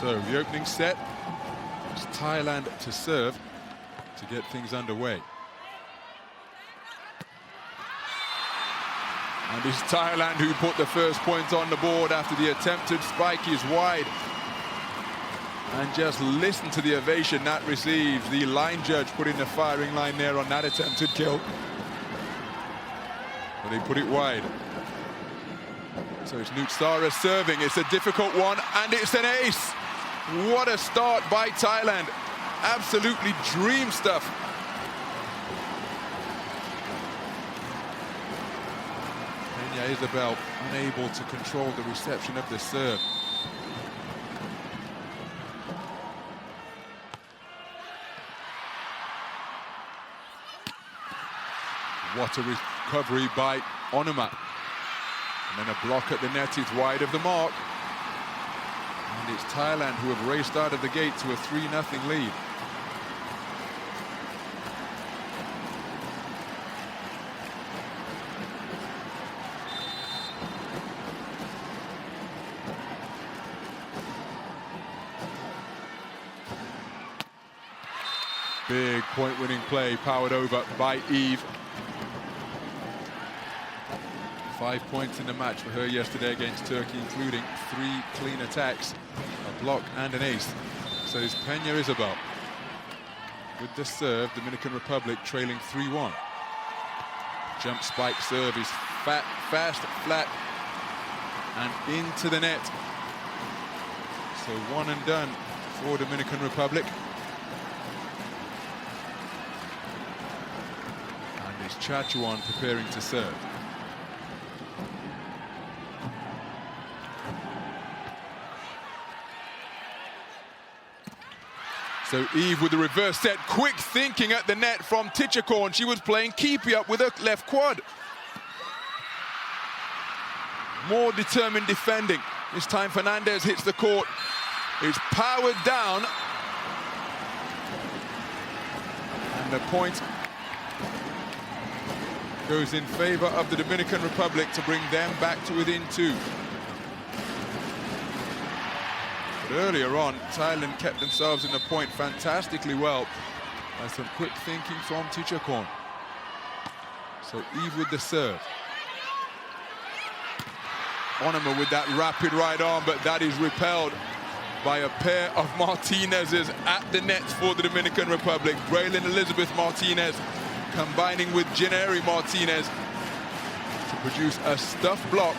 So the opening set, it's Thailand to serve to get things underway. And it's Thailand who put the first point on the board after the attempted spike is wide. And just listen to the ovation that receives. The line judge put in the firing line there on that attempted kill. But they put it wide. So it's Nutsara serving. It's a difficult one, and it's an ace. What a start by Thailand. Absolutely dream stuff. Pena Isabel unable to control the reception of the serve. What a recovery by Onuma. And then a block at the net is wide of the mark. And it's Thailand who have raced out of the gate to a 3-0 lead. Big point-winning play powered over by Eve. 5 points in the match for her yesterday against Turkey, including 3 clean attacks, a block and an ace. So it's Pena Isabel with the serve. Dominican Republic trailing 3-1. Jump spike serve is fast, flat, and into the net. So one and done for Dominican Republic. And it's Chachuan preparing to serve. So Eve with the reverse set, quick thinking at the net from Tichakorn. She was playing keepy up with her left quad. More determined defending. This time Fernandez hits the court. It's powered down. And the point goes in favor of the Dominican Republic to bring them back to within 2. Earlier on, Thailand kept themselves in the point fantastically well by some quick thinking from Tichakorn. So Eve with the serve. Onuma with that rapid right arm, but that is repelled by a pair of Martinez's at the nets for the Dominican Republic. Braylon Elizabeth Martinez combining with Janeri Martinez to produce a stuffed block.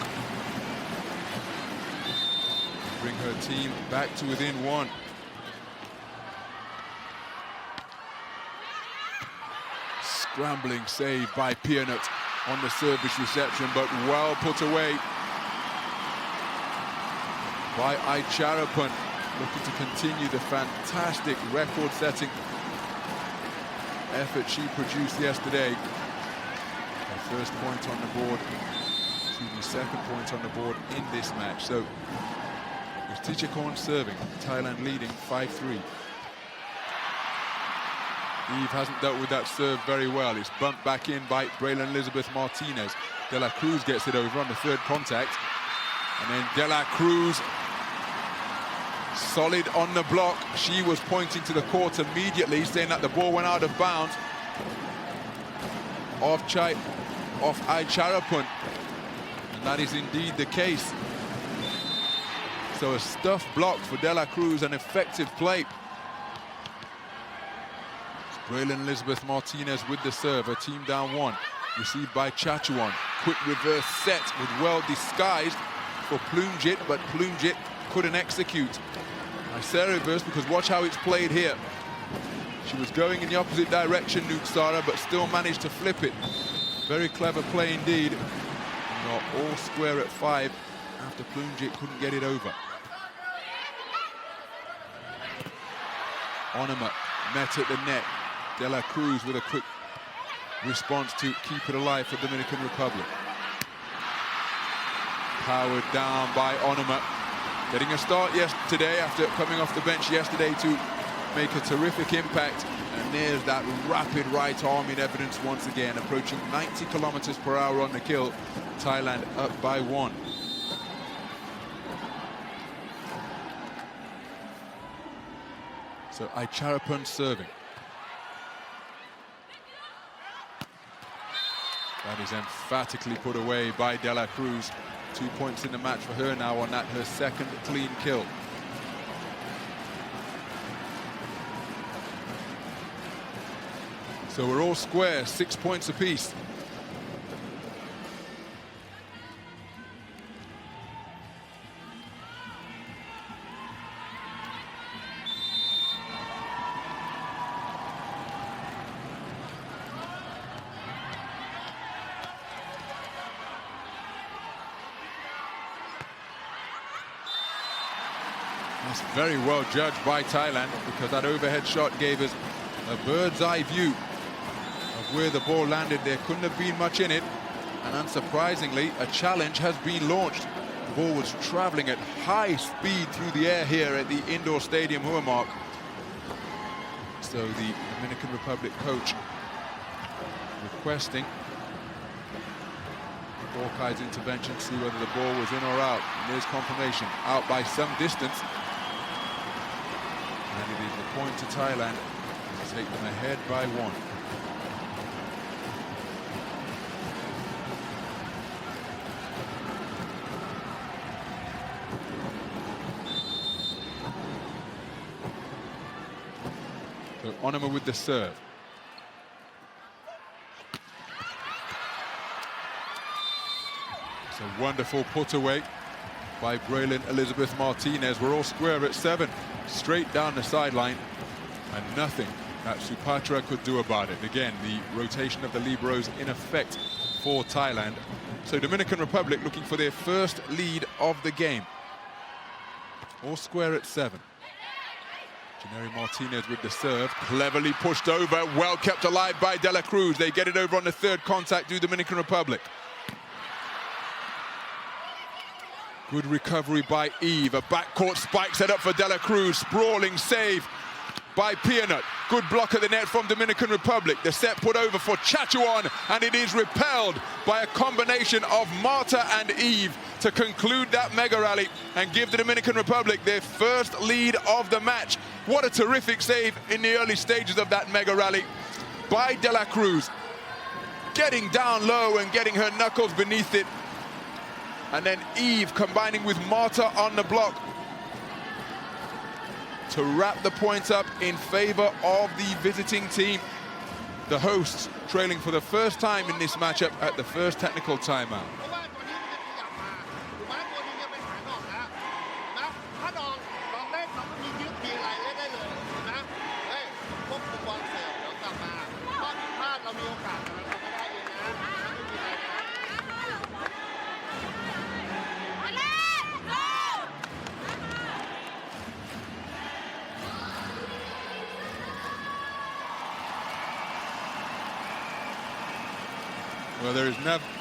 Bring her team back to within 1. Scrambling save by Pianut on the service reception, but well put away by Aicharapan, looking to continue the fantastic record-setting effort she produced yesterday. Her first point on the board, second point on the board in this match. So it's Tichakorn serving, Thailand leading 5-3. Eve hasn't dealt with that serve very well. It's bumped back in by Braylon Elizabeth Martinez. De La Cruz gets it over on the third contact. And then De La Cruz, solid on the block. She was pointing to the court immediately, saying that the ball went out of bounds. Off Aicharapan. And that is indeed the case. So a stuffed block for De La Cruz, an effective play. Braylon Elizabeth Martinez with the serve, her team down 1. Received by Chachuan. Quick reverse set with well disguised for Plumjit, but Plumjit couldn't execute. I say reverse because watch how it's played here. She was going in the opposite direction, Nutsara, but still managed to flip it. Very clever play indeed. Not all square at 5 after Plumjit couldn't get it over. Onuma met at the net. De La Cruz with a quick response to keep it alive for Dominican Republic. Powered down by Onuma. Getting a start yesterday after coming off the bench yesterday to make a terrific impact. And there's that rapid right arm in evidence once again, approaching 90 kilometers per hour on the kill. Thailand up by 1. So Aicharapan serving. That is emphatically put away by De La Cruz. 2 points in the match for her now on that, her second clean kill. So we're all square, 6 points apiece. That's very well judged by Thailand, because that overhead shot gave us a bird's eye view of where the ball landed. There couldn't have been much in it, and unsurprisingly, a challenge has been launched. The ball was traveling at high speed through the air here at the indoor stadium Huamark. So the Dominican Republic coach requesting Hawkeye's intervention, see whether the ball was in or out. And there's confirmation, out by some distance. And it is the point to Thailand to take them ahead by 1. So Onama with the serve. It's a wonderful put away by Braylon Elizabeth Martinez. We're all square at 7, straight down the sideline, and nothing that Supatra could do about it. Again, the rotation of the liberos in effect for Thailand. So Dominican Republic looking for their first lead of the game. All square at 7. Janeri Martinez with the serve, cleverly pushed over, well kept alive by De La Cruz. They get it over on the third contact to Dominican Republic. Good recovery by Eve. A backcourt spike set up for De La Cruz. Sprawling save by Pianut. Good block at the net from Dominican Republic. The set put over for Chachuan, and it is repelled by a combination of Marta and Eve to conclude that mega rally and give the Dominican Republic their first lead of the match. What a terrific save in the early stages of that mega rally by De La Cruz. Getting down low and getting her knuckles beneath it. And then Eve combining with Marta on the block to wrap the points up in favor of the visiting team. The hosts trailing for the first time in this matchup at the first technical timeout.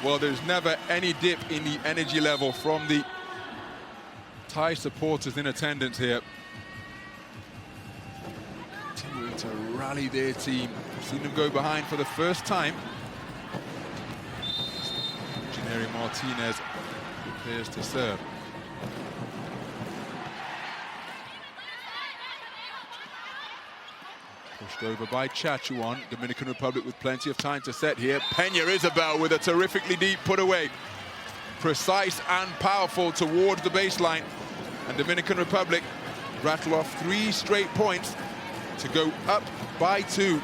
Well, there's never any dip in the energy level from the Thai supporters in attendance here. Continuing to rally their team. Seen them go behind for the first time. Janeri Martinez prepares to serve. Pushed over by Chachuan. Dominican Republic with plenty of time to set here. Peña Isabel with a terrifically deep put away. Precise and powerful towards the baseline. And Dominican Republic rattle off 3 straight points to go up by 2.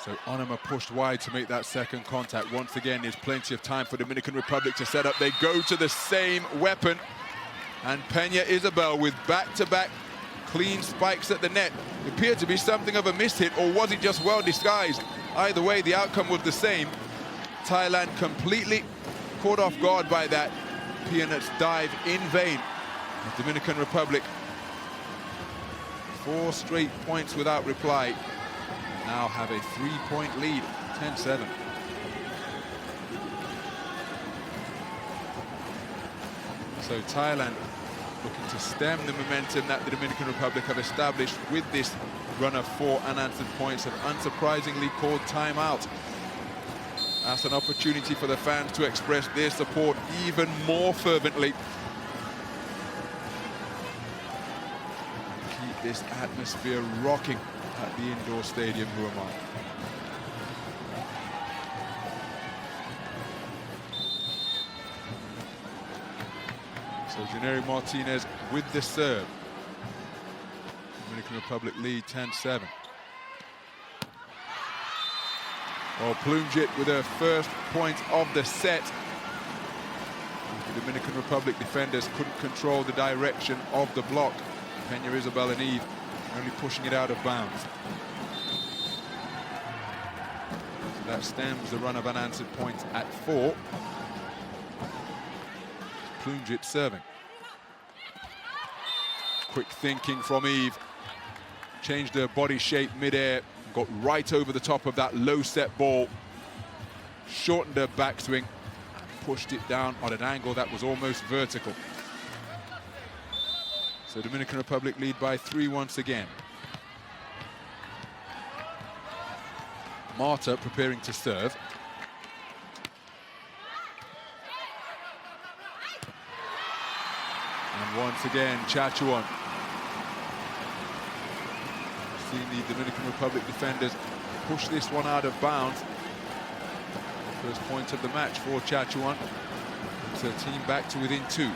So Onama pushed wide to make that second contact. Once again, there's plenty of time for Dominican Republic to set up. They go to the same weapon. And Peña Isabel with back-to-back clean spikes at the net. It appeared to be something of a missed hit, or was it just well disguised? Either way, the outcome was the same. Thailand completely caught off guard by that. Pianut's dive in vain. The Dominican Republic, 4 straight points without reply. Now have a 3-point lead, 10-7. So Thailand looking to stem the momentum that the Dominican Republic have established with this run of 4 unanswered points, have unsurprisingly called timeout. That's an opportunity for the fans to express their support even more fervently. Keep this atmosphere rocking at the indoor stadium, Muammar. So Janeri Martinez with the serve. Dominican Republic lead 10-7. Well, Plumjit with her first point of the set. The Dominican Republic defenders couldn't control the direction of the block. Peña, Isabel and Eve only pushing it out of bounds. So that stems the run of unanswered points at 4. Plumjit serving. Quick thinking from Eve. Changed her body shape mid-air. Got right over the top of that low set ball. Shortened her backswing. Pushed it down on an angle that was almost vertical. So Dominican Republic lead by 3 once again. Marta preparing to serve. And once again, Chachuan. Seeing the Dominican Republic defenders push this one out of bounds. First point of the match for Chachuan. It's her team back to within 2.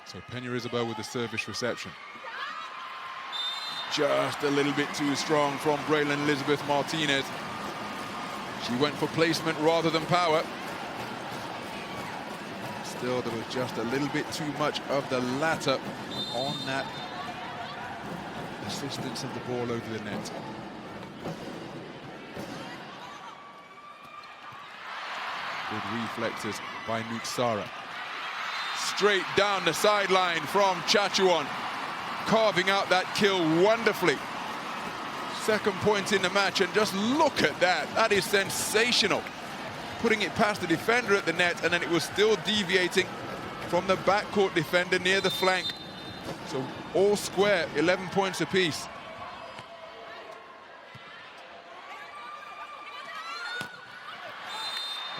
So Peña Isabel with the service reception. Just a little bit too strong from Braylon Elizabeth Martinez. She went for placement rather than power. Still, there was just a little bit too much of the latter on that assistance of the ball over the net. Good reflexes by Nutsara. Straight down the sideline from Chachuan, carving out that kill wonderfully. Second point in the match, and just look at that. That is sensational. Putting it past the defender at the net, and then it was still deviating from the backcourt defender near the flank. So all square, 11 points apiece.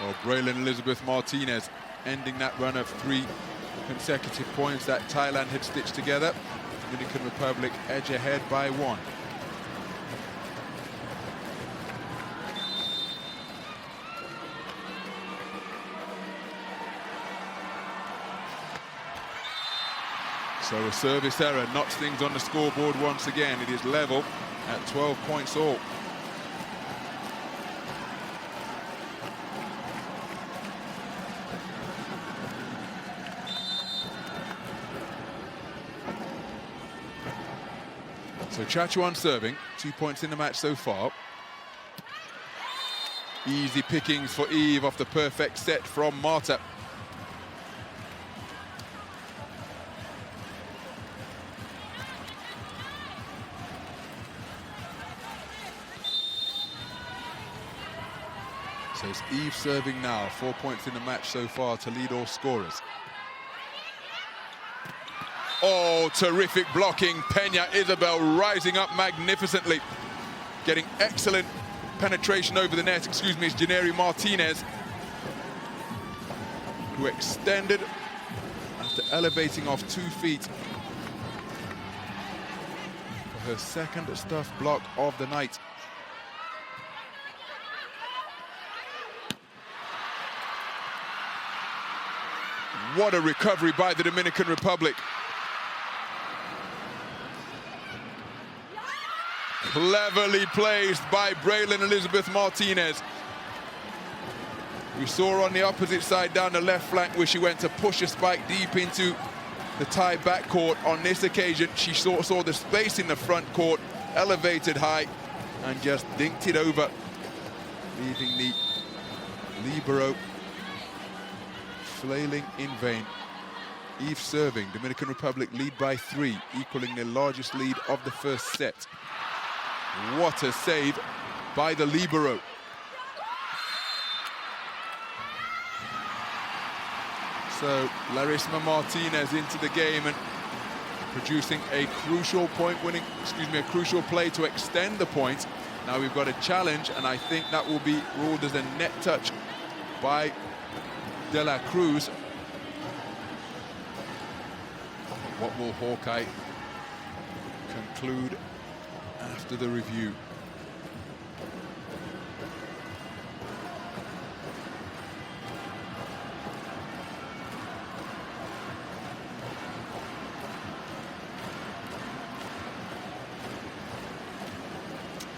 Oh, Braylon Elizabeth Martinez ending that run of 3 consecutive points that Thailand had stitched together. Dominican Republic edge ahead by 1. So a service error knocks things on the scoreboard once again. It is level at 12 points all. So Chachuan serving, 2 points in the match so far. Easy pickings for Eve off the perfect set from Marta. So it's Eve serving now, 4 points in the match so far to lead all scorers. Oh, terrific blocking. Peña Isabel rising up magnificently. Getting excellent penetration over the net. Excuse me, it's Janeri Martinez, who extended after elevating off 2 feet for her second stuff block of the night. What a recovery by the Dominican Republic. Cleverly placed by Braylon Elizabeth Martinez. We saw her on the opposite side down the left flank where she went to push a spike deep into the Thai backcourt. On this occasion, she saw the space in the front court, elevated high, and just dinked it over, leaving the libero flailing in vain. Eve serving, Dominican Republic lead by 3, equaling the largest lead of the first set. What a save by the libero. So Larisma Martinez into the game, and producing a crucial a crucial play to extend the points. Now we've got a challenge, and I think that will be ruled as a net touch by De La Cruz. What will Hawkeye conclude after the review?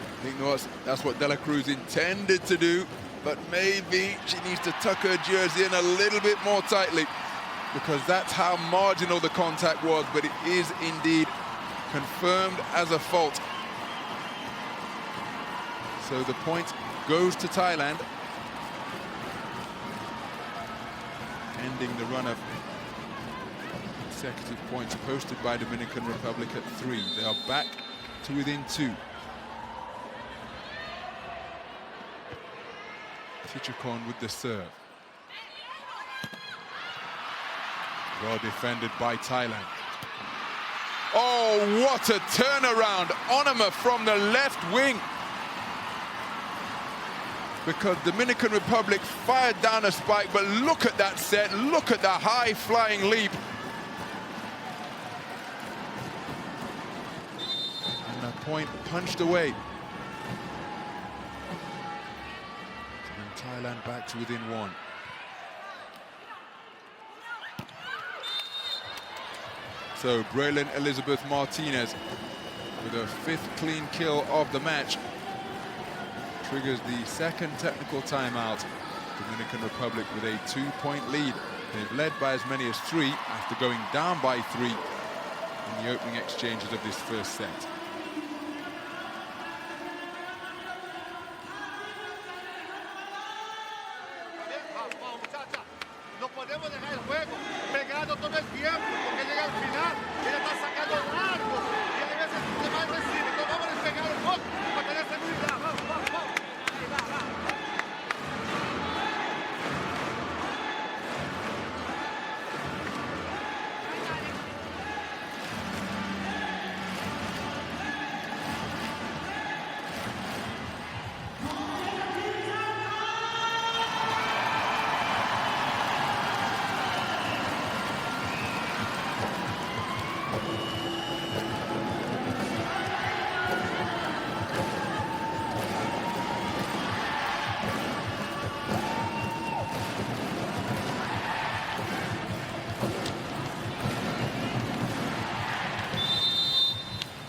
I think that's what De La Cruz intended to do, but maybe she needs to tuck her jersey in a little bit more tightly, because that's how marginal the contact was, but it is indeed confirmed as a fault. So the point goes to Thailand, ending the run of consecutive points posted by Dominican Republic at 3. They are back to within 2. Tichakon with the serve. Well defended by Thailand. Oh, what a turnaround! Onama from the left wing. Because Dominican Republic fired down a spike, but look at that set, look at the high flying leap. And the point punched away. Thailand back to within 1. So Braylon Elizabeth Martinez with her 5th clean kill of the match triggers the 2nd technical timeout. Dominican Republic with a 2-point lead. They've led by as many as 3 after going down by 3 in the opening exchanges of this first set.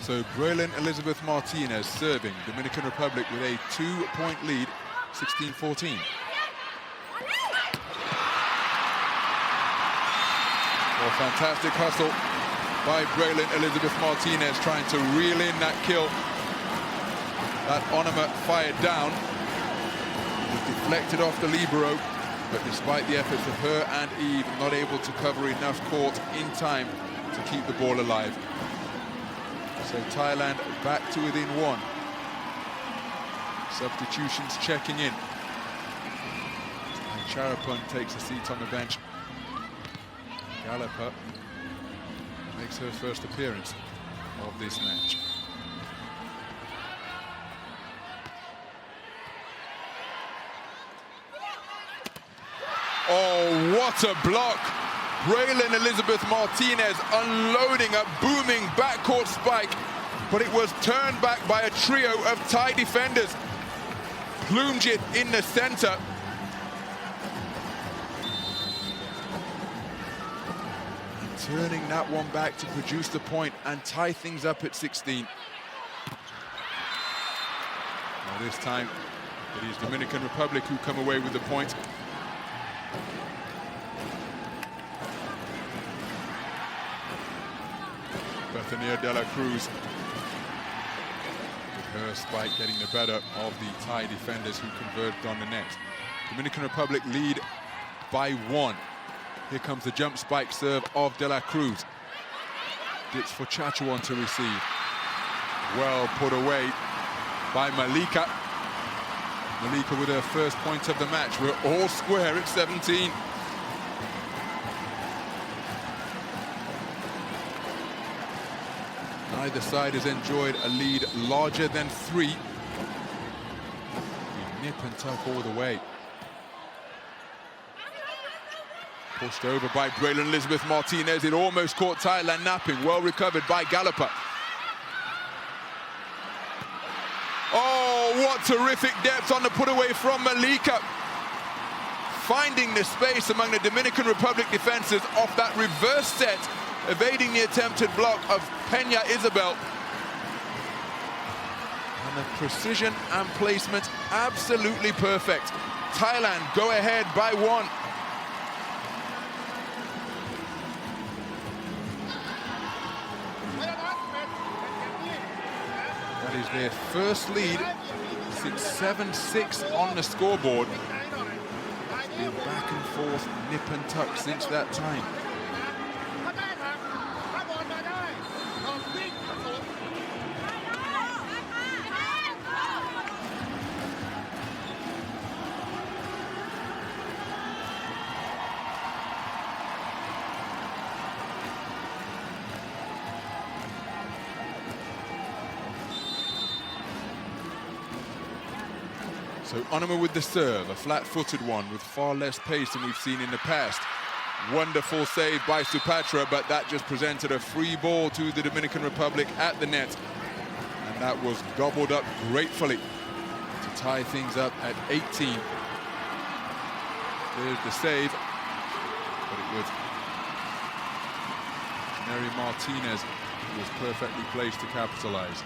So Braylon Elizabeth Martinez serving Dominican Republic with a 2-point lead, 16-14. Well, fantastic hustle by Braylon Elizabeth Martinez, trying to reel in that kill. That Onama fired down. It was deflected off the libero, but despite the efforts of her and Eve, not able to cover enough court in time to keep the ball alive. So Thailand back to within 1. Substitutions checking in. And Charapun takes a seat on the bench. Gallagher makes her first appearance of this match. Oh, what a block! Braylon Elizabeth Martinez unloading a booming backcourt spike, but it was turned back by a trio of Thai defenders. Plumjit in the center. Turning that one back to produce the point and tie things up at 16. Now this time, it is Dominican Republic who come away with the point. Bethania De La Cruz with her spike getting the better of the Thai defenders who converged on the net. Dominican Republic lead by 1. Here comes the jump spike serve of De La Cruz. It's for Chachuan to receive. Well put away by Malika. Malika with her first point of the match. We're all square at 17. Neither side has enjoyed a lead larger than 3. Nip and tuck all the way. Pushed over by Braylon Elizabeth Martinez. It almost caught Thailand napping. Well recovered by Galloper. Oh, what terrific depth on the put away from Malika. Finding the space among the Dominican Republic defenses off that reverse set, evading the attempted block of Peña Isabel. And the precision and placement absolutely perfect. Thailand go ahead by 1. That is their first lead, 6-7-6 on the scoreboard. It's been back and forth, nip and tuck since that time. So Onuma with the serve, a flat-footed one with far less pace than we've seen in the past. Wonderful save by Supatra, but that just presented a free ball to the Dominican Republic at the net. And that was gobbled up gratefully to tie things up at 18. There's the save, but it was Mary Martinez who was perfectly placed to capitalize.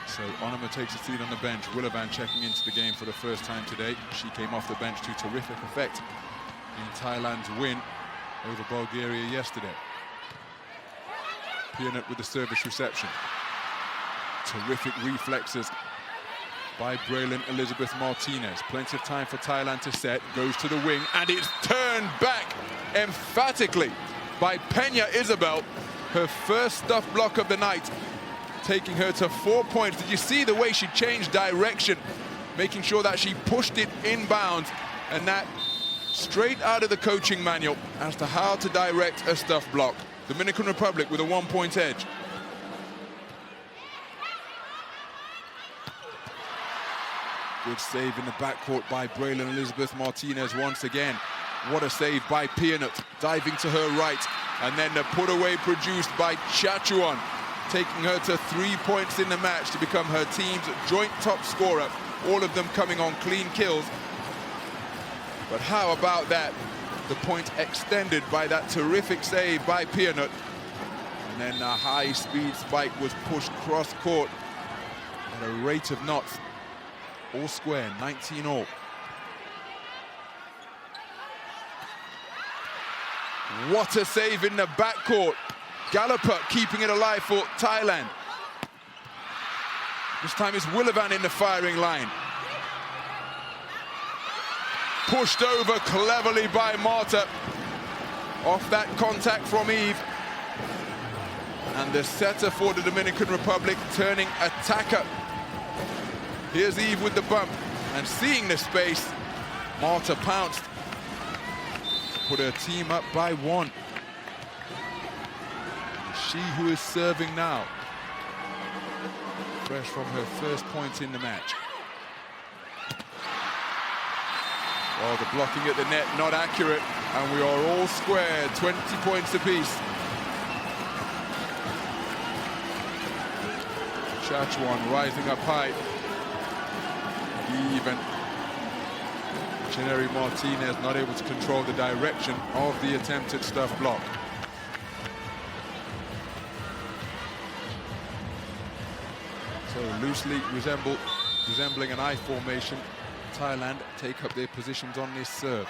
So Onuma takes a seat on the bench. Willavan checking into the game for the first time today. She came off the bench to terrific effect in Thailand's win over Bulgaria yesterday. Pianut with the service reception. Terrific reflexes by Braylon Elizabeth Martinez. Plenty of time for Thailand to set. Goes to the wing, and it's turned back emphatically by Peña Isabel. Her first stuff block of the night, taking her to 4 points. Did you see the way she changed direction, making sure that she pushed it inbounds, and that straight out of the coaching manual as to how to direct a stuff block. Dominican Republic with a 1-point edge. Good save in the backcourt by Braylon Elizabeth Martinez once again. What a save by Pianut, diving to her right, and then the put away produced by Chachuan, taking her to 3 points in the match to become her team's joint top scorer, all of them coming on clean kills. But how about that? The point extended by that terrific save by Pianut. And then a high-speed spike was pushed cross-court at a rate of knots. All square, 19-all. What a save in the backcourt. Galloper keeping it alive for Thailand. This time it's Willavan in the firing line. Pushed over cleverly by Marta. Off that contact from Eve. And the setter for the Dominican Republic turning attacker. Here's Eve with the bump. And seeing the space, Marta pounced. Put her team up by 1. She who is serving now, fresh from her first point in the match. Well, the blocking at the net not accurate, and we are all square, 20 points apiece. Chachuan rising up high. Even Cheneri Martinez not able to control the direction of the attempted stuff block. So loosely resembling an I formation, Thailand take up their positions on this serve.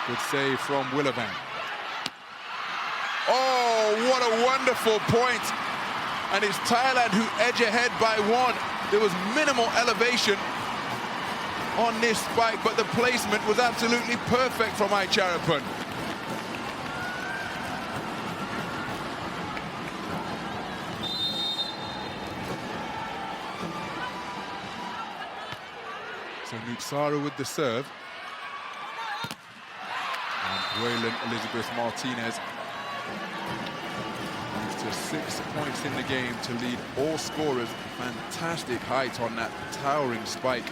Good save from Willavan. Oh, what a wonderful point. And it's Thailand who edge ahead by 1. There was minimal elevation on this spike, but the placement was absolutely perfect from Aicharapan. So Nutsara with the serve. And Waylon Elizabeth Martinez moves to 6 points in the game to lead all scorers. Fantastic height on that towering spike.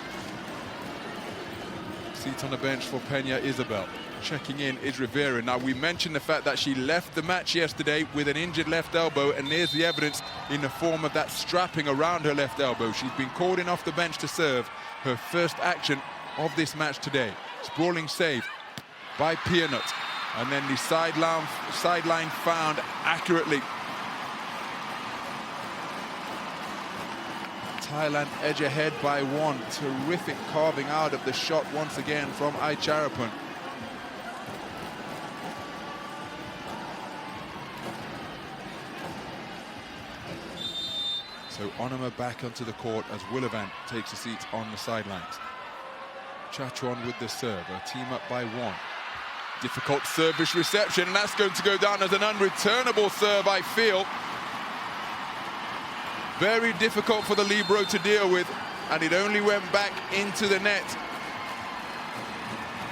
Seat on the bench for Peña Isabel. Checking in is Rivera. Now, we mentioned the fact that she left the match yesterday with an injured left elbow, and there's the evidence in the form of that strapping around her left elbow. She's been called in off the bench to serve, her first action of this match today. Sprawling save by Pianut, and then the sideline found accurately. Thailand edge ahead by 1. Terrific carving out of the shot once again from Aicharapun. So Onoma back onto the court as Willivant takes a seat on the sidelines. Chachuan with the serve, a team up by 1. Difficult service reception, and that's going to go down as an unreturnable serve, I feel. Very difficult for the libero to deal with, and it only went back into the net.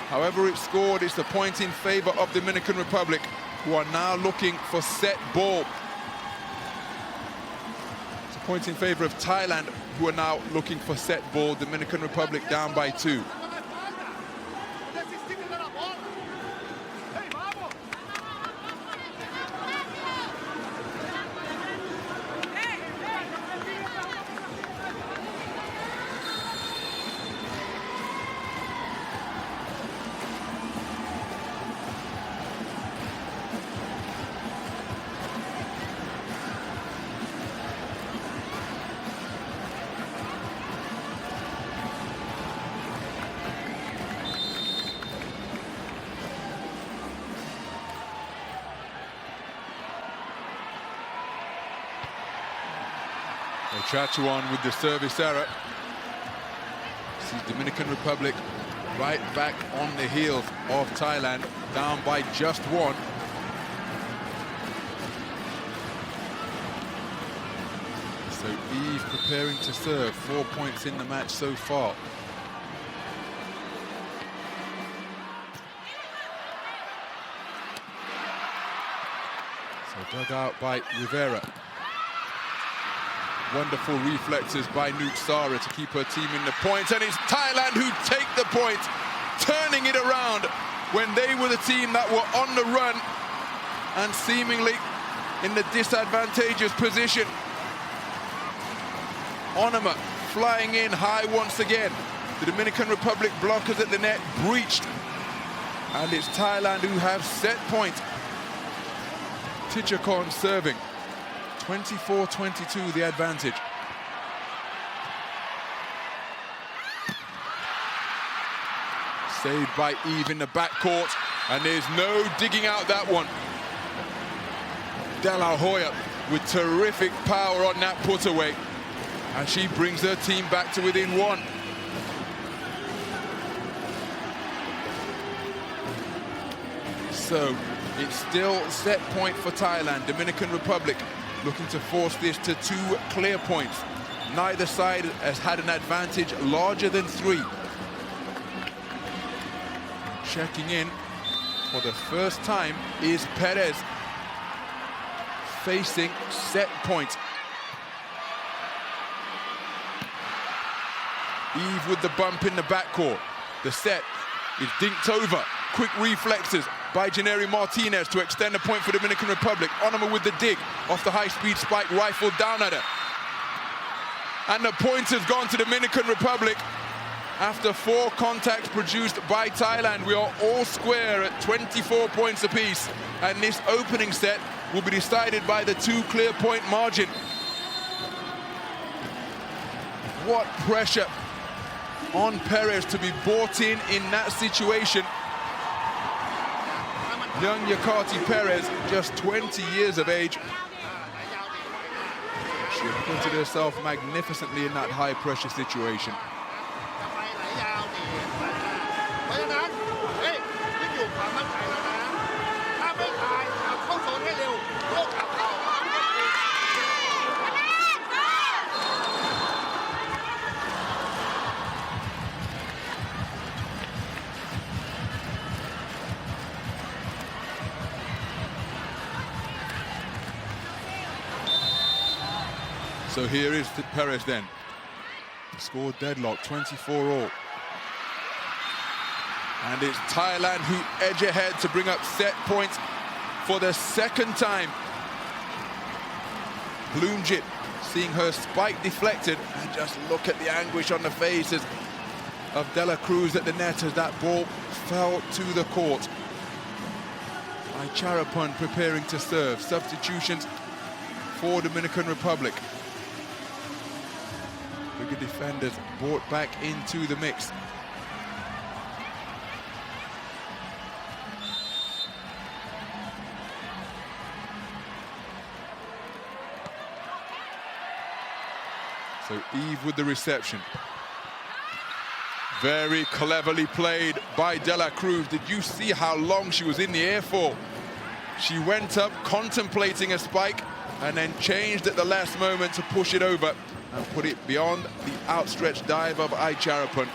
However it's scored, it's a point in favor of Dominican Republic, who are now looking for set ball. It's a point in favor of Thailand, who are now looking for set ball. Dominican Republic down by 2. Chachuan with the service error. Sees Dominican Republic right back on the heels of Thailand, down by just 1. So Eve preparing to serve, 4 points in the match so far. So dug out by Rivera. Wonderful reflexes by Nutsara to keep her team in the points, and it's Thailand who take the point, turning it around when they were the team that were on the run and seemingly in the disadvantageous position. Onoma flying in high once again. The Dominican Republic blockers at the net breached, and it's Thailand who have set point. Tichakon serving. 24-22 the advantage. Saved by Eve in the backcourt, and there's no digging out that one. De La Hoya with terrific power on that put away, and she brings her team back to within 1. So it's still set point for Thailand. Dominican Republic looking to force this to 2 clear points. Neither side has had an advantage larger than 3. Checking in for the first time is Perez, facing set point. Eve with the bump in the backcourt. The set is dinked over. Quick reflexes by Janeri Martinez to extend the point for Dominican Republic. Onoma with the dig off the high-speed spike, rifled down at her. And the point has gone to Dominican Republic after 4 contacts produced by Thailand. We are all square at 24 points apiece, and this opening set will be decided by the 2 clear point margin. What pressure on Perez to be brought in that situation. Young Yakati Perez, just 20 years of age. She acquitted herself magnificently in that high-pressure situation. So here is Perez then. Score deadlock, 24-all. And it's Thailand who edge ahead to bring up set points for the second time. Bloomjit seeing her spike deflected, and just look at the anguish on the faces of De La Cruz at the net as that ball fell to the court. Icharapon preparing to serve. Substitutions for Dominican Republic. Bigger defenders brought back into the mix. So Eve with the reception. Very cleverly played by De La Cruz. Did you see how long she was in the air for? She went up contemplating a spike and then changed at the last moment to push it over and put it beyond the outstretched dive of Icharapon.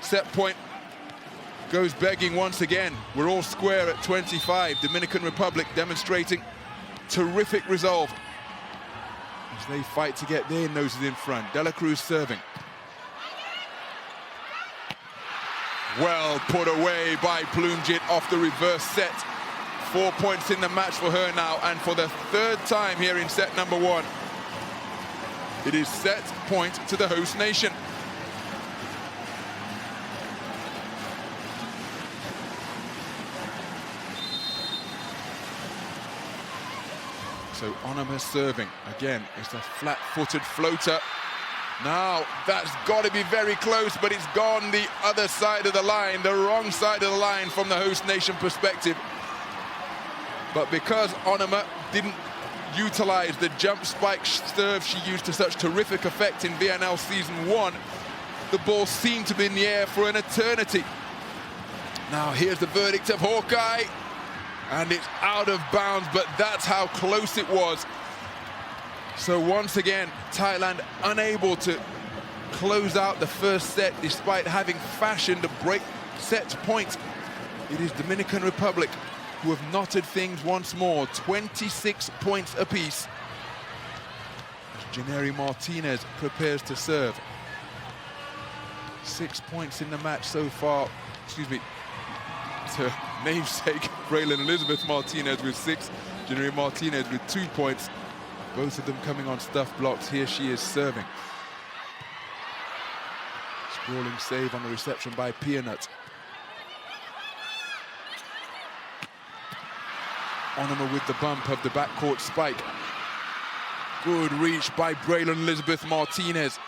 Set point goes begging once again. We're all square at 25. Dominican Republic demonstrating terrific resolve as they fight to get their noses in front. De La Cruz serving. Well put away by Bloomjit off the reverse set. 4 points in the match for her now, and for the third time here in set number 1. It is set point to the host nation. So Onama serving. Again, it's a flat-footed floater. Now, that's got to be very close, but it's gone the other side of the line, the wrong side of the line from the host nation perspective. But because Onama didn't utilize the jump spike serve she used to such terrific effect in VNL Season 1, the ball seemed to be in the air for an eternity. Now, here's the verdict of Hawkeye, and it's out of bounds, but that's how close it was. So once again, Thailand unable to close out the first set despite having fashioned a break set point. It is Dominican Republic who have knotted things once more, 26 points apiece. Janeri Martinez prepares to serve. 6 points in the match so far, excuse me, to namesake Braylon Elizabeth Martinez with 6, Janeri Martinez with 2 points. Both of them coming on stuff blocks. Here she is serving. Sprawling save on the reception by Pianut. Onama with the bump of the backcourt spike. Good reach by Braylon Elizabeth Martinez.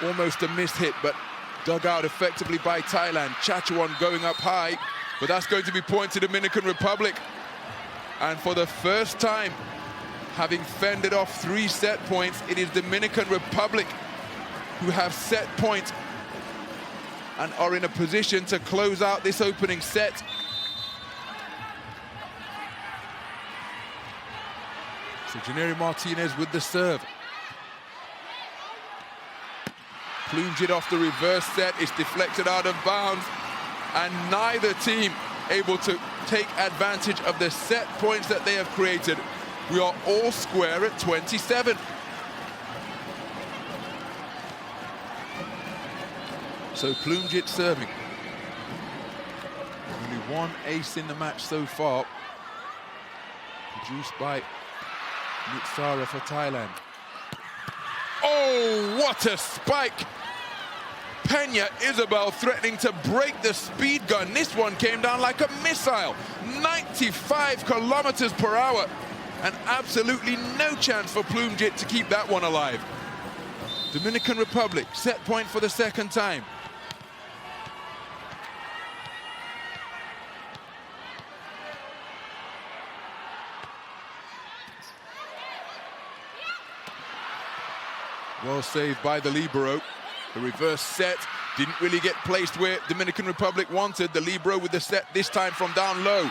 Almost a missed hit, but dug out effectively by Thailand. Chachuan going up high, but that's going to be point to Dominican Republic. And for the first time, having fended off 3 set points, it is Dominican Republic who have set point and are in a position to close out this opening set. So Janeri Martinez with the serve. Plumes it off the reverse set, it's deflected out of bounds, and neither team able to take advantage of the set points that they have created. We are all square at 27. So Plumjit serving. Only 1 ace in the match so far, produced by Mitsara for Thailand. Oh, what a spike! Pena Isabel threatening to break the speed gun. This one came down like a missile. 95 kilometers per hour. And absolutely no chance for Plumjit to keep that one alive. Dominican Republic, set point for the second time. Well saved by the libero. The reverse set didn't really get placed where Dominican Republic wanted. The libero with the set this time from down low.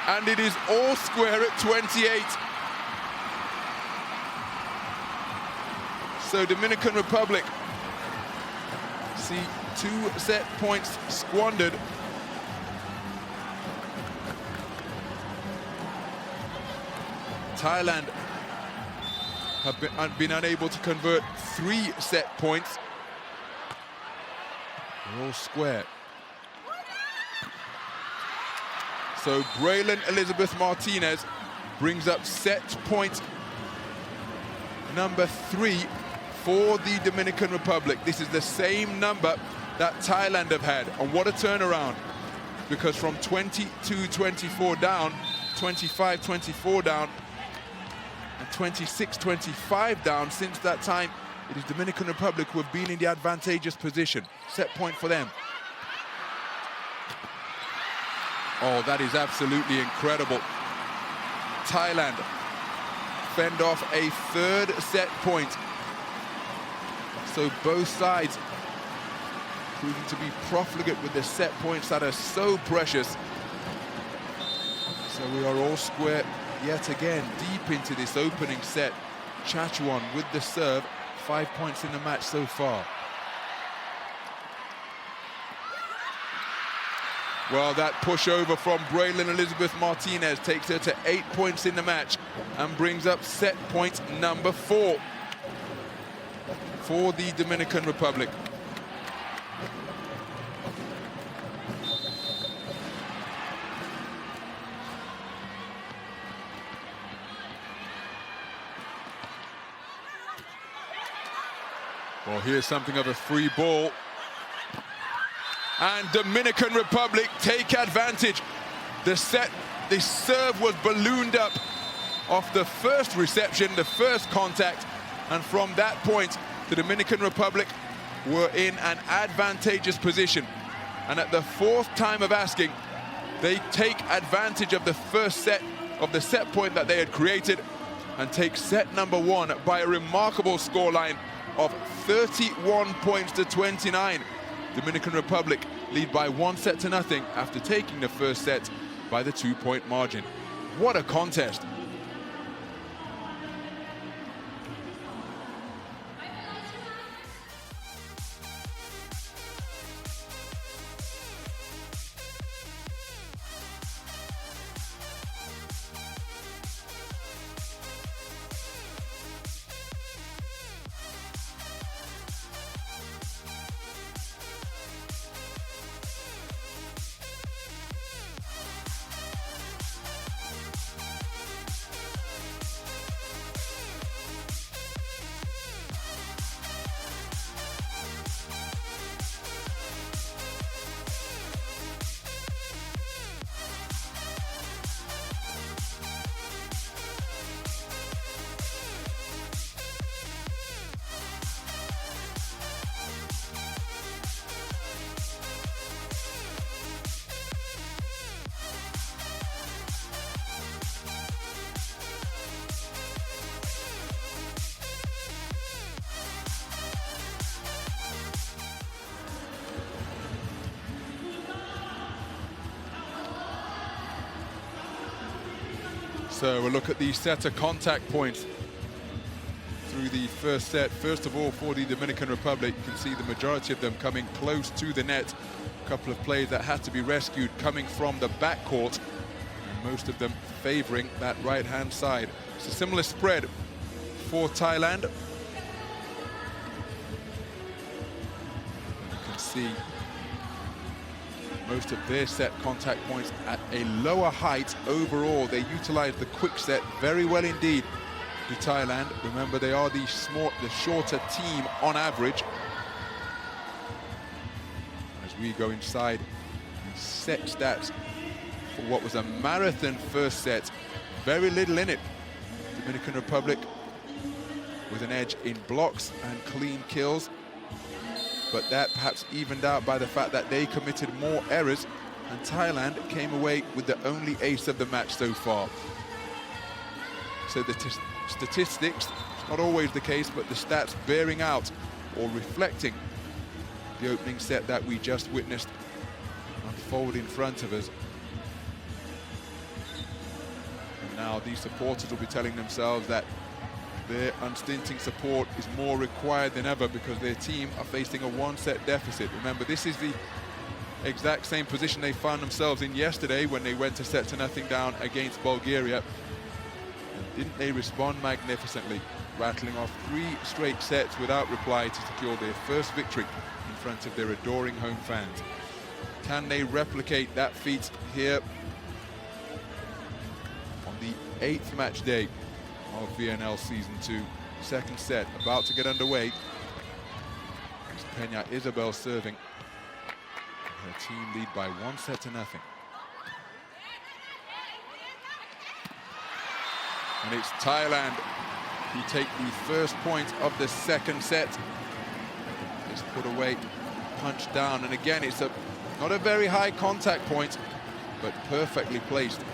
And it is all square at 28. So Dominican Republic see 2 set points squandered. Thailand have been unable to convert 3 set points. They're all square. So Braylon Elizabeth Martinez brings up set point number 3 for the Dominican Republic. This is the same number that Thailand have had, and what a turnaround, because from 22-24 down, 25-24 down, and 26-25 down, since that time, it is Dominican Republic who have been in the advantageous position. Set point for them. Oh, that is absolutely incredible. Thailand fend off a 3rd set point. So both sides proving to be profligate with the set points that are so precious. So we are all square yet again, deep into this opening set. Chachuan with the serve, 5 points in the match so far. Well, that pushover from Braylon Elizabeth Martinez takes her to 8 points in the match and brings up set point number 4 for the Dominican Republic. Well, here's something of a free ball. And Dominican Republic take advantage. The serve was ballooned up off the first reception, the first contact, and from that point, the Dominican Republic were in an advantageous position. And at the 4th time of asking, they take advantage of the first set, of the set point that they had created, and take set number 1 by a remarkable scoreline of 31 points to 29. Dominican Republic lead by 1 set to nothing after taking the first set by the 2-point margin. What a contest. So we'll look at the setter contact points through the first set. First of all, for the Dominican Republic, you can see the majority of them coming close to the net. A couple of plays that had to be rescued coming from the backcourt, and most of them favoring that right-hand side. It's a similar spread for Thailand. You can see most of their set contact points at a lower height. Overall, they utilize the quick set very well indeed to Thailand. Remember, they are the shorter team on average. As we go inside the set stats for what was a marathon first set, very little in it. Dominican Republic with an edge in blocks and clean kills, but that perhaps evened out by the fact that they committed more errors, and Thailand came away with the only ace of the match so far. So the statistics, it's not always the case, but the stats bearing out or reflecting the opening set that we just witnessed unfold in front of us. And now these supporters will be telling themselves that their unstinting support is more required than ever because their team are facing a 1-set deficit. Remember, this is the exact same position they found themselves in yesterday when they went to 7-0 down against Bulgaria. And didn't they respond magnificently? rattling off 3 straight sets without reply to secure their first victory in front of their adoring home fans. Can they replicate that feat here on the 8th match day of VNL Season 2? Second set about to get underway. It's Peña Isabel serving. Her team lead by 1-0. And it's Thailand who take the first point of the second set. It's put away, punched down, and again it's not a very high contact point, but perfectly placed.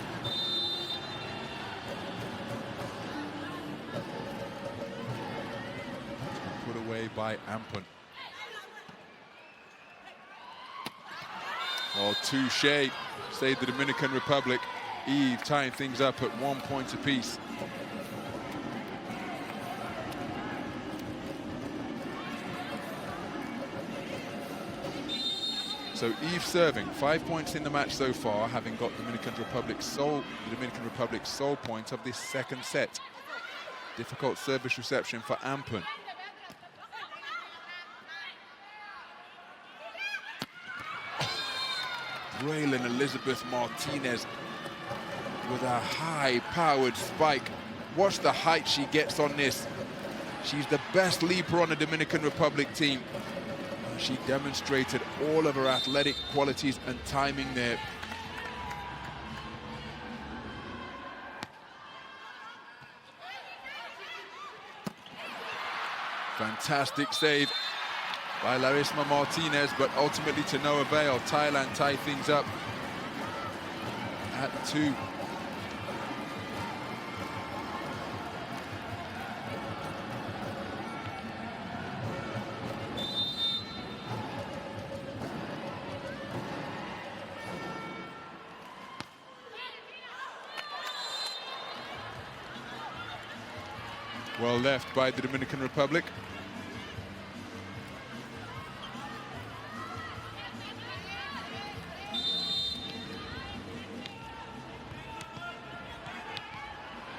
Put away by Ampun. Well, touche, saved the Dominican Republic. Eve tying things up at 1 point apiece. So Eve serving, 5 points in the match so far, having got the Dominican Republic's sole point of this second set. Difficult service reception for Ampun. Braylon Elizabeth Martinez with a high-powered spike. Watch the height she gets on this. She's the best leaper on the Dominican Republic team. She demonstrated all of her athletic qualities and timing there. Fantastic save by Larisma Martinez, but ultimately to no avail. Thailand tie things up at 2. Well left by the Dominican Republic.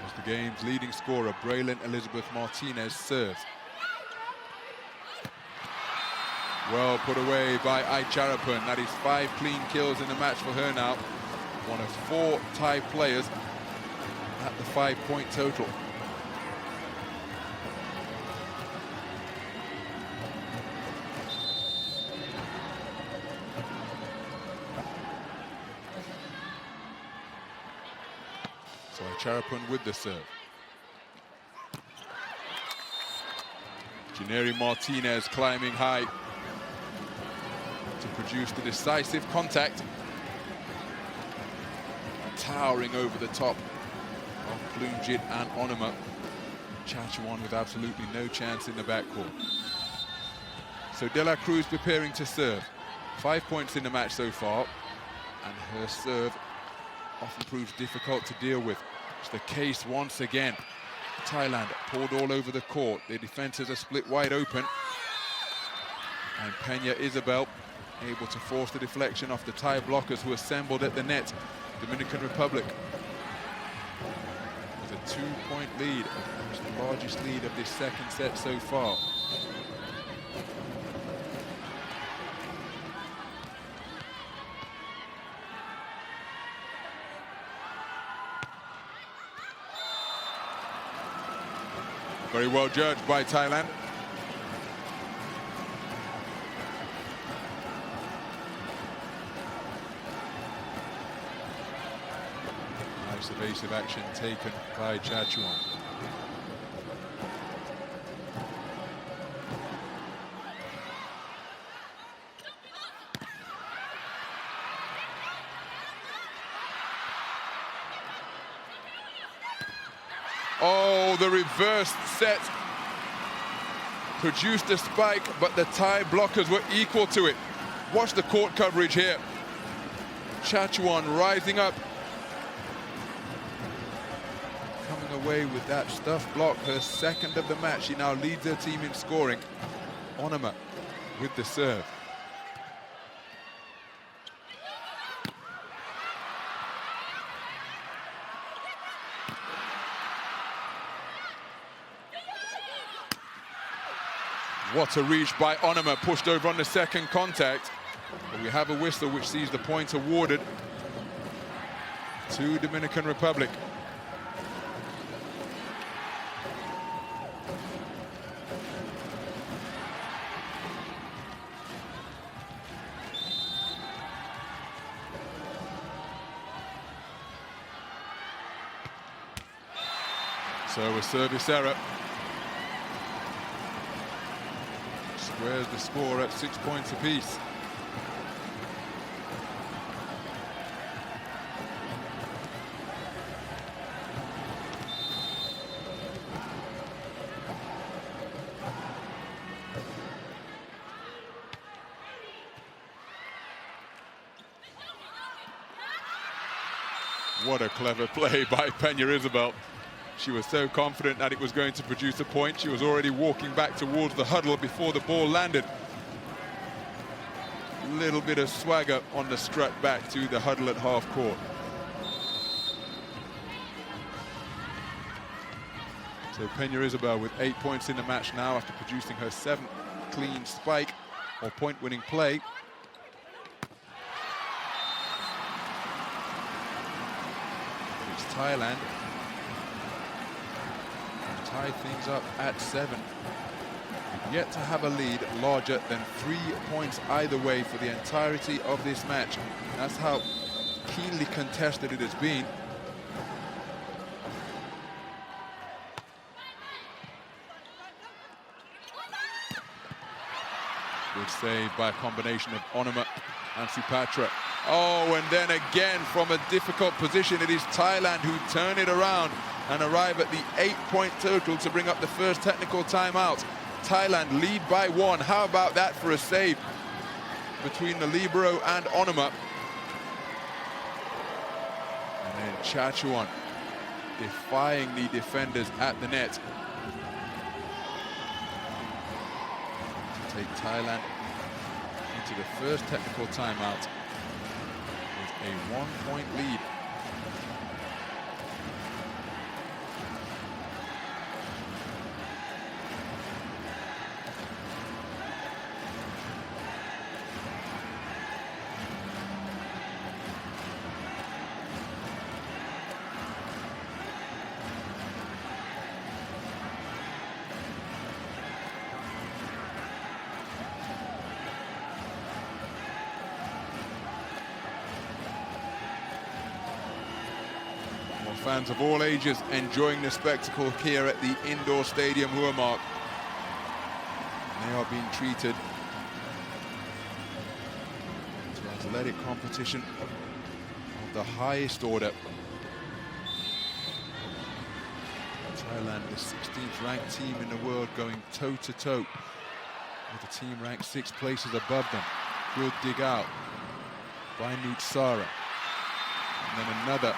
As the game's leading scorer, Braylon Elizabeth Martinez serves. Well put away by Aicharapan. That is 5 clean kills in the match for her now. One of 4 Thai players at the 5-point total. So Aicharapan with the serve. Janeri Martinez climbing high to produce the decisive contact. Towering over the top of Plumjit and Onuma. Chachuan with absolutely no chance in the backcourt. So De La Cruz preparing to serve. 5 points in the match so far, and her serve often proves difficult to deal with. It's the case once again. Thailand poured all over the court. Their defenses are split wide open. And Peña Isabel able to force the deflection off the Thai blockers who assembled at the net. Dominican Republic with a 2-point lead. It's the largest lead of this second set so far. Very well judged by Thailand. Nice evasive action taken by Chachuan. Oh, the reverse set produced a spike, but the Thai blockers were equal to it. Watch the court coverage here. Chachuan rising up, coming away with that stuff block, her second of the match. She now leads her team in scoring. Onuma with the serve. What a reach by Onuma, pushed over on the second contact. But we have a whistle which sees the point awarded to Dominican Republic. So a service error squares the score at 6 points apiece. What a clever play by Peña Isabel. She was so confident that it was going to produce a point. She was already walking back towards the huddle before the ball landed. Little bit of swagger on the strut back to the huddle at half court. So Peña Isabel with 8 points in the match now after producing her 7th clean spike or point-winning play. It's Thailand. Tie things up at 7. Yet to have a lead larger than 3 points either way for the entirety of this match. That's how keenly contested it has been. Good save by a combination of Onuma and Supatra. Oh, and then again from a difficult position, it is Thailand who turn it around and arrive at the 8-point total to bring up the first technical timeout. Thailand lead by 1. How about that for a save between the libero and Onuma? And then Chachuan defying the defenders at the net to take Thailand into the first technical timeout with a 1-point lead. Fans of all ages enjoying the spectacle here at the indoor stadium Huamark. They are being treated to athletic competition of the highest order. Thailand, the 16th ranked team in the world, going toe-to-toe with a team ranked 6 places above them. Good dig out by Nutsara. And then another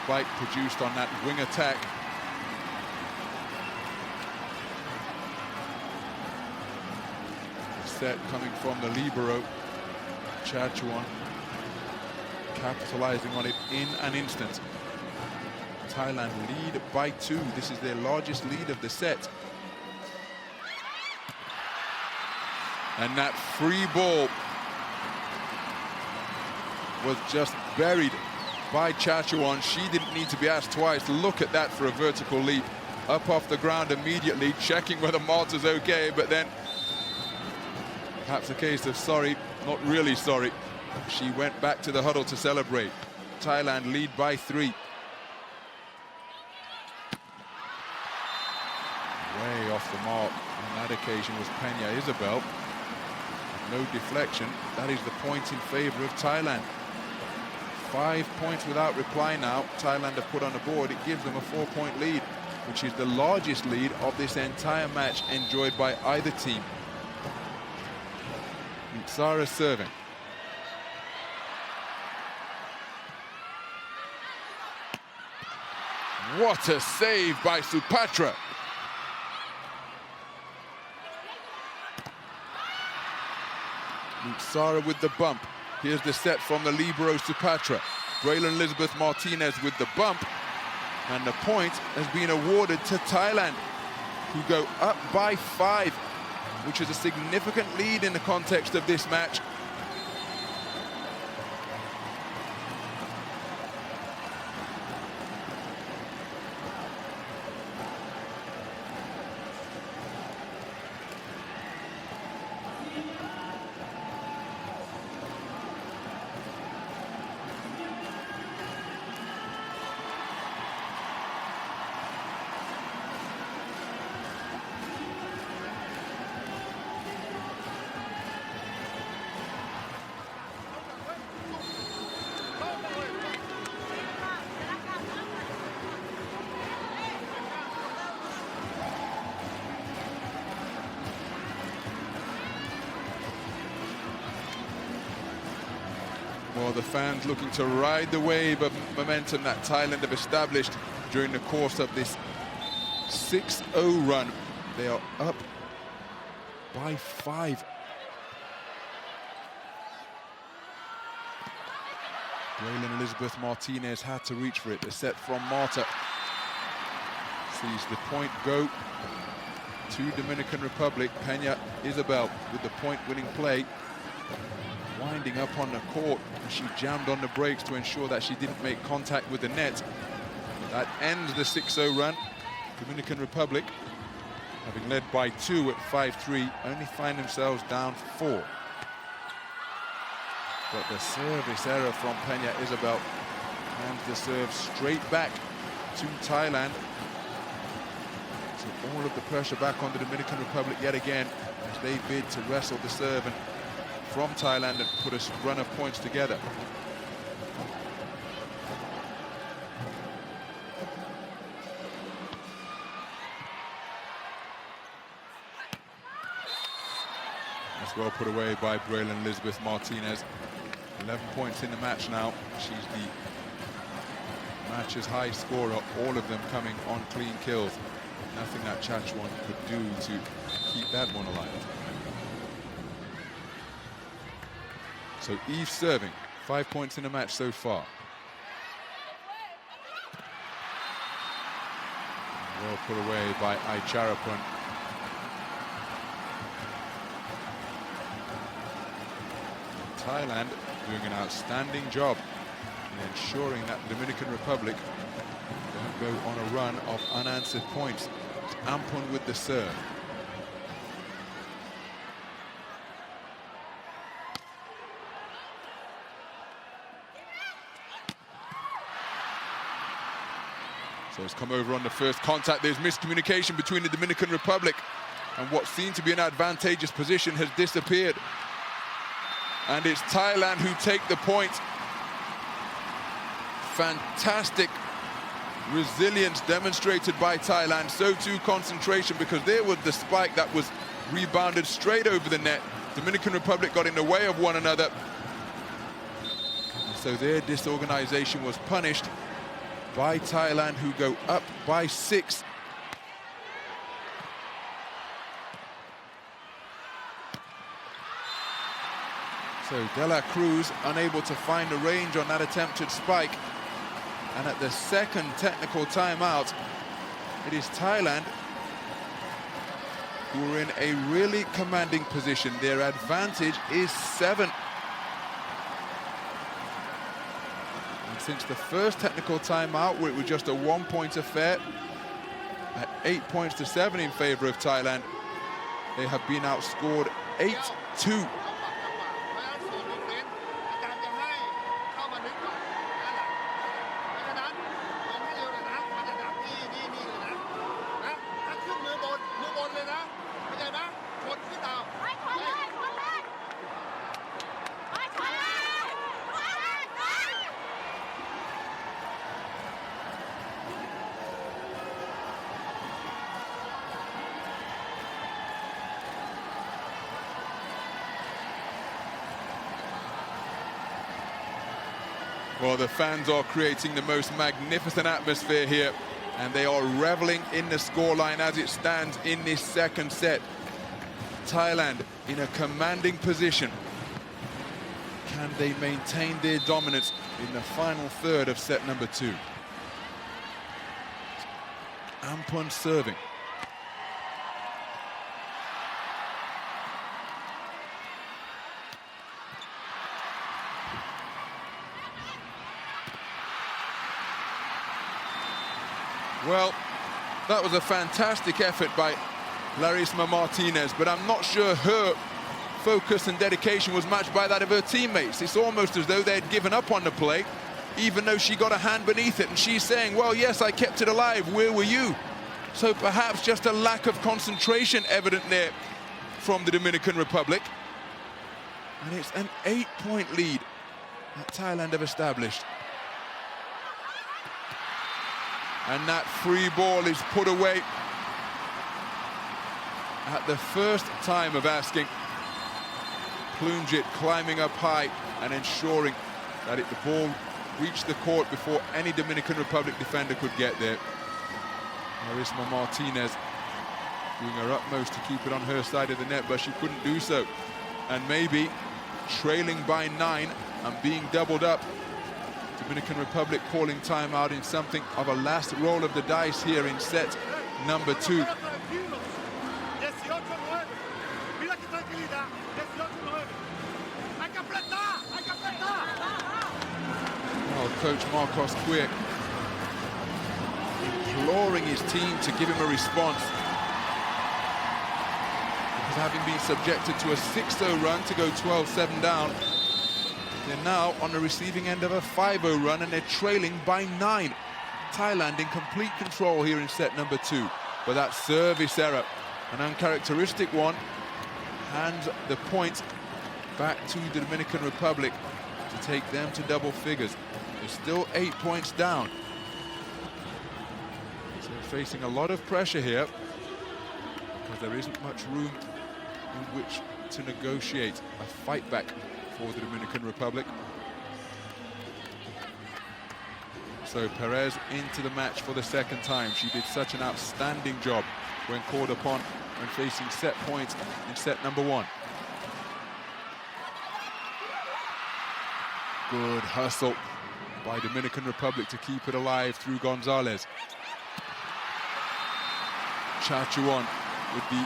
spike produced on that wing attack. The set coming from the libero, Chachuan, capitalizing on it in an instant. Thailand lead by 2. This is their largest lead of the set. And that free ball was just buried by Chachuan. She didn't need to be asked twice. Look at that for a vertical leap. Up off the ground immediately, checking whether Malta's okay, but then perhaps a case of sorry, not really sorry. She went back to the huddle to celebrate. Thailand lead by 3. Way off the mark on that occasion was Peña Isabel. No deflection. That is the point in favor of Thailand. 5 points without reply now. Thailand have put on the board. It gives them a 4-point lead, which is the largest lead of this entire match enjoyed by either team. Nutsara serving. What a save by Supatra. Nutsara with the bump. Here's the set from the libero Supatra. Braylon Elizabeth Martinez with the bump. And the point has been awarded to Thailand, who go up by 5. which is a significant lead in the context of this match. Well, the fans looking to ride the wave of momentum that Thailand have established during the course of this 6-0 run. They are up by 5. Braylon Elizabeth Martinez had to reach for it. The set from Marta sees the point go to Dominican Republic. Peña Isabel with the point-winning play. Winding up on the court, and she jammed on the brakes to ensure that she didn't make contact with the net. That ends the 6-0 run. Dominican Republic, having led by 2 at 5-3, only find themselves down 4. But the service error from Peña Isabel hands the serve straight back to Thailand. So all of the pressure back on the Dominican Republic yet again as they bid to wrestle the serve and from Thailand and put a run of points together. That's well put away by Braylon Elizabeth Martinez. 11 points in the match now. She's the match's high scorer, all of them coming on clean kills. Nothing that Chachuan could do to keep that one alive. So Eve serving, 5 points in the match so far. Well put away by Aicharapan. Thailand doing an outstanding job in ensuring that the Dominican Republic don't go on a run of unanswered points. It's Ampun with the serve. So it's come over on the first contact. There's miscommunication between the Dominican Republic, and what seemed to be an advantageous position has disappeared. And it's Thailand who take the point. Fantastic resilience demonstrated by Thailand. So too concentration, because there was the spike that was rebounded straight over the net. Dominican Republic got in the way of one another. And so their disorganization was punished by Thailand, who go up by 6. So De La Cruz unable to find a range on that attempted spike. And at the second technical timeout, it is Thailand who are in a really commanding position. Their advantage is 7. Since the first technical timeout, where it was just a 1-point affair, at 8 points to 7 in favor of Thailand, they have been outscored 8-2. Well, the fans are creating the most magnificent atmosphere here, and they are reveling in the scoreline as it stands in this second set. Thailand in a commanding position. Can they maintain their dominance in the final third of set number 2? Ampun serving. Well, that was a fantastic effort by Larissa Martinez, but I'm not sure her focus and dedication was matched by that of her teammates. It's almost as though they had given up on the play, even though she got a hand beneath it, and she's saying, well, yes, I kept it alive, where were you? So perhaps just a lack of concentration evident there from the Dominican Republic. And it's an 8-point lead that Thailand have established. And that free ball is put away at the first time of asking. Plunjit climbing up high and ensuring that the ball reached the court before any Dominican Republic defender could get there. Larissa Martinez doing her utmost to keep it on her side of the net, but she couldn't do so. And maybe trailing by 9 and being doubled up, Dominican Republic calling timeout in something of a last roll of the dice here in set number 2. Well, Coach Marcos Quick imploring his team to give him a response, because having been subjected to a 6-0 run to go 12-7 down, they're now on the receiving end of a 5-0 run and they're trailing by 9. Thailand in complete control here in set number 2. But that service error, an uncharacteristic one, hands the point back to the Dominican Republic to take them to double figures. They're still 8 points down. So facing a lot of pressure here, because there isn't much room in which to negotiate a fight back for the Dominican Republic. So Perez into the match for the second time. She did such an outstanding job when called upon when facing set points in set number 1. Good hustle by Dominican Republic to keep it alive through Gonzalez. Chachuan with the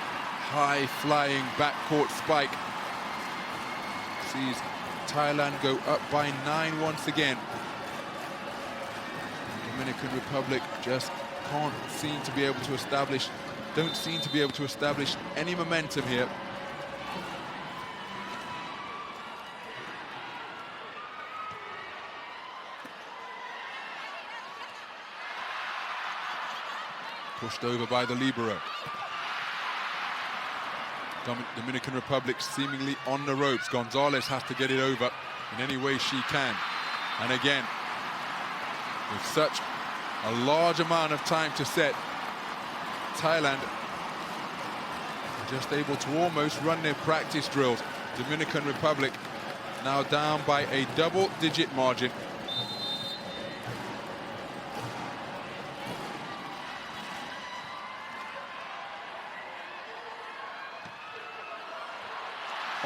high-flying backcourt spike. Sees Thailand go up by 9 once again. Dominican Republic just don't seem to be able to establish any momentum here. Pushed over by the libero. Dominican Republic seemingly on the ropes. Gonzalez has to get it over in any way she can. And again, with such a large amount of time to set, Thailand are just able to almost run their practice drills. Dominican Republic now down by a double-digit margin.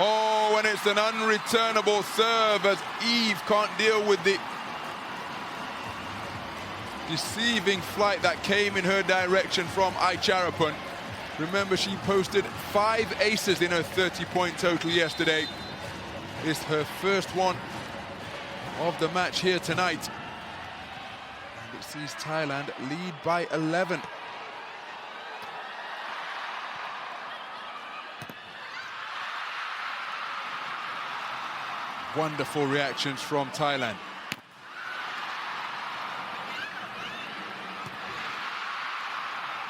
Oh, and it's an unreturnable serve as Eve can't deal with the deceiving flight that came in her direction from Aicharapan. Remember, she posted 5 aces in her 30-point total yesterday. It's her first one of the match here tonight. And it sees Thailand lead by 11. Wonderful reactions from Thailand.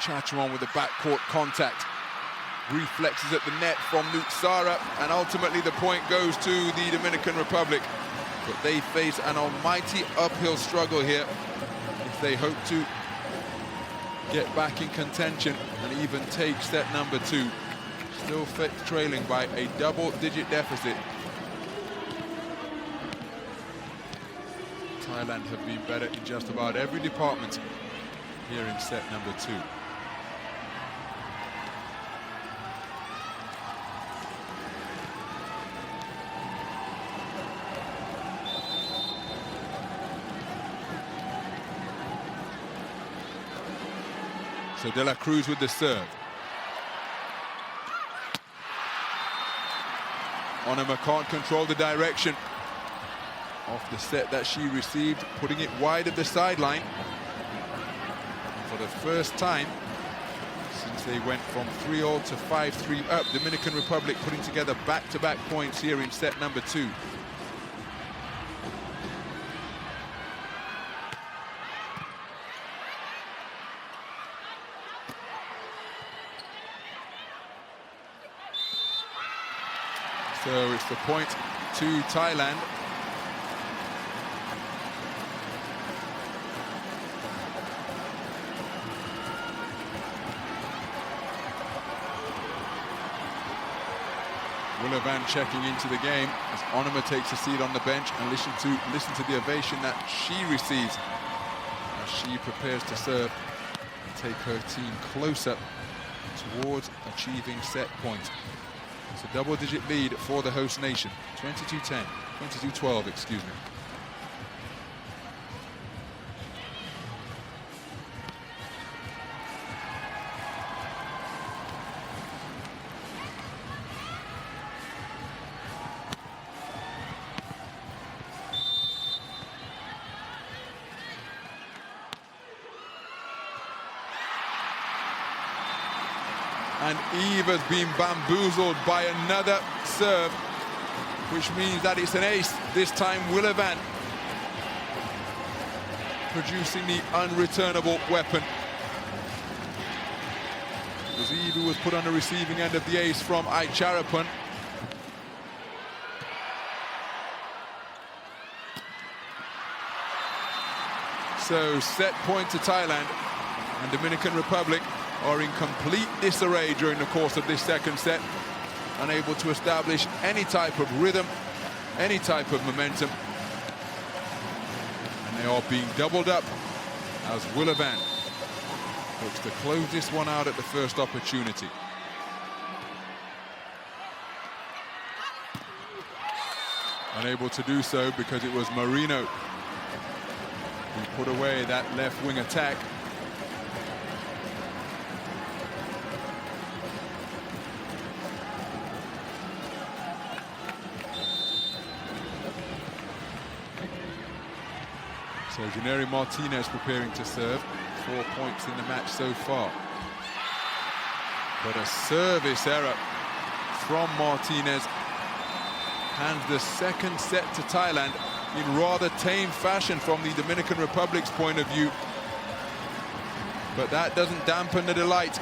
Chachuan with the backcourt contact. Reflexes at the net from Nutsara, and ultimately the point goes to the Dominican Republic. But they face an almighty uphill struggle here if they hope to get back in contention and even take set number 2. Still trailing by a double-digit deficit. Thailand have been better in just about every department here in set number 2. So De La Cruz with the serve. Onema can't control the direction of the set that she received, putting it wide of the sideline. for the first time since they went from 3-all to 5-3 up. Dominican Republic putting together back-to-back points here in set number 2. So it's the point to Thailand. Van checking into the game as Onuma takes a seat on the bench, and listen to the ovation that she receives as she prepares to serve and take her team closer towards achieving set point. It's a double-digit lead for the host nation, 22-10, 22-12, excuse me. And Eve has been bamboozled by another serve, which means that it's an ace. This time, Van producing the unreturnable weapon. As Eve was put on the receiving end of the ace from Aicharapan. So set point to Thailand, and Dominican Republic are in complete disarray during the course of this second set, unable to establish any type of rhythm, any type of momentum. And they are being doubled up as Van looks to close this one out at the first opportunity. Unable to do so because it was Marino who put away that left wing attack. So Janeri Martinez preparing to serve. 4 points in the match so far. But a service error from Martinez hands the second set to Thailand in rather tame fashion from the Dominican Republic's point of view. But that doesn't dampen the delight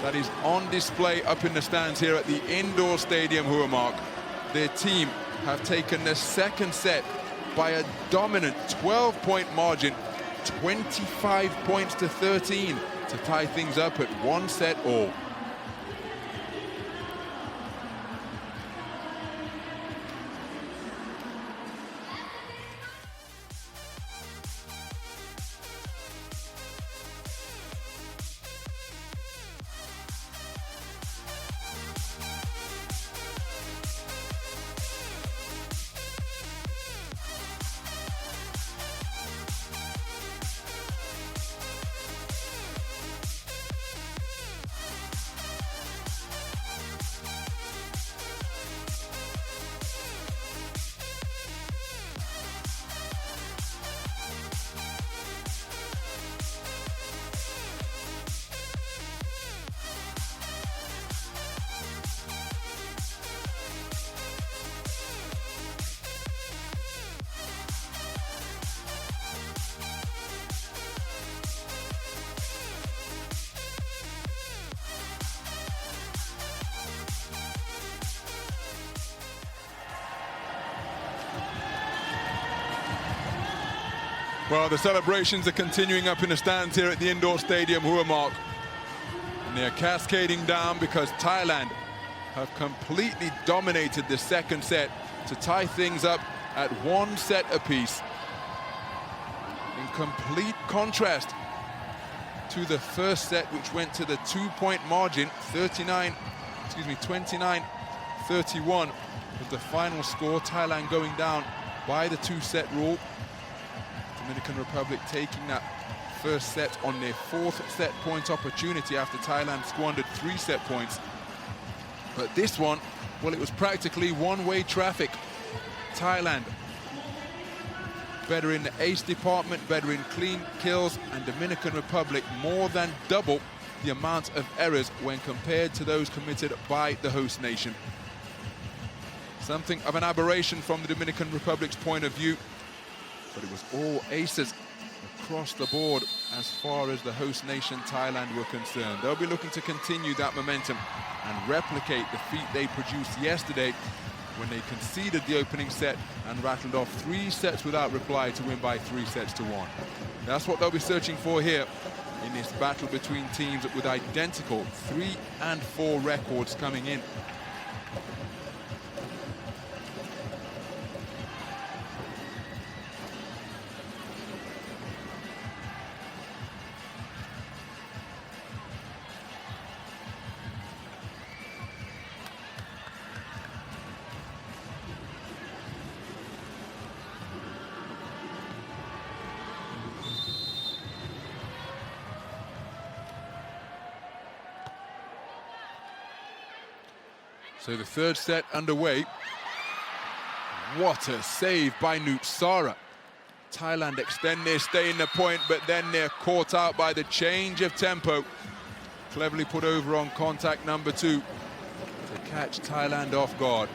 that is on display up in the stands here at the indoor stadium, Huamark. Their team have taken the second set by a dominant 12-point margin, 25 points to 13, to tie things up at 1 set all. Well, the celebrations are continuing up in the stands here at the indoor stadium, Huamark. And they're cascading down because Thailand have completely dominated the second set to tie things up at 1 set apiece. In complete contrast to the first set, which went to the 2-point margin, 29-31 was the final score. Thailand going down by the 2-set rule. Dominican Republic taking that first set on their 4th set point opportunity after Thailand squandered 3 set points. But this one, well, it was practically one-way traffic. Thailand better in the ace department, better in clean kills, and Dominican Republic more than double the amount of errors when compared to those committed by the host nation. Something of an aberration from the Dominican Republic's point of view, but it was all aces across the board as far as the host nation Thailand were concerned. They'll be looking to continue that momentum and replicate the feat they produced yesterday when they conceded the opening set and rattled off 3 sets without reply to win by 3 sets to 1. That's what they'll be searching for here in this battle between teams with identical 3 and 4 records coming in. So the third set underway. What a save by Nutsara. Thailand extend their stay in the point, but then they're caught out by the change of tempo. Cleverly put over on contact number 2 to catch Thailand off guard.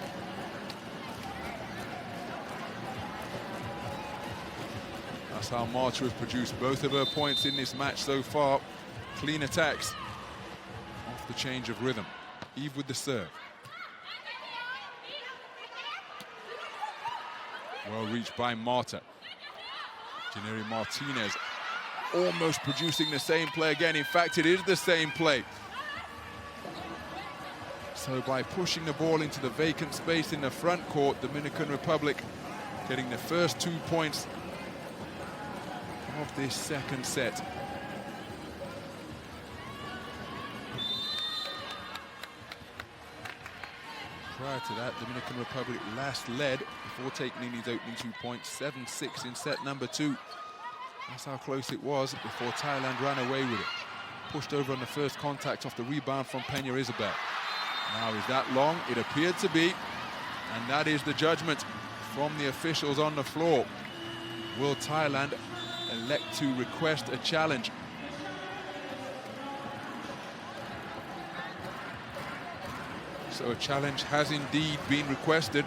That's how Marta has produced both of her points in this match so far. Clean attacks off the change of rhythm. Eve with the serve. Well reached by Marta. Janeri Martinez almost producing the same play again. In fact, it is the same play. So by pushing the ball into the vacant space in the front court, Dominican Republic getting the first 2 points of this second set. Prior to that, Dominican Republic last led before taking in these opening 2 points, 7-6 in set number 2. That's how close it was before Thailand ran away with it. Pushed over on the first contact off the rebound from Peña Isabel. Now, is that long? It appeared to be, and that is the judgment from the officials on the floor. Will Thailand elect to request a challenge? So a challenge has indeed been requested.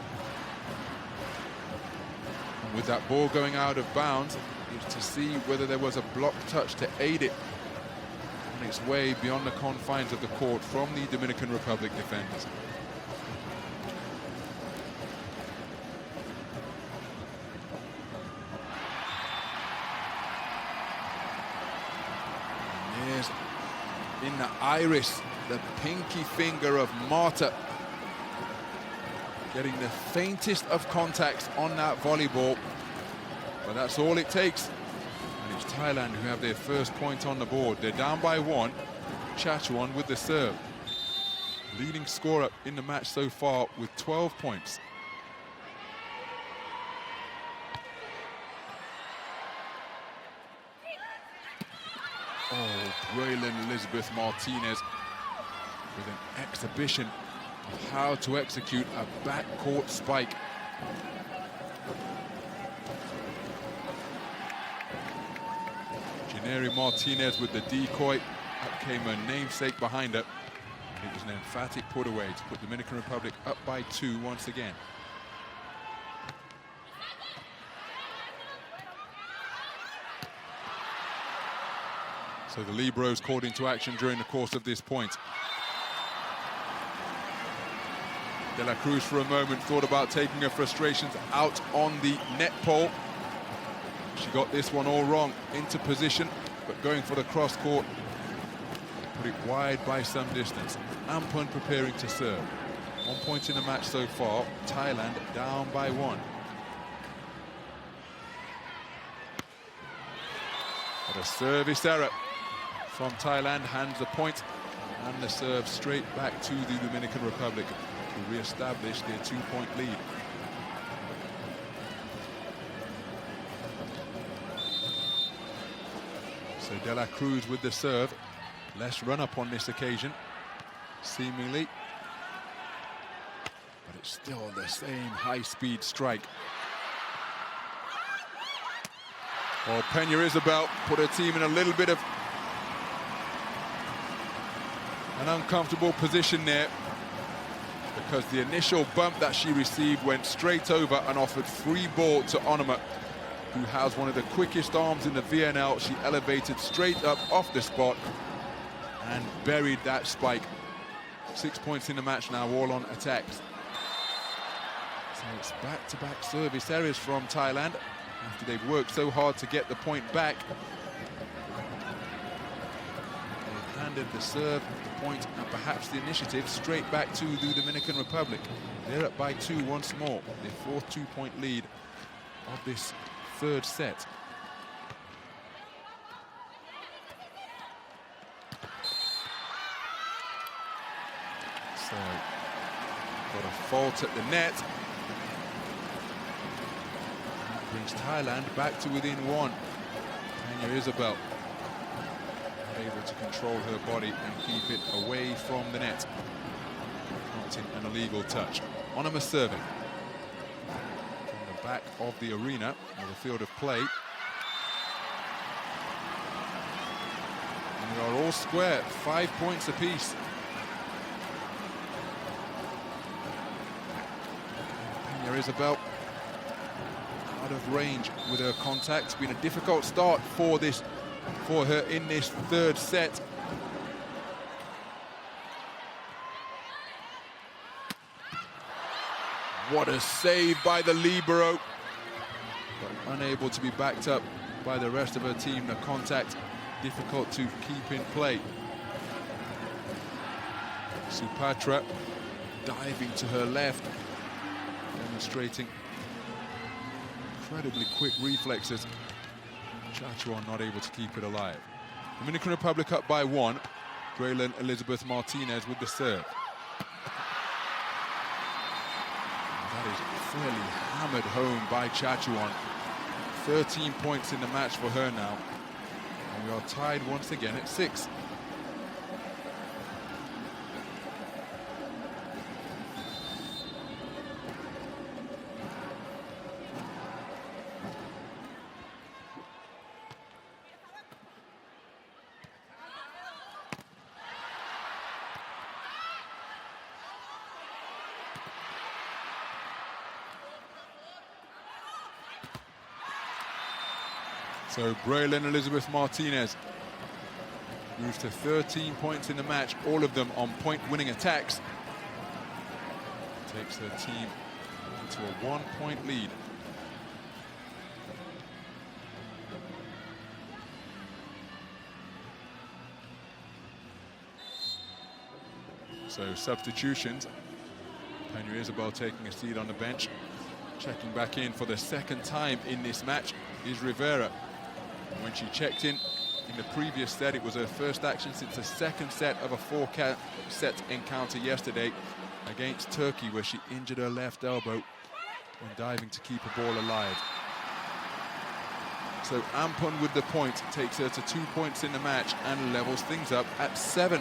And with that ball going out of bounds, it's to see whether there was a block touch to aid it on its way beyond the confines of the court from the Dominican Republic defenders. And there's in the iris the pinky finger of Marta, getting the faintest of contacts on that volleyball. But that's all it takes. And it's Thailand who have their first point on the board. They're down by 1. Chachuan with the serve. Leading scorer in the match so far with 12 points. Oh, Braylon Elizabeth Martinez with an exhibition of how to execute a backcourt spike. Janeri Martinez with the decoy. Up came her namesake behind her. It was an emphatic put away to put Dominican Republic up by 2 once again. So the Libros called into action during the course of this point. De La Cruz for a moment thought about taking her frustrations out on the net pole. She got this one all wrong, into position, but going for the cross court, put it wide by some distance. Ampun preparing to serve. 1 point in the match so far, Thailand down by 1. But a service error from Thailand hands the point and the serve straight back to the Dominican Republic to re-establish their 2-point lead. So De La Cruz with the serve. Less run-up on this occasion, seemingly. But it's still the same high-speed strike. Well, Peña Isabel put her team in a little bit of an uncomfortable position there, because the initial bump that she received went straight over and offered free ball to Onuma, who has one of the quickest arms in the VNL. She elevated straight up off the spot and buried that spike. 6 points in the match now, all on attacks. So it's back-to-back service errors from Thailand after they've worked so hard to get the point back. They've handed the serve, the point, and perhaps the initiative straight back to the Dominican Republic. They're up by 2 once more. Their fourth 2-point lead of this third set. So, got a fault at the net. That brings Thailand back to within 1. Peña Isabel able to control her body and keep it away from the net. Not in an illegal touch. Onuma serving from the back of the arena, or the field of play. And we are all square, 5 points apiece. Peña Isabel out of range with her contact. It's been a difficult start for her in this third set. What a save by the libero, but unable to be backed up by the rest of her team. The contact difficult to keep in play. Supatra diving to her left, demonstrating incredibly quick reflexes. Chachuan not able to keep it alive. Dominican Republic up by 1. Braylon Elizabeth Martinez with the serve. That is fairly hammered home by Chachuan. 13 points in the match for her now. And we are tied once again at 6. So Braylon Elizabeth Martinez moves to 13 points in the match, all of them on point-winning attacks. Takes her team into a 1-point lead. So substitutions. Peña Isabel taking a seat on the bench. Checking back in for the second time in this match is Rivera. When she checked in the previous set, it was her first action since the second set of a 4-set encounter yesterday against Turkey, where she injured her left elbow when diving to keep a ball alive. So Ampon with the point takes her to 2 points in the match and levels things up at 7.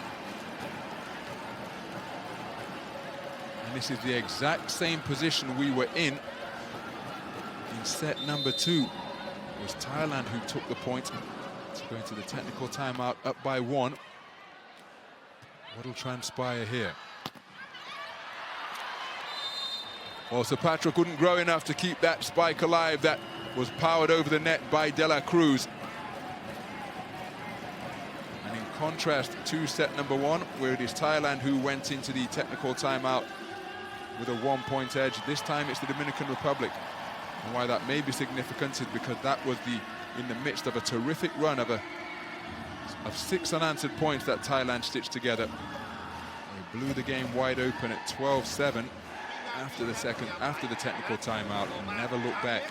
And this is the exact same position we were in set number 2. It was Thailand who took the point to go into the technical timeout up by 1. What'll transpire here? Well, Supatra couldn't grow enough to keep that spike alive that was powered over the net by De La Cruz. And in contrast to set number 1, where it is Thailand who went into the technical timeout with a 1-point edge, this time it's the Dominican Republic. And why that may be significant is because that was in the midst of a terrific run of 6 unanswered points that Thailand stitched together. They blew the game wide open at 12-7 after the technical timeout and never looked back.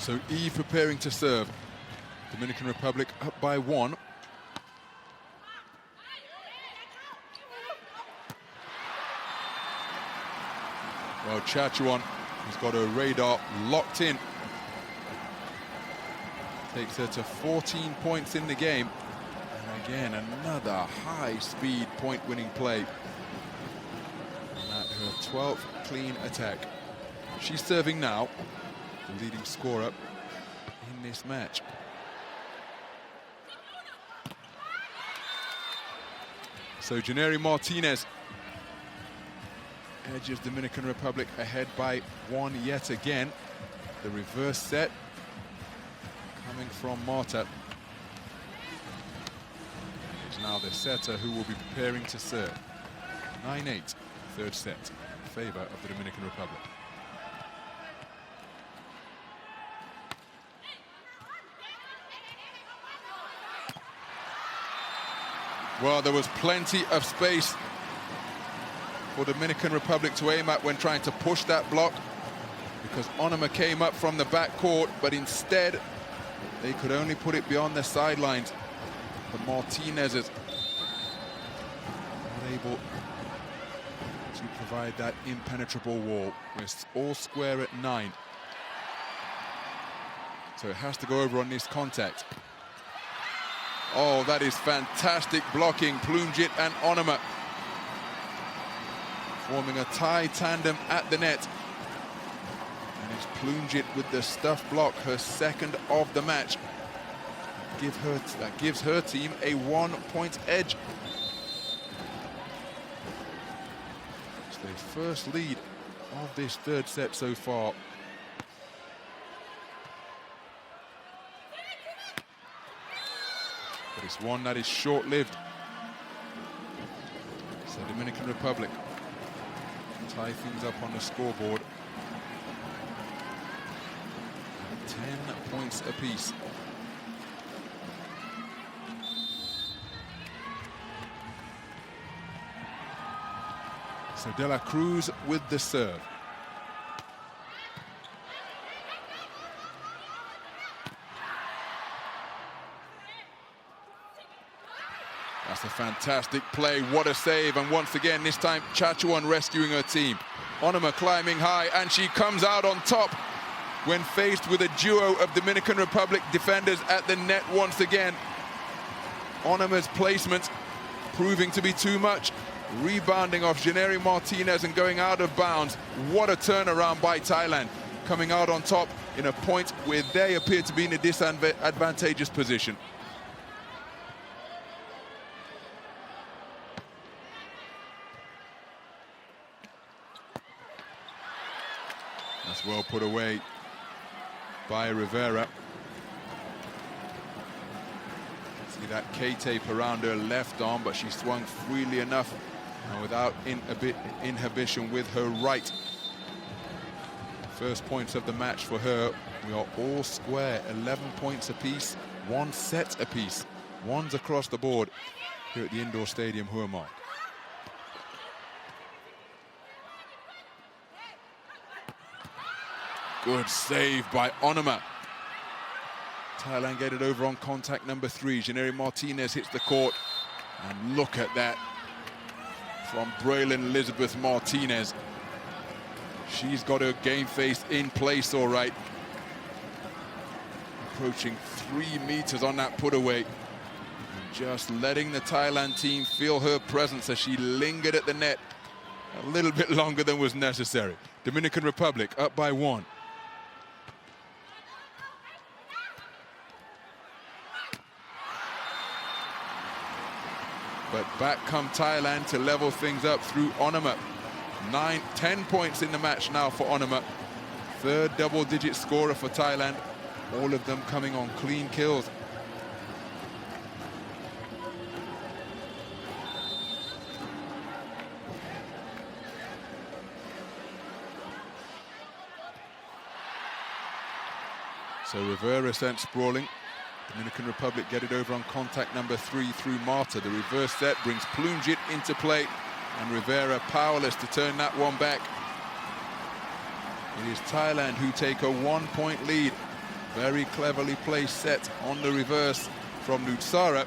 So Eve preparing to serve. Dominican Republic up by 1. Well, Chachuan has got her radar locked in. Takes her to 14 points in the game. And again, another high-speed point-winning play. And at her 12th clean attack. She's serving now, the leading scorer in this match. So Janeri Martinez edges Dominican Republic ahead by 1 yet again. The reverse set coming from Marta. It's now the setter who will be preparing to serve. 9-8, third set, in favor of the Dominican Republic. Well, there was plenty of space for Dominican Republic to aim at when trying to push that block, because Onoma came up from the back court, but instead they could only put it beyond the sidelines. The Martinez's not able to provide that impenetrable wall. We're all square at 9. So it has to go over on this contact. Oh, that is fantastic blocking. Plumjit and Onoma forming a tie tandem at the net. And it's Plumjit with the stuff block, her second of the match. That gives her team a 1-point edge. It's their first lead of this third set so far. But it's one that is short-lived. So Dominican Republic tie things up on the scoreboard. 10 points apiece. So De La Cruz with the serve. That's a fantastic play. What a save. And once again, this time, Chachuan rescuing her team. Onoma climbing high, and she comes out on top when faced with a duo of Dominican Republic defenders at the net once again. Onoma's placement proving to be too much. Rebounding off Janeri Martinez and going out of bounds. What a turnaround by Thailand. Coming out on top in a point where they appear to be in a disadvantageous position. That's well put away by Rivera. See that K-tape around her left arm, but she swung freely enough and without inhibition with her right. First points of the match for her. We are all square, 11 points apiece, 1 set apiece. Ones across the board here at the indoor stadium, Hua Mak. Good save by Onoma. Thailand get it over on contact number 3. Janeri Martinez hits the court. And look at that from Braylon Elizabeth Martinez. She's got her game face in place all right. Approaching 3 meters on that put away. And just letting the Thailand team feel her presence as she lingered at the net a little bit longer than was necessary. Dominican Republic up by 1. But back come Thailand to level things up through Onoma. 10 points in the match now for Onoma. Third double-digit scorer for Thailand. All of them coming on clean kills. So Rivera sent sprawling. Dominican Republic get it over on contact number 3 through Marta. The reverse set brings Plumjit into play, and Rivera powerless to turn that one back. It is Thailand who take a 1-point lead Very cleverly placed set on the reverse from Nutsara.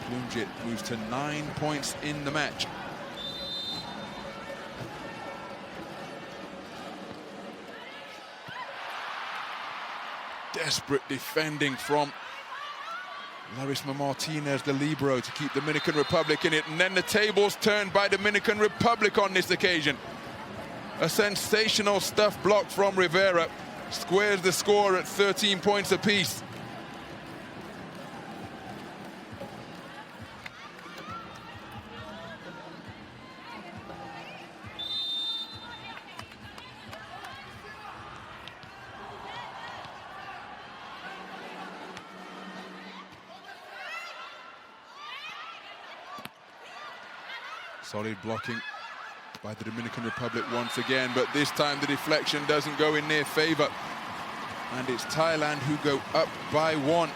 Plumjit moves to 9 points in the match. Desperate defending from Larisma Martinez, the libero, to keep Dominican Republic in it. And then the tables turned by Dominican Republic on this occasion. A sensational stuff block from Rivera squares the score at 13 points apiece. Solid blocking by the Dominican Republic once again, but this time the deflection doesn't go in their favor. And it's Thailand who go up by 1.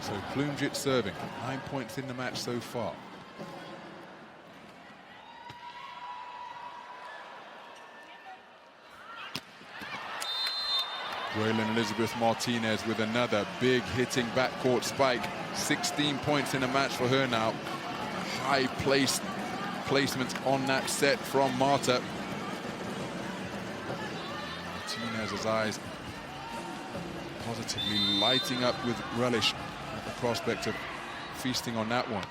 So Plumjit serving, 9 points in the match so far. Braylon Elizabeth Martinez with another big hitting backcourt spike. 16 points in a match for her now. High placement on that set from Marta. Martinez's eyes positively lighting up with relish at the prospect of feasting on that one.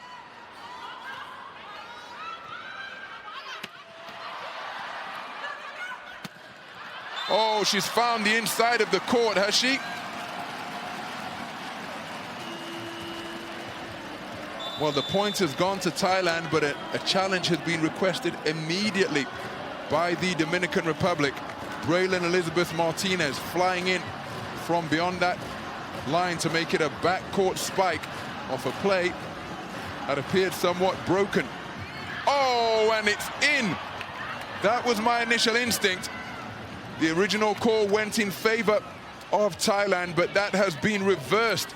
Oh, she's found the inside of the court, has she? Well, the point has gone to Thailand, but a challenge has been requested immediately by the Dominican Republic. Braylon Elizabeth Martinez flying in from beyond that line to make it a backcourt spike off a play that appeared somewhat broken. Oh, and it's in! That was my initial instinct. The original call went in favor of Thailand, but that has been reversed.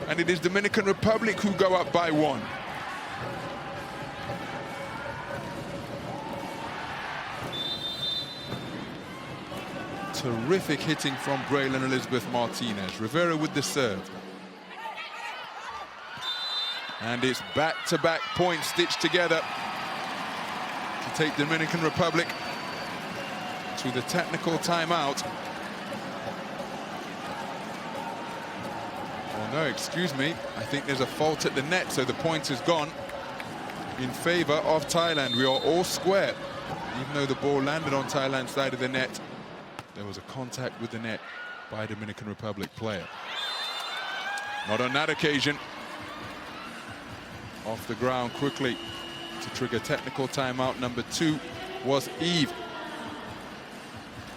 And it is Dominican Republic who go up by 1. Terrific hitting from Braylon Elizabeth Martinez. Rivera with the serve. And it's back-to-back points stitched together to take Dominican Republic to the technical timeout. Oh no, excuse me. I think there's a fault at the net, so the point has gone in favor of Thailand. We are all square. Even though the ball landed on Thailand's side of the net, there was a contact with the net by a Dominican Republic player. Not on that occasion. Off the ground quickly to trigger technical timeout number 2 was Eve,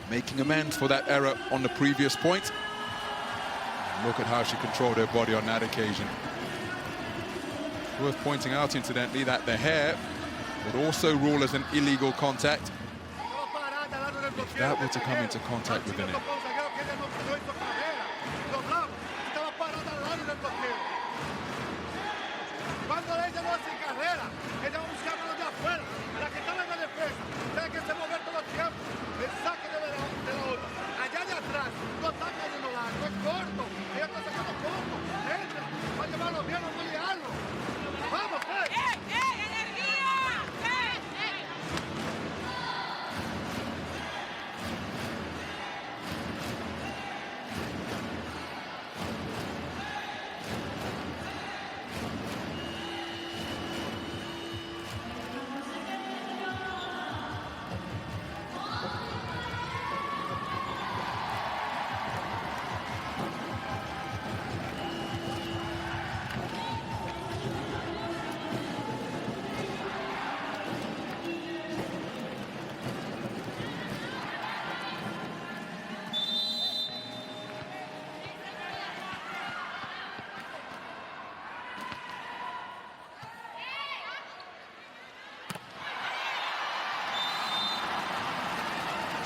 making amends for that error on the previous point. Look at how she controlled her body on that occasion. Worth pointing out, incidentally, that the hair would also rule as an illegal contact if that were to come into contact with the net.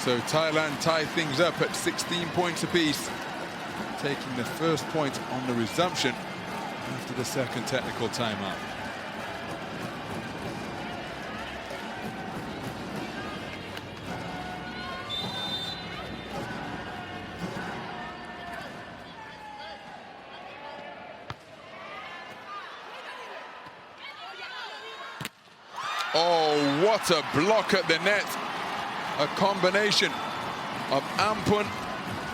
So Thailand tie things up at 16 points apiece, taking the first point on the resumption. after the second technical timeout. Oh, what a block at the net. A combination of Ampun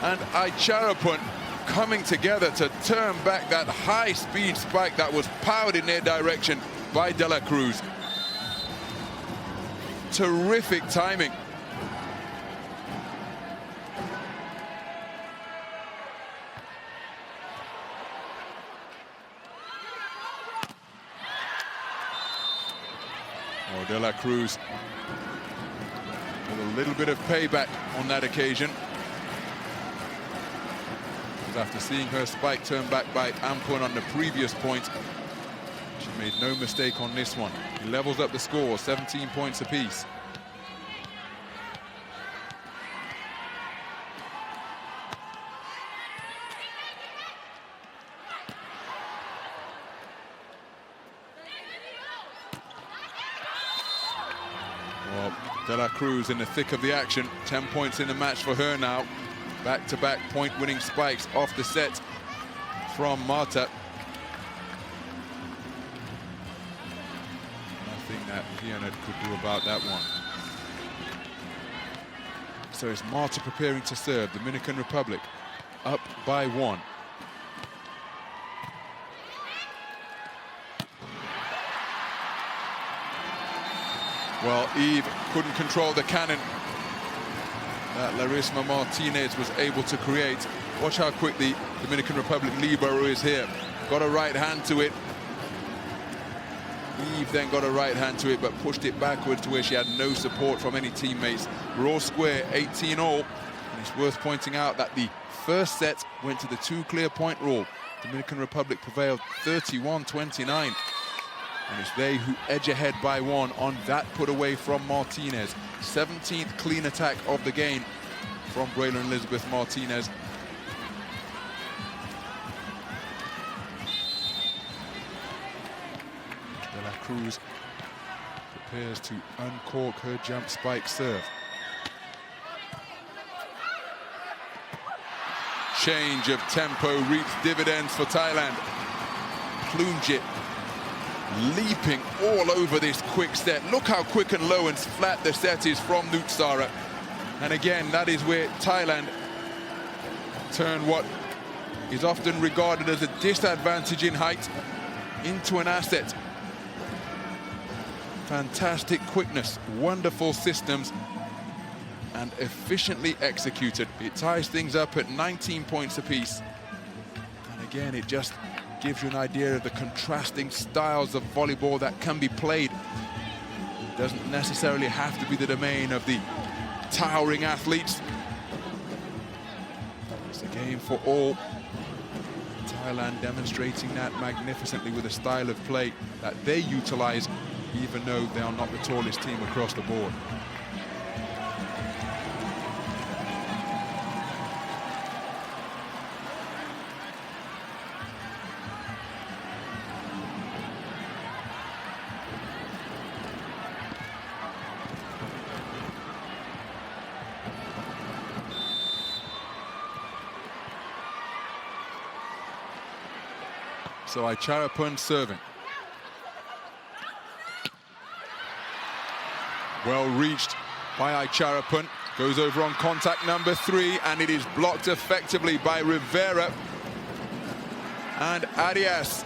and Aicharapun coming together to turn back that high-speed spike that was powered in their direction by De La Cruz. Terrific timing. Oh, De La Cruz with a little bit of payback on that occasion. After seeing her spike turn back by Ampun on the previous point, she made no mistake on this one. He levels up the score, 17 points apiece. Well, De La Cruz in the thick of the action. 10 points in the match for her now. Back-to-back point-winning spikes off the set from Marta. Nothing that Pianad could do about that one. So it's Marta preparing to serve. Dominican Republic up by 1. Well, Eve couldn't control the cannon that Larisma Martinez was able to create. Watch how quick the Dominican Republic libero is here. Got a right hand to it. Eve then got a right hand to it, but pushed it backwards to where she had no support from any teammates. We're all square, 18-all. And it's worth pointing out that the first set went to the 2 clear point rule. Dominican Republic prevailed 31-29. And it's they who edge ahead by 1 on that put away from Martinez. 17th clean attack of the game from Braylon Elizabeth Martinez. De La Cruz prepares to uncork her jump spike serve. Change of tempo reaps dividends for Thailand. Plumjit leaping all over this quick set. Look how quick and low and flat the set is from Nutsara. And again, that is where Thailand turn what is often regarded as a disadvantage in height into an asset. Fantastic quickness, wonderful systems, and efficiently executed. It ties things up at 19 points apiece. And again, it just gives you an idea of the contrasting styles of volleyball that can be played. It doesn't necessarily have to be the domain of the towering athletes. It's a game for all. Thailand demonstrating that magnificently with a style of play that they utilize, even though they are not the tallest team across the board. So Aicharapun serving. Well reached by Aicharapun. Goes over on contact number 3, and it is blocked effectively by Rivera and Arias.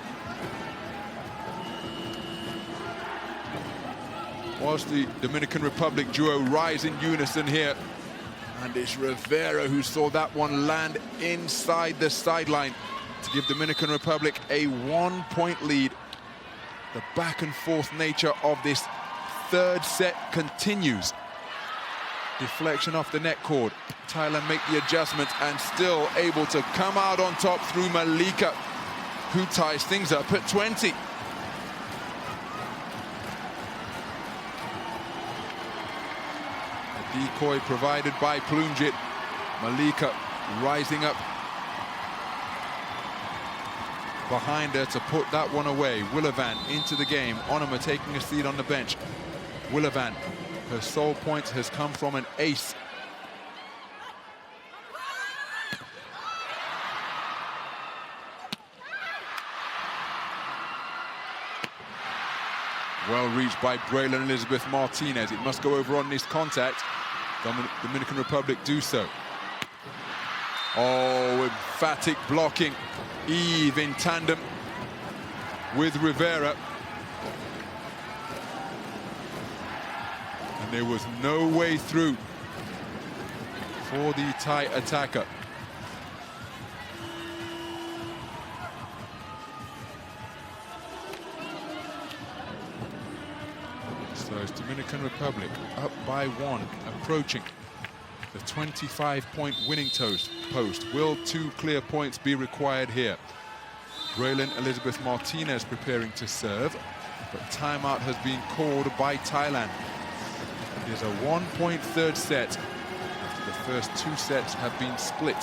Whilst the Dominican Republic duo rise in unison here. And it's Rivera who saw that one land inside the sideline to give Dominican Republic a 1-point lead. The back and forth nature of this third set continues. Deflection off the net cord. Thailand make the adjustment and still able to come out on top through Malika, who ties things up at 20. A decoy provided by Plumjit. Malika rising up behind her to put that one away. Willavan into the game. Onoma taking a seat on the bench. Willavan, her sole point has come from an ace. Well reached by Braylon Elizabeth Martinez. It must go over on this contact. Dominican Republic do so. Oh, emphatic blocking. Eve in tandem with Rivera. And there was no way through for the Thai attacker. So it's Dominican Republic up by 1, approaching the 25-point winning post. Will 2 clear points be required here? Braylon Elizabeth Martinez preparing to serve, but timeout has been called by Thailand. It is a 1-point third set after the first 2 sets have been split.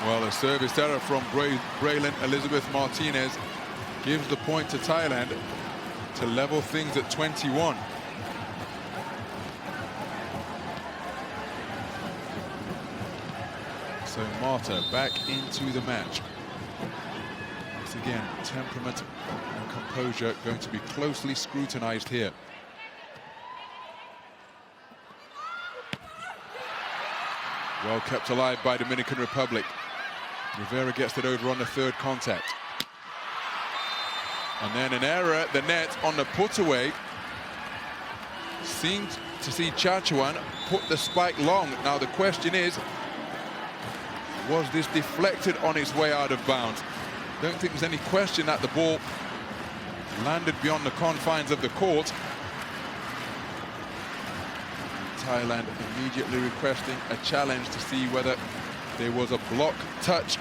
Well, a service error from Braylon Elizabeth Martinez gives the point to Thailand to level things at 21. So Marta back into the match. Once again, temperament and composure going to be closely scrutinized here. Well kept alive by Dominican Republic. Rivera gets it over on the third contact. And then an error at the net on the put away. Seemed to see Chachuan put the spike long. Now the question is, was this deflected on its way out of bounds? Don't think there's any question that the ball landed beyond the confines of the court. Thailand immediately requesting a challenge to see whether there was a block touch.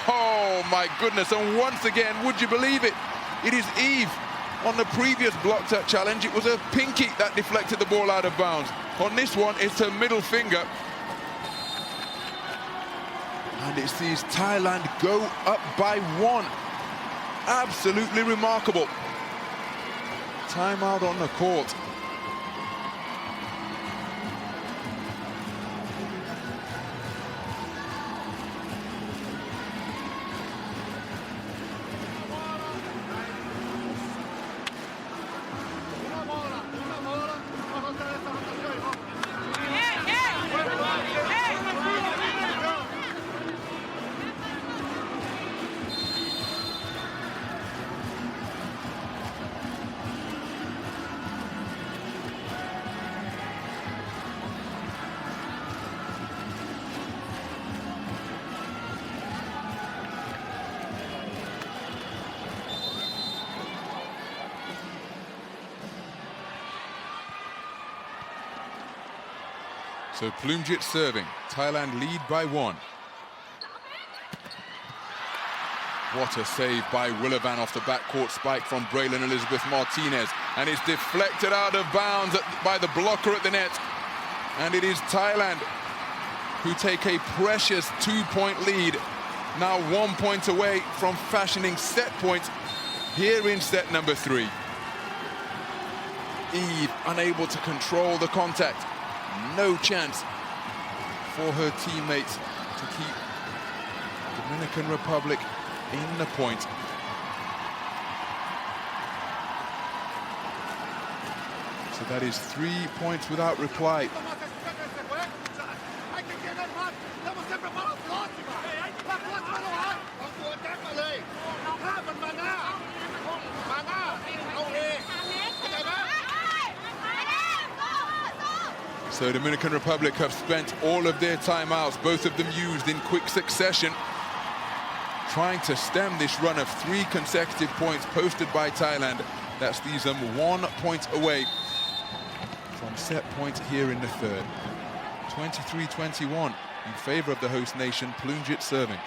Oh my goodness, and once again, would you believe it? It is Eve. On the previous block touch challenge, it was a pinky that deflected the ball out of bounds. On this one, it's her middle finger. And it sees Thailand go up by 1. Absolutely remarkable. Timeout on the court. So Plumjit serving. Thailand lead by 1. What a save by Willavan off the backcourt spike from Braylon Elizabeth Martinez. And it's deflected out of bounds by the blocker at the net. And it is Thailand who take a precious 2-point lead. Now 1 point away from fashioning set points here in set number 3. Eve unable to control the contact. No chance for her teammates to keep Dominican Republic in the point. So that is 3 points without reply. So Dominican Republic have spent all of their timeouts, both of them used in quick succession, trying to stem this run of 3 consecutive points posted by Thailand. That leaves them 1 point away from set point here in the third. 23-21 in favor of the host nation. Plunjit serving.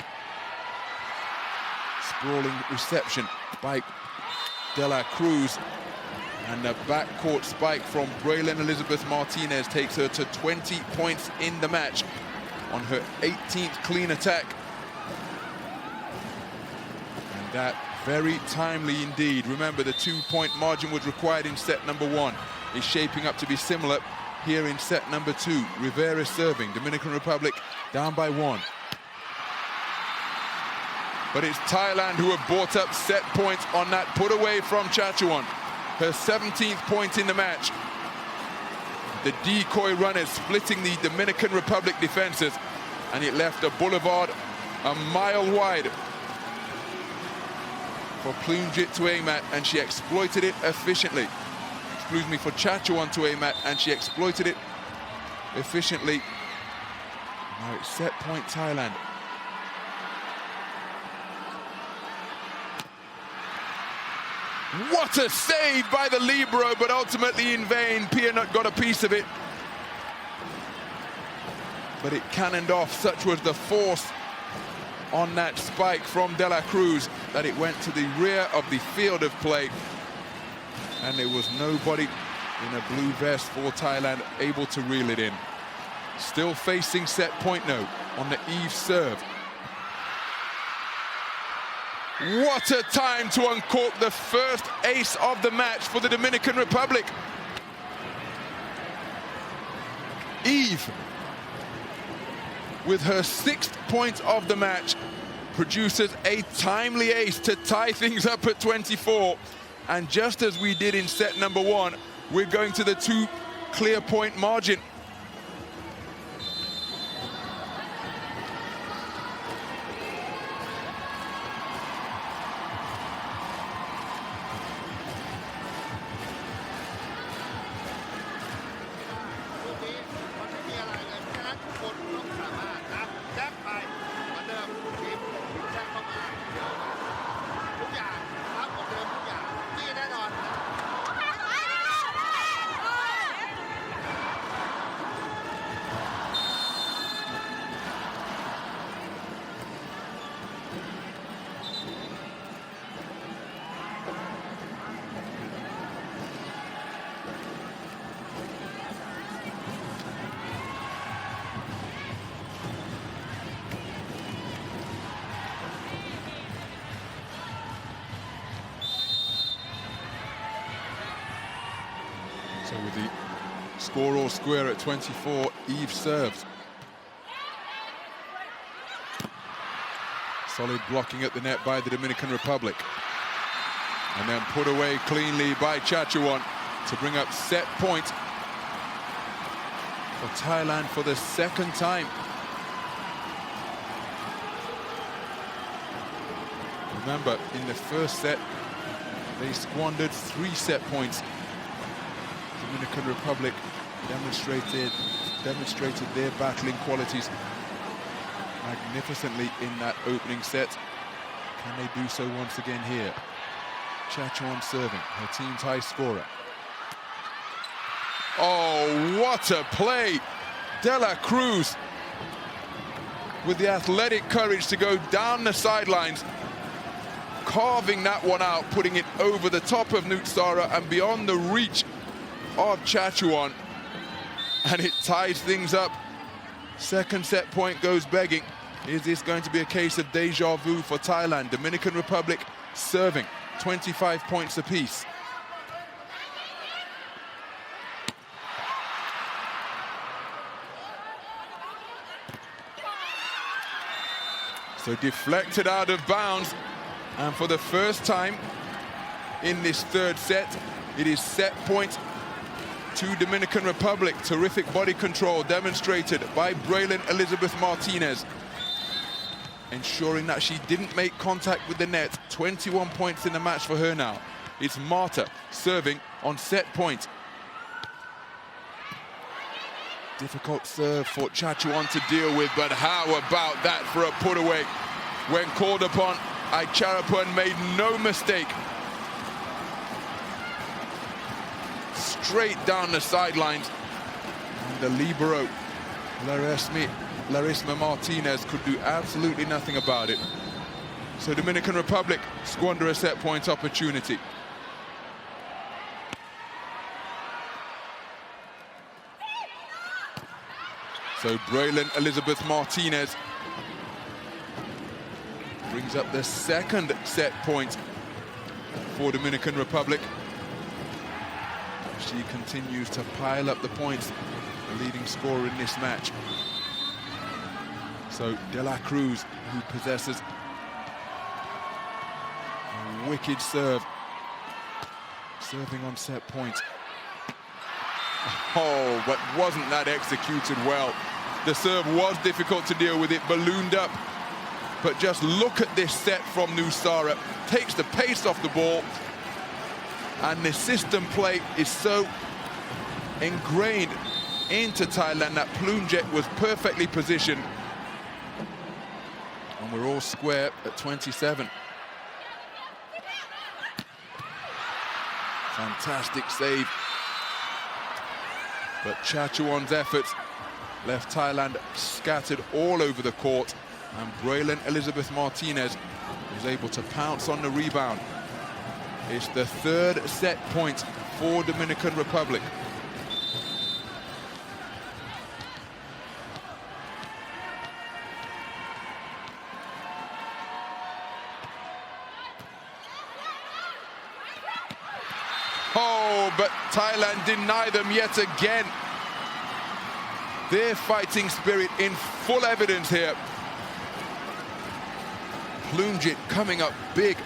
Sprawling reception by De La Cruz. And a backcourt spike from Braylon Elizabeth Martinez takes her to 20 points in the match on her 18th clean attack. And that very timely indeed. Remember, the 2-point margin was required in set number 1. Is shaping up to be similar here in set number 2. Rivera serving. Dominican Republic down by 1. But it's Thailand who have brought up set points on that put away from Chachuan. Her 17th point in the match. The decoy runner splitting the Dominican Republic defenses, and it left a boulevard a mile wide for Plunjit to aim at, and she exploited it efficiently. Excuse me, for Chachuan to aim at, and she exploited it efficiently. Now it's set point Thailand. What a save by the libero, but ultimately in vain. Pianut got a piece of it, but it cannoned off. Such was the force on that spike from De La Cruz that it went to the rear of the field of play, and there was nobody in a blue vest for Thailand able to reel it in. Still facing set point now on the Eve serve. What a time to uncork the first ace of the match for the Dominican Republic. Eve, with her 6th point of the match, produces a timely ace to tie things up at 24. And just as we did in set number 1, we're going to the 2 clear point margin. So with the score all square at 24, Eve serves. Solid blocking at the net by the Dominican Republic. And then put away cleanly by Chachuan to bring up set point for Thailand for the 2nd time. Remember, in the first set, they squandered 3 set points. Dominican Republic demonstrated their battling qualities magnificently in that opening set. Can they do so once again here? Chachuan serving, her team's high scorer. Oh, what a play! De La Cruz with the athletic courage to go down the sidelines, carving that one out, putting it over the top of Nutsara and beyond the reach of Chachuan, and it ties things up. 2nd set point goes begging. Is this going to be a case of deja vu for Thailand? Dominican Republic serving, 25 points apiece. So deflected out of bounds, and for the first time in this 3rd set, it is set point to Dominican Republic. Terrific body control demonstrated by Braylon Elizabeth Martinez, ensuring that she didn't make contact with the net. 21 points in the match for her now. It's Marta serving on set point. Difficult serve for Chachuan to deal with, but how about that for a put away? When called upon, Aicharapan made no mistake. Straight down the sidelines. And the libero, Larisma Martinez, could do absolutely nothing about it. So Dominican Republic squander a set point opportunity. So Braylon Elizabeth Martinez brings up the second set point for Dominican Republic. She continues to pile up the points, the leading scorer in this match. So De La Cruz, who possesses a wicked serve, serving on set point. Oh, but wasn't that executed well? The serve was difficult to deal with, it ballooned up. But just look at this set from Nusara. Takes the pace off the ball. And the system play is so ingrained into Thailand that Plumjet was perfectly positioned. And we're all square at 27. Fantastic save. But Chachuan's efforts left Thailand scattered all over the court, and Braylon Elizabeth Martinez was able to pounce on the rebound. It's the third set point for Dominican Republic. Oh, but Thailand deny them yet again. Their fighting spirit in full evidence here. Plumjet coming up big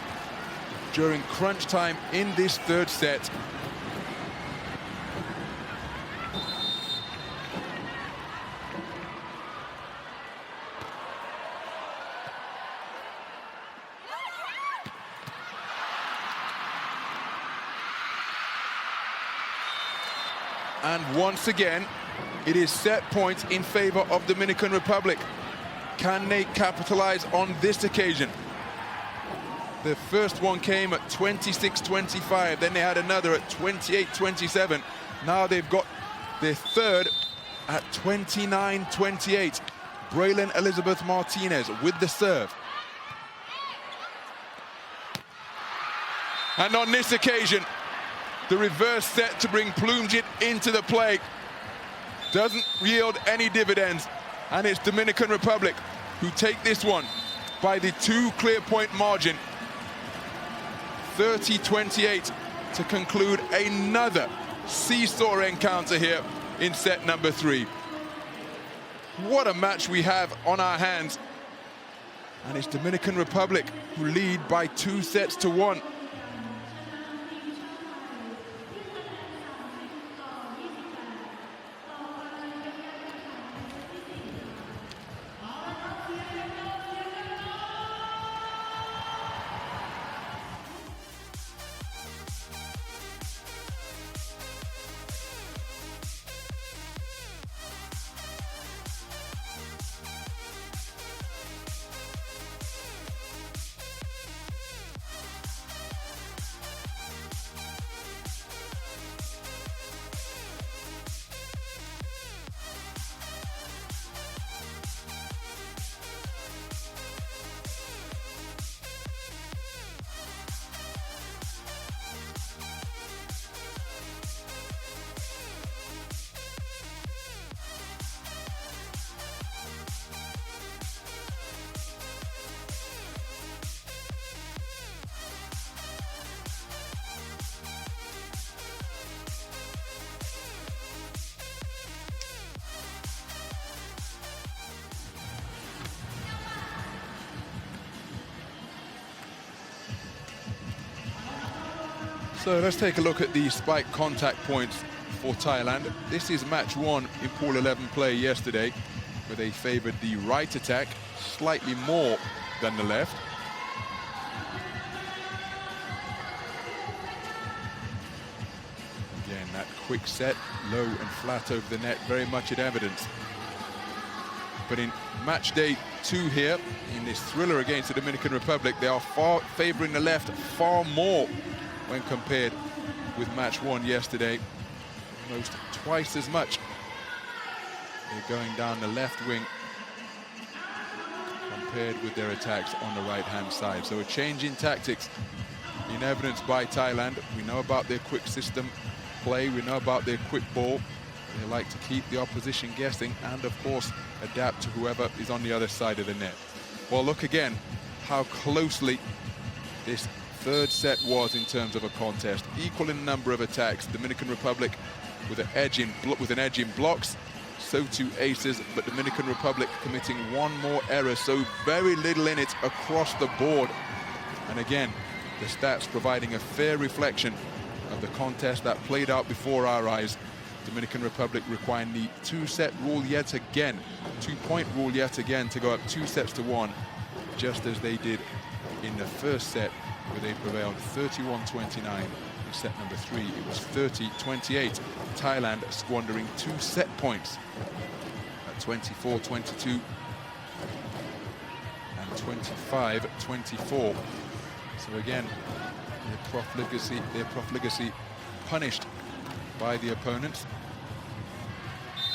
during crunch time in this third set. And once again, it is set points in favor of Dominican Republic. Can they capitalize on this occasion? The first one came at 26-25, then they had another at 28-27. Now they've got their third at 29-28. Braylon Elizabeth Martinez with the serve. And on this occasion, the reverse set to bring Plumjet into the play doesn't yield any dividends, and it's Dominican Republic who take this one by the 2 clear point margin. 30-28 to conclude another seesaw encounter here in set number 3. What a match we have on our hands, and it's Dominican Republic who lead by 2 sets to 1. So let's take a look at the spike contact points for Thailand. This is match 1 in Pool 11 play yesterday, where they favored the right attack slightly more than the left. Again, And that quick set, low and flat over the net, very much in evidence. But in match day 2 here, in this thriller against the Dominican Republic, they are favoring the left far more when compared with match 1 yesterday. Almost twice as much. They're going down the left wing compared with their attacks on the right-hand side. So a change in tactics in evidence by Thailand. We know about their quick system play. We know about their quick ball. They like to keep the opposition guessing and, of course, adapt to whoever is on the other side of the net. Well, look again how closely this third set was in terms of a contest. Equal in number of attacks. Dominican Republic with an edge in blocks. So too aces, but Dominican Republic committing one more error. So very little in it across the board. And again, the stats providing a fair reflection of the contest that played out before our eyes. Dominican Republic requiring the 2-set rule yet again, 2-point rule yet again to go up 2 sets to 1, just as they did in the first set, where they prevailed 31-29. In set number 3, it was 30-28. Thailand squandering 2 set points at 24-22 and 25-24. So again, their profligacy punished by the opponents,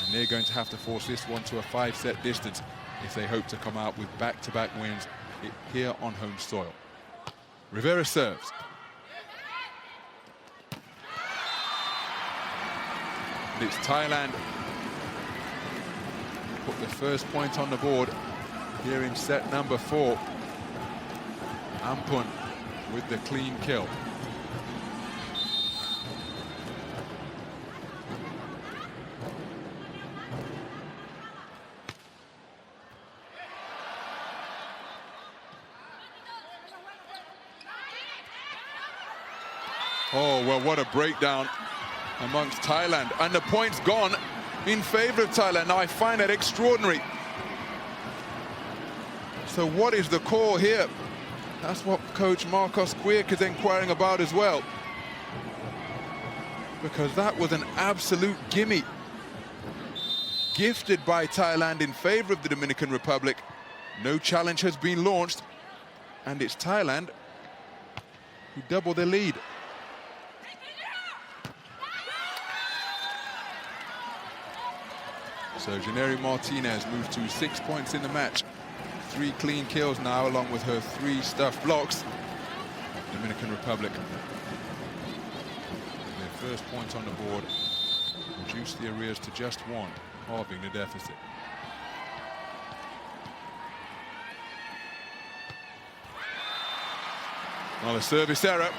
and they're going to have to force this one to a 5-set distance if they hope to come out with back-to-back wins here on home soil. Rivera serves. And it's Thailand who put the first point on the board here in set number 4. Ampun with the clean kill. Oh, well, what a breakdown amongst Thailand. And the point's gone in favor of Thailand. Now, I find that extraordinary. So what is the call here? That's what coach Marcos Quirk is inquiring about as well. Because that was an absolute gimme. Gifted by Thailand in favor of the Dominican Republic. No challenge has been launched. And it's Thailand who double their lead. So Janeri Martinez moves to 6 points in the match. 3 clean kills now, along with her 3 stuffed blocks. Dominican Republic, their first point on the board, reduce the arrears to just 1, halving the deficit. Well, a service error.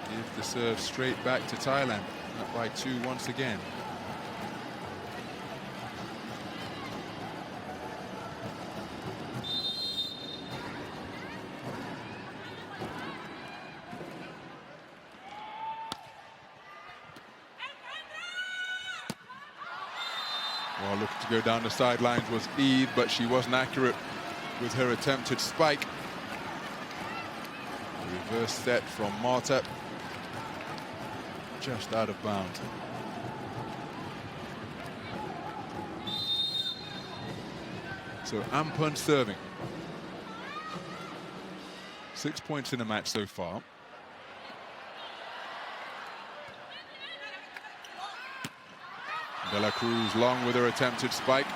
Give the serve straight back to Thailand. Up by 2 once again. Well, looking to go down the sidelines was Eve, but she wasn't accurate with her attempted spike. A reverse set from Marta. Just out of bounds. So Ampun serving. 6 points in the match so far. De La Cruz long with her attempted spike.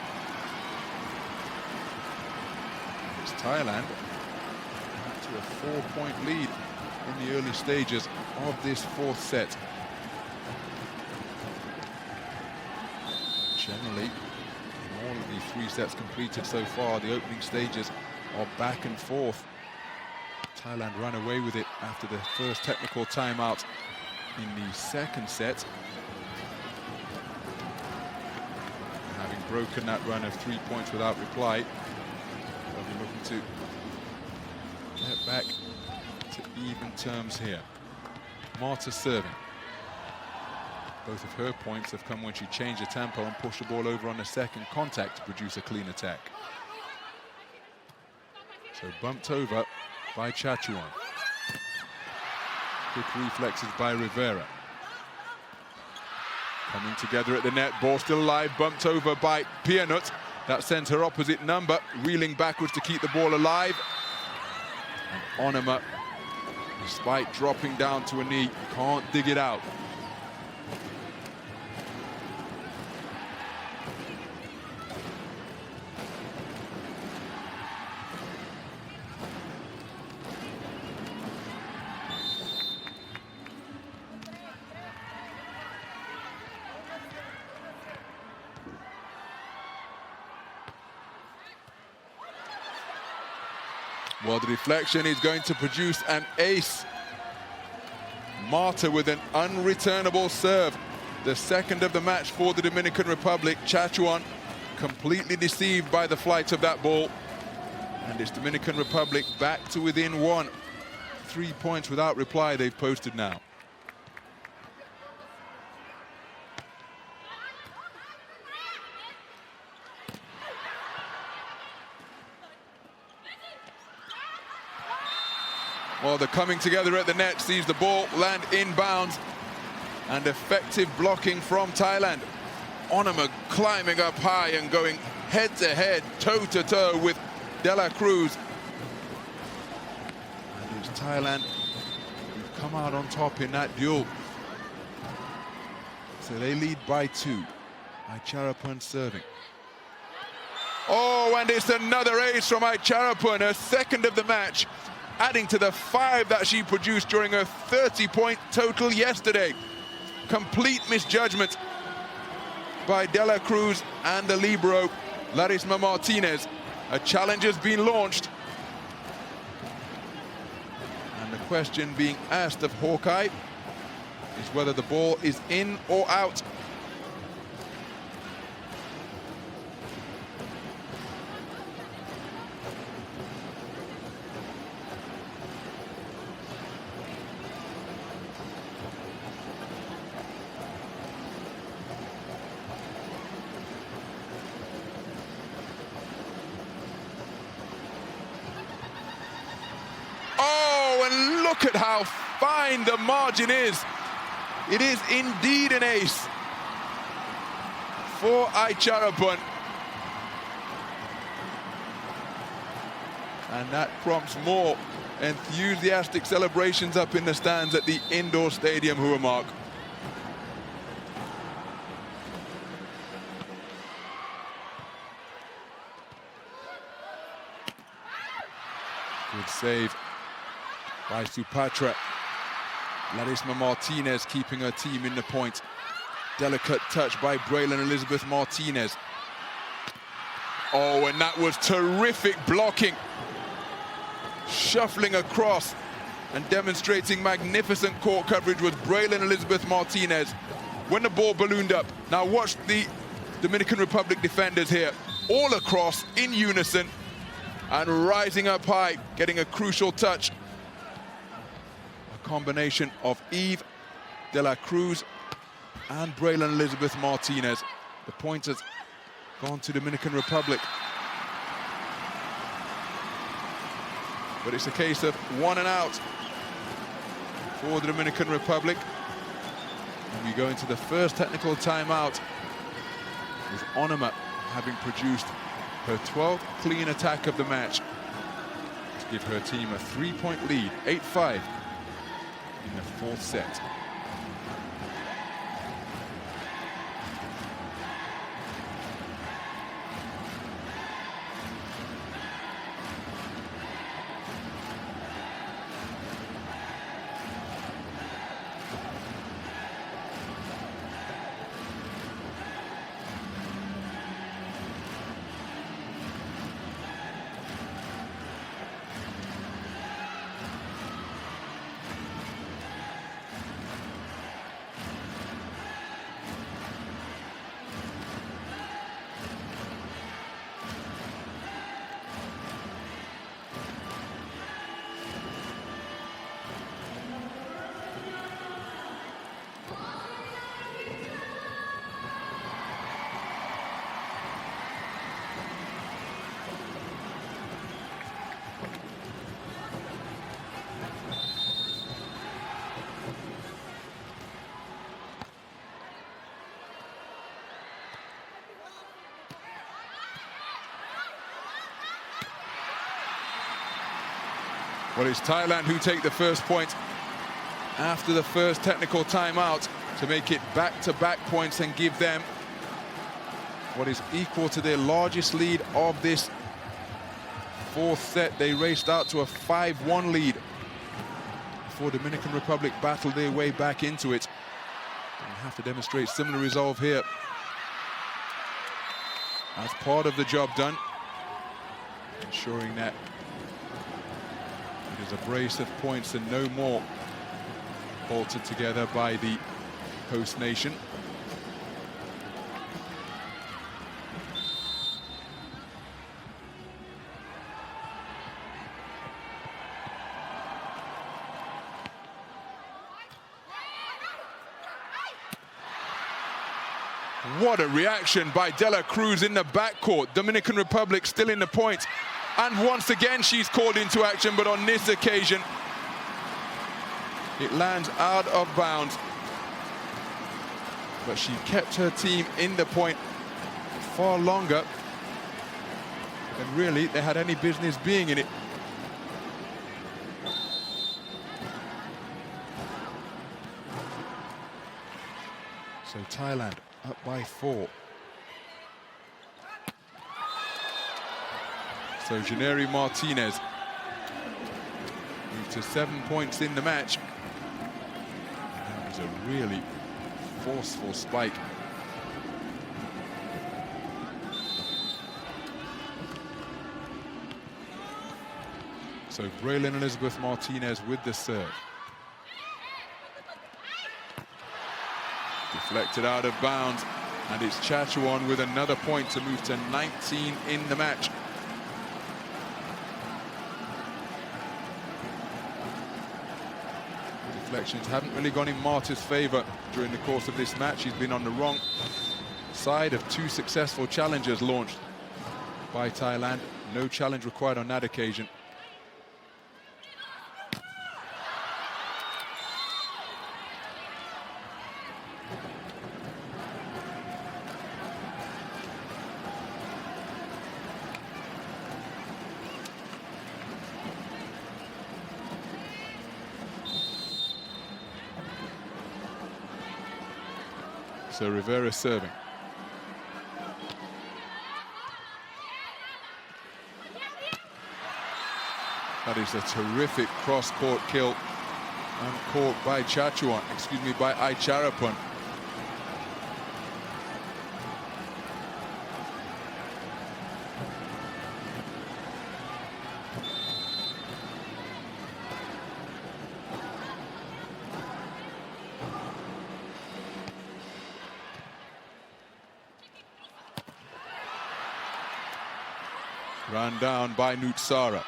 It's Thailand to a 4-point lead in the early stages of this 4th set. Generally, in all of the 3 sets completed so far, the opening stages are back and forth. Thailand ran away with it after the first technical timeout in the 2nd set. Having broken that run of 3 points without reply, they'll be looking to get back to even terms here. Marta serving. Both of her points have come when she changed the tempo and pushed the ball over on the second contact to produce a clean attack. So bumped over by Chachuan. Quick reflexes by Rivera. Coming together at the net, ball still alive, bumped over by Pianut. That sends her opposite number, reeling backwards to keep the ball alive. And Onema, despite dropping down to a knee, can't dig it out. Well, the deflection is going to produce an ace. Marta with an unreturnable serve. The second of the match for the Dominican Republic. Chachuan completely deceived by the flight of that ball. And it's Dominican Republic back to within one. 3 points without reply they've posted now. Well, the coming together at the net sees the ball land inbounds, and effective blocking from Thailand. Onema climbing up high and going head-to-head, toe-to-toe with De La Cruz. And it's Thailand who've come out on top in that duel. So they lead by 2. Aicharapan serving. Oh, and it's another ace from Aicharapan, her second of the match, adding to the 5 that she produced during her 30-point total yesterday. Complete misjudgment by De La Cruz and the libero, Larisma Martinez. A challenge has been launched. And the question being asked of Hawkeye is whether the ball is in or out. Look at how fine the margin is. It is indeed an ace for Aicharapan. And that prompts more enthusiastic celebrations up in the stands at the indoor stadium, Huamark. Good save by Supatra. Larisma Martinez keeping her team in the point. Delicate touch by Braylon Elizabeth Martinez. Oh, and that was terrific blocking. Shuffling across and demonstrating magnificent court coverage was Braylon Elizabeth Martinez when the ball ballooned up. Now watch the Dominican Republic defenders here, all across in unison and rising up high, getting a crucial touch. Combination of Eve, De La Cruz and Braylon Elizabeth Martinez. The point has gone to Dominican Republic. But it's a case of 1 and out for the Dominican Republic. And we go into the first technical timeout with Onema having produced her 12th clean attack of the match to give her team a 3-point lead, 8-5. In the 4th set. Well, it's Thailand who take the first point after the first technical timeout to make it back-to-back points and give them what is equal to their largest lead of this fourth set. They raced out to a 5-1 lead before Dominican Republic battled their way back into it. And have to demonstrate similar resolve here as part of the job done, ensuring that it is a brace of points and no more bolted together by the host nation. What a reaction by De La Cruz in the backcourt. Dominican Republic still in the points. And once again, she's called into action, but on this occasion, it lands out of bounds. But she kept her team in the point far longer than really they had any business being in it. So Thailand up by 4. So Janeri Martinez moved to 7 points in the match. That was a really forceful spike. So Braylon Elizabeth Martinez with the serve. Deflected out of bounds, and it's Chachuan with another point to move to 19 in the match. Deflections haven't really gone in Marta's favor during the course of this match. She's been on the wrong side of 2 successful challenges launched by Thailand. No challenge required on that occasion. So Rivera serving. That is a terrific cross-court kill, uncaught by Chachuan, by Aicharapan. Run down by Nutsara.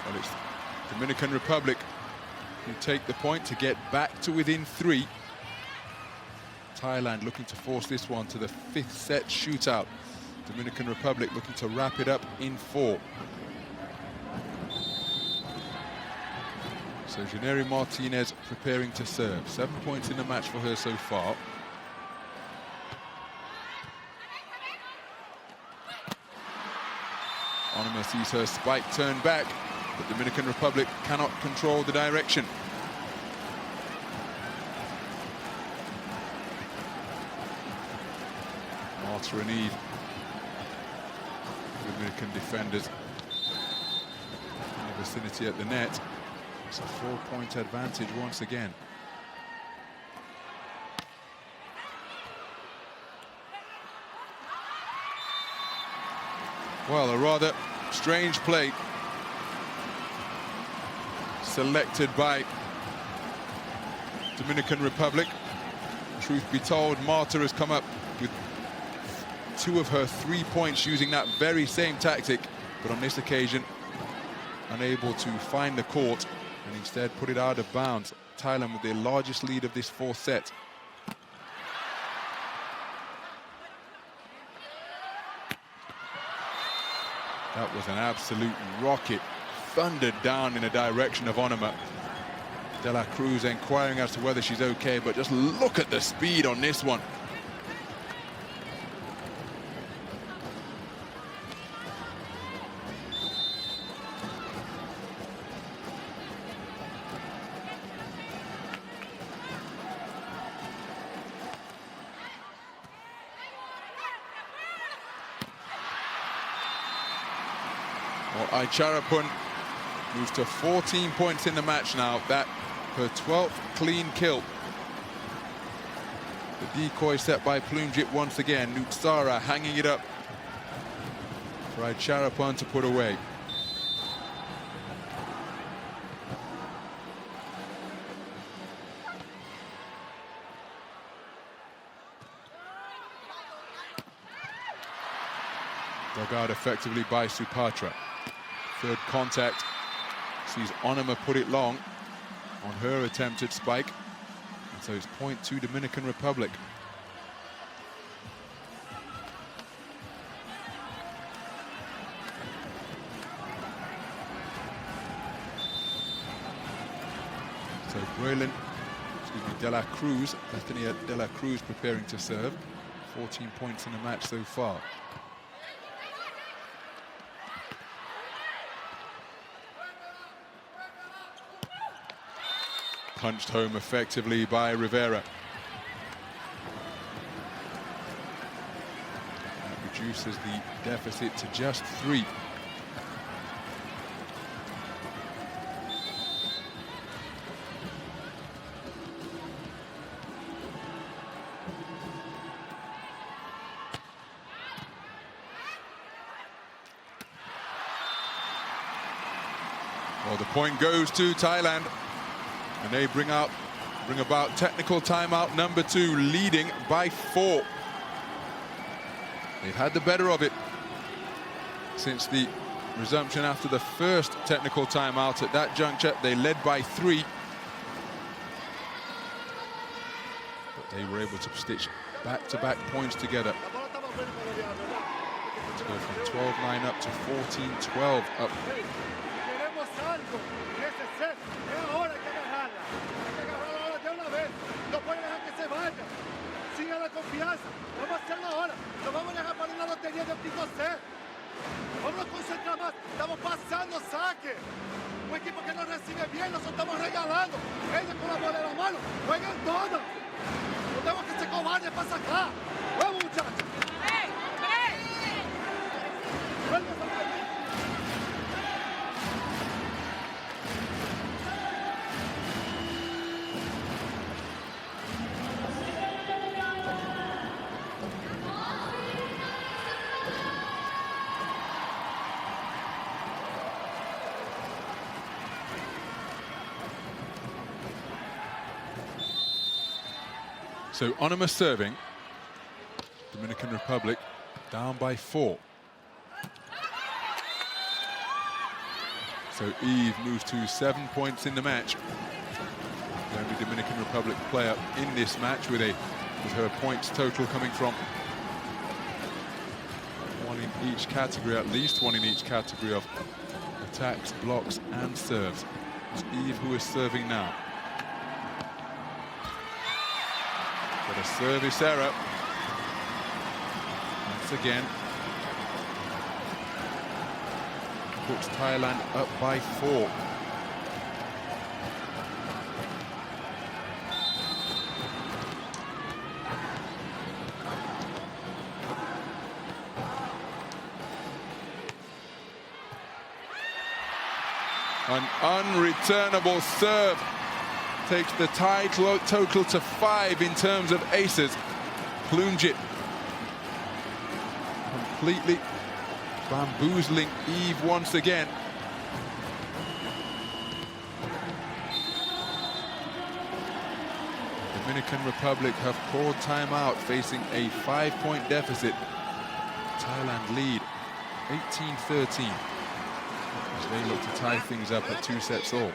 Well, it's Dominican Republic who take the point to get back to within 3. Thailand looking to force this one to the 5th set shootout. Dominican Republic looking to wrap it up in 4. So Janeri Martinez preparing to serve. 7 points in the match for her so far. Onima sees her spike turn back, but Dominican Republic cannot control the direction. Marta and Eve, Dominican defenders in the vicinity at the net. It's a 4-point advantage once again. Well, a rather strange play selected by Dominican Republic. Truth be told, Marta has come up with 2 of her 3 points using that very same tactic, but on this occasion unable to find the court and instead put it out of bounds. Thailand with their largest lead of this 4th set. That was an absolute rocket, thundered down in the direction of Onima. De La Cruz inquiring as to whether she's okay, but just look at the speed on this one. Well, Aicharapun moves to 14 points in the match now. That her 12th clean kill. The decoy set by Plumjit once again. Nutsara hanging it up for Aicharapun to put away. Dug out effectively by Supatra. Third contact. Sees Onuma put it long on her attempted spike. And so it's point to Dominican Republic. So Braylon, De La Cruz, Bethania De La Cruz preparing to serve. 14 points in the match so far. Punched home effectively by Rivera. That reduces the deficit to just 3. Well, the point goes to Thailand. And they bring about technical timeout number 2, leading by 4. They've had the better of it since the resumption after the first technical timeout. At that juncture, they led by 3. But they were able to stitch back-to-back points together. To go from 12-9 up to 14-12 up. Confianza, vamos a hacerlo ahora, nos vamos a dejar para una lotería de pico C. Vamos a concentrar más, estamos pasando saque. Un equipo que nos recibe bien, nosotros estamos regalando. Ellos con la bola en la mano, juegan todas. No tenemos que ser cobardes para sacar. Vamos, muchachos. So Onuma serving. Dominican Republic down by 4. So Eve moves to 7 points in the match. The only Dominican Republic player in this match with her points total coming from 1 in each category, at least 1 in each category of attacks, blocks and serves. It's Eve who is serving now. But a service error. Once again. Puts Thailand up by 4. An unreturnable serve takes the tie total to 5 in terms of aces. Plumjit completely bamboozling Eve once again. Dominican Republic have called timeout, facing a 5-point deficit. Thailand lead 18-13 as they look to tie things up at 2 sets all.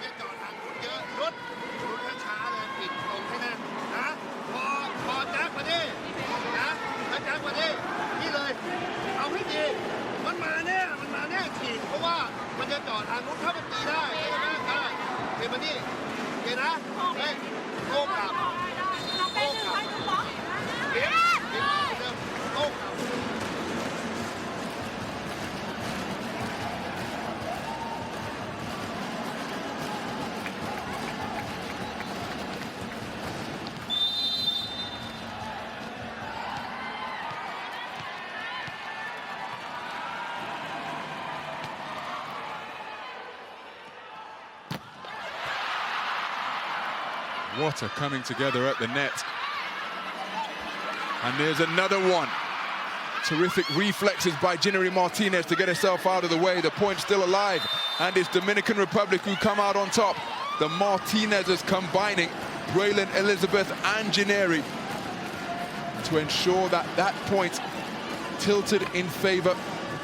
What a coming together at the net. And there's another one. Terrific reflexes by Ginnery Martinez to get herself out of the way. The point's still alive. And it's Dominican Republic who come out on top. The Martinezes combining Braylon, Elizabeth and Ginnery to ensure that that point tilted in favor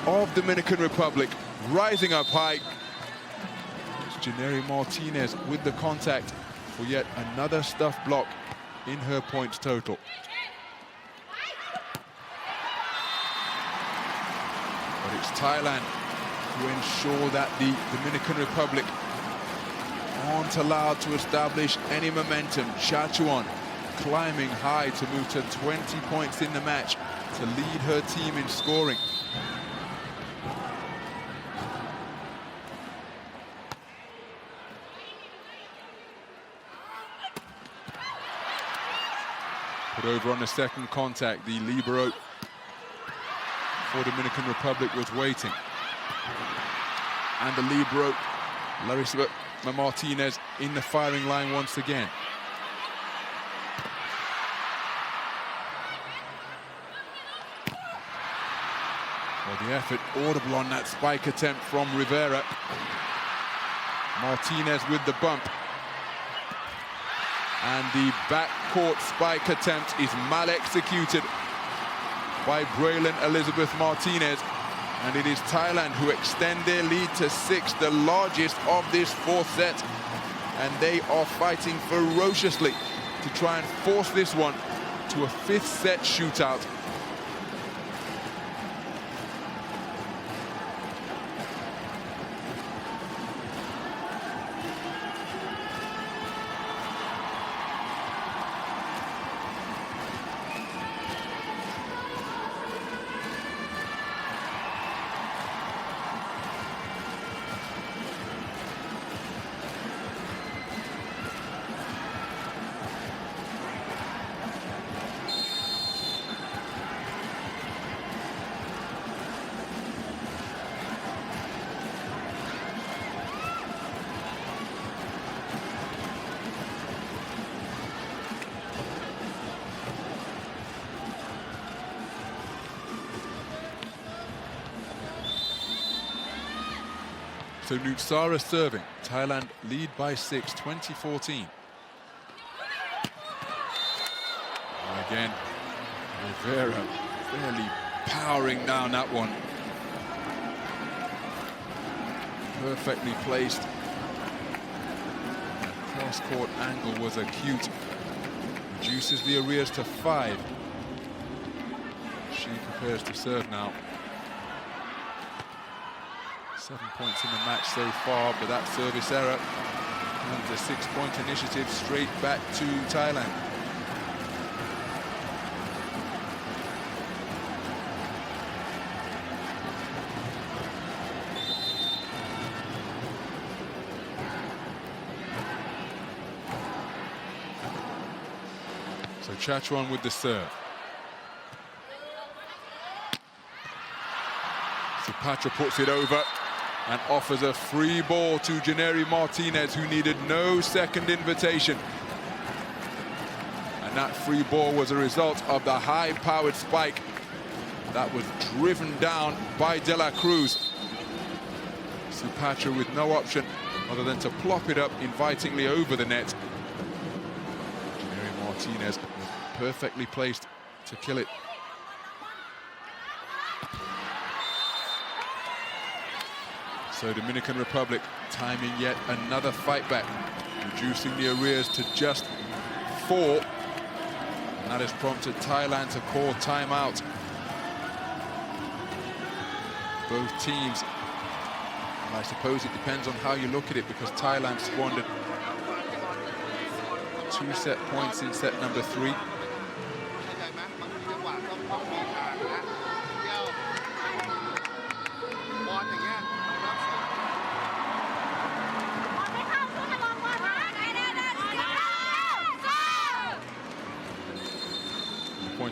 of Dominican Republic. Rising up high. It's Ginnery Martinez with the contact for yet another stuff block in her points total. But it's Thailand to ensure that the Dominican Republic aren't allowed to establish any momentum. Chachuan climbing high to move to 20 points in the match to lead her team in scoring. Put over on the second contact, the libero for Dominican Republic was waiting. And the libero, Larissa Martinez, in the firing line once again. Well, the effort audible on that spike attempt from Rivera. Martinez with the bump. And the backcourt spike attempt is mal executed by Braylon Elizabeth Martinez. And it is Thailand who extend their lead to 6, the largest of this fourth set. And they are fighting ferociously to try and force this one to a fifth set shootout. So Nutsara serving. Thailand lead by 6, 20-14. And again, Rivera fairly powering down that one. Perfectly placed. The cross-court angle was acute. Reduces the arrears to 5. She prepares to serve now. 7 points in the match so far, but that service error and the 6-point initiative straight back to Thailand. So Chachuan with the serve. So Patra puts it over and offers a free ball to Ginnery Martinez, who needed no second invitation. And that free ball was a result of the high-powered spike that was driven down by De La Cruz. Supatra with no option other than to plop it up invitingly over the net. Ginnery Martinez perfectly placed to kill it. So Dominican Republic timing yet another fight back, reducing the arrears to just 4. And that has prompted Thailand to call timeout. Both teams, and I suppose it depends on how you look at it, because Thailand squandered 2 set points in set number 3.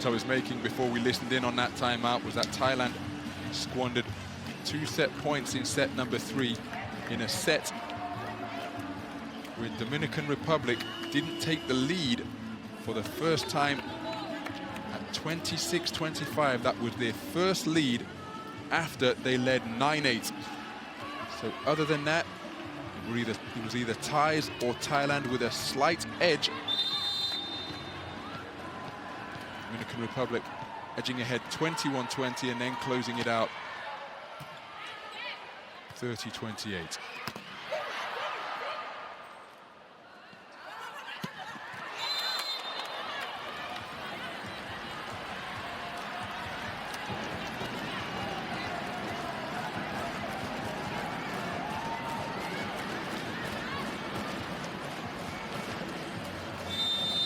I was making before we listened in on that timeout was that Thailand squandered 2 set points in set number 3 in a set where Dominican Republic didn't take the lead for the first time at 26-25. That was their first lead after they led 9-8. So other than that, it was either ties or Thailand with a slight edge. Dominican Republic edging ahead 21-20 and then closing it out 30-28.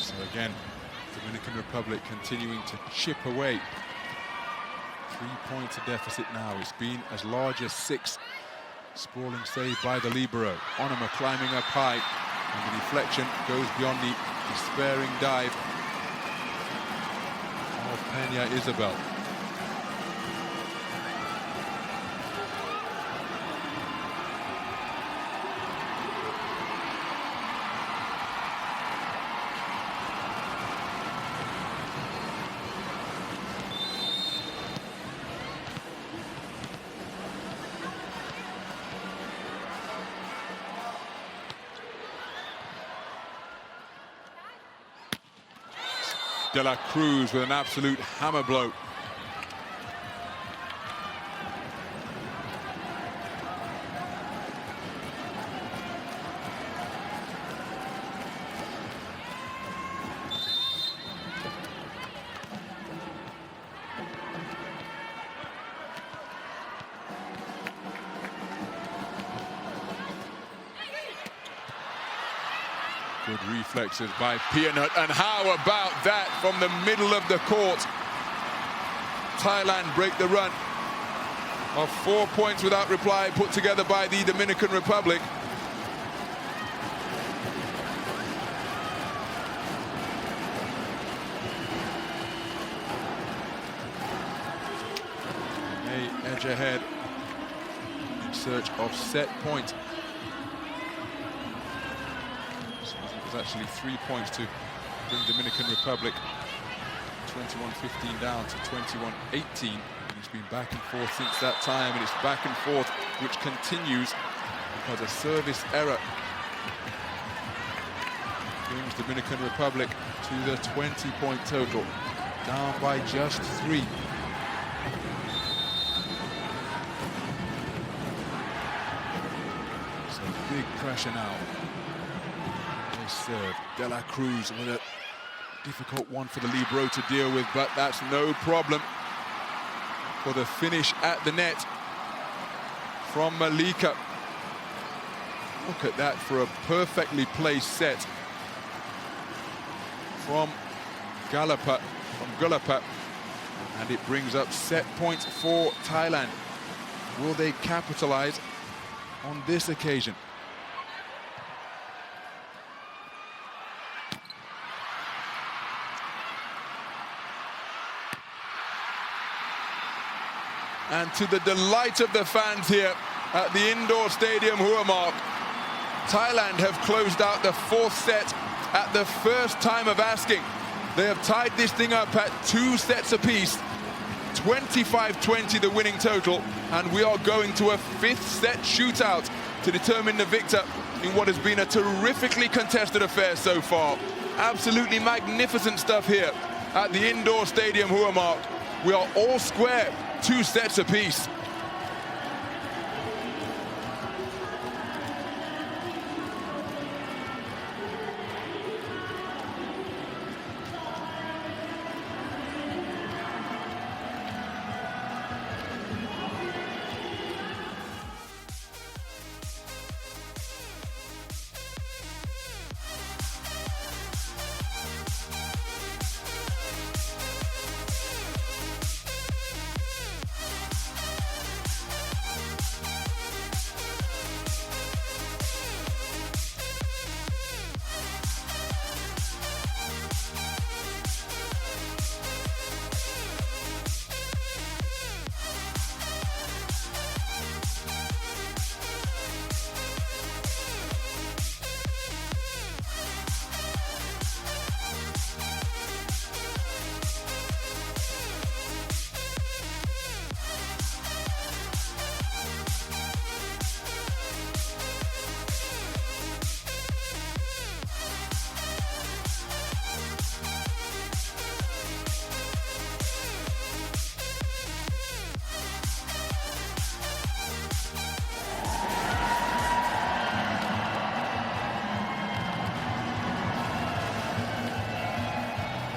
So again, Dominican Republic continuing to chip away. 3 points of deficit now. It's been as large as 6. Sprawling save by the libero. Onuma climbing up high, and the deflection goes beyond the despairing dive of Peña Isabel. De La Cruz with an absolute hammer blow. Good reflexes by Peanut, and how about that from the middle of the court? Thailand break the run of 4 points without reply put together by the Dominican Republic. They edge ahead in search of set point. Actually 3 points to bring Dominican Republic 21-15 down to 21-18. It's been back and forth since that time, and it's back and forth which continues because a service error brings Dominican Republic to the 20-point total, down by just 3. So big pressure now. Serve. De La Cruz with a difficult one for the libero to deal with, but that's no problem for the finish at the net from Malika. Look at that for a perfectly placed set from Gulapa, and it brings up set points for Thailand. Will they capitalize on this occasion? And to the delight of the fans here at the indoor stadium Huamark, Thailand have closed out the 4th set at the first time of asking. They have tied this thing up at 2 sets apiece. 25-20 the winning total, and we are going to a 5th set shootout to determine the victor in what has been a terrifically contested affair so far. Absolutely magnificent stuff here at the indoor stadium Huamark. We are all square, 2 sets apiece.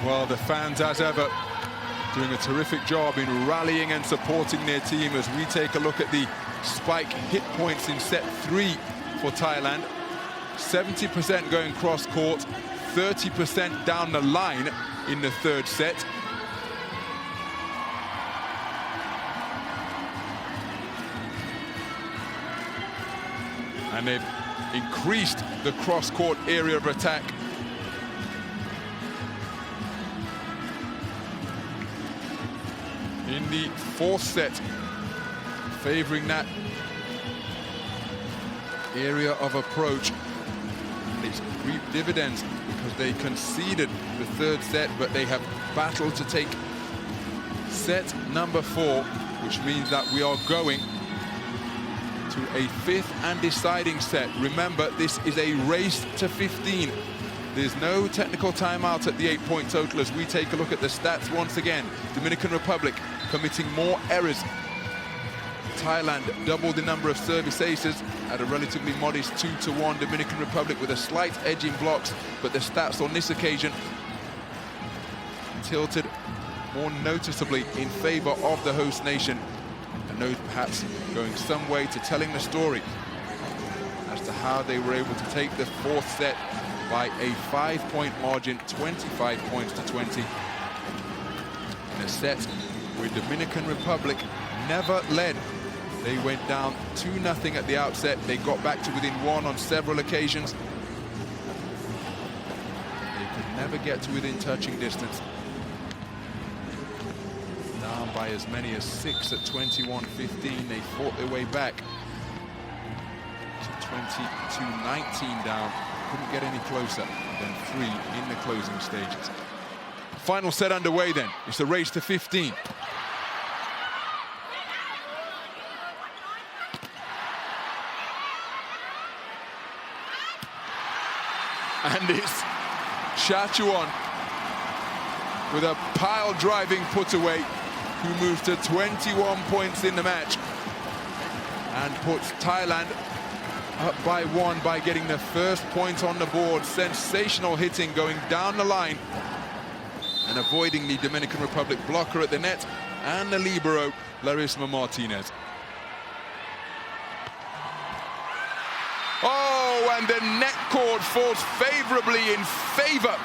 Well, the fans, as ever, doing a terrific job in rallying and supporting their team as we take a look at the spike hit points in set 3 for Thailand. 70% going cross-court, 30% down the line in the third set. And they've increased the cross-court area of attack. In the fourth set, favoring that area of approach. It's reaped dividends because they conceded the third set, but they have battled to take set number 4, which means that we are going to a 5th and deciding set. Remember, this is a race to 15. There's no technical timeout at the 8-point total as we take a look at the stats once again. Dominican Republic committing more errors. Thailand doubled the number of service aces at a relatively modest 2-1. Dominican Republic with a slight edge in blocks, but the stats on this occasion tilted more noticeably in favor of the host nation. And those perhaps going some way to telling the story as to how they were able to take the fourth set by a 5-point margin, 25 points to 20. In a set where Dominican Republic never led. They went down 2-0 at the outset. They got back to within 1 on several occasions. They could never get to within touching distance. Down by as many as 6 at 21-15. They fought their way back to 22-19 down. Couldn't get any closer than 3 in the closing stages. Final set underway then. It's a race to 15. And it's Chachuan with a pile-driving put-away who moves to 21 points in the match and puts Thailand up by 1 by getting the first point on the board. Sensational hitting going down the line and avoiding the Dominican Republic blocker at the net and the libero, Larissa Martinez. Oh, and the net cord falls favorably in favor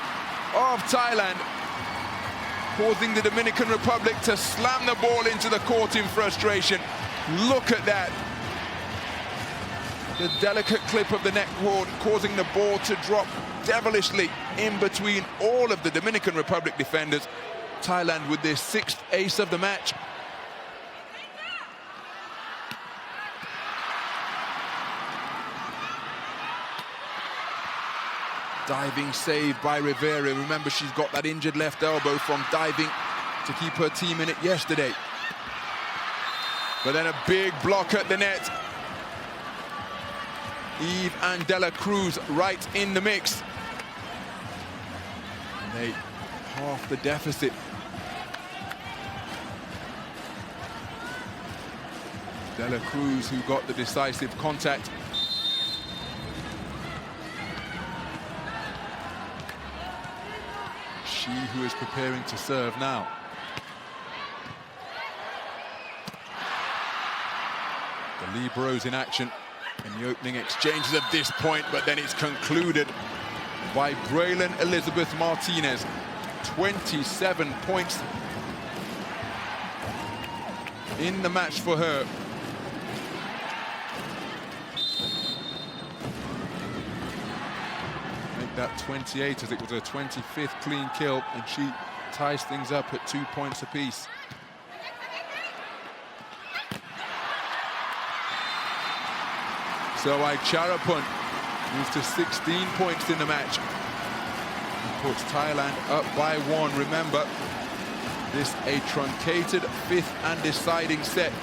of Thailand, causing the Dominican Republic to slam the ball into the court in frustration. Look at that. The delicate clip of the net cord causing the ball to drop devilishly in between all of the Dominican Republic defenders. Thailand with their 6th ace of the match. Diving save by Rivera. Remember, she's got that injured left elbow from diving to keep her team in it yesterday. But then a big block at the net. Eve and Dela Cruz right in the mix. And they half the deficit. Dela Cruz who got the decisive contact. She who is preparing to serve now. The liberos in action in the opening exchanges at this point, but then it's concluded by Braylon Elizabeth Martinez. 27 points in the match for her. Make that 28 as it was her 25th clean kill, and she ties things up at 2 points apiece. So Charapun moves to 16 points in the match. And puts Thailand up by 1. Remember, this a truncated 5th and deciding set.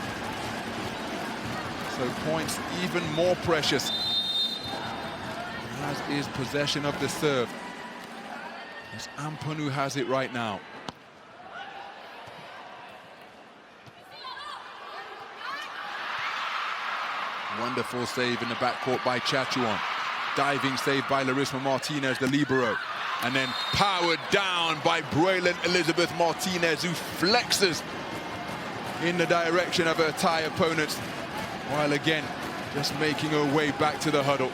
So points even more precious, as is possession of the serve. It's Ampun who has it right now. Wonderful save in the backcourt by Chachuan. Diving save by Larissa Martinez, the libero. And then powered down by Braylon Elizabeth Martinez, who flexes in the direction of her Thai opponents, while again just making her way back to the huddle.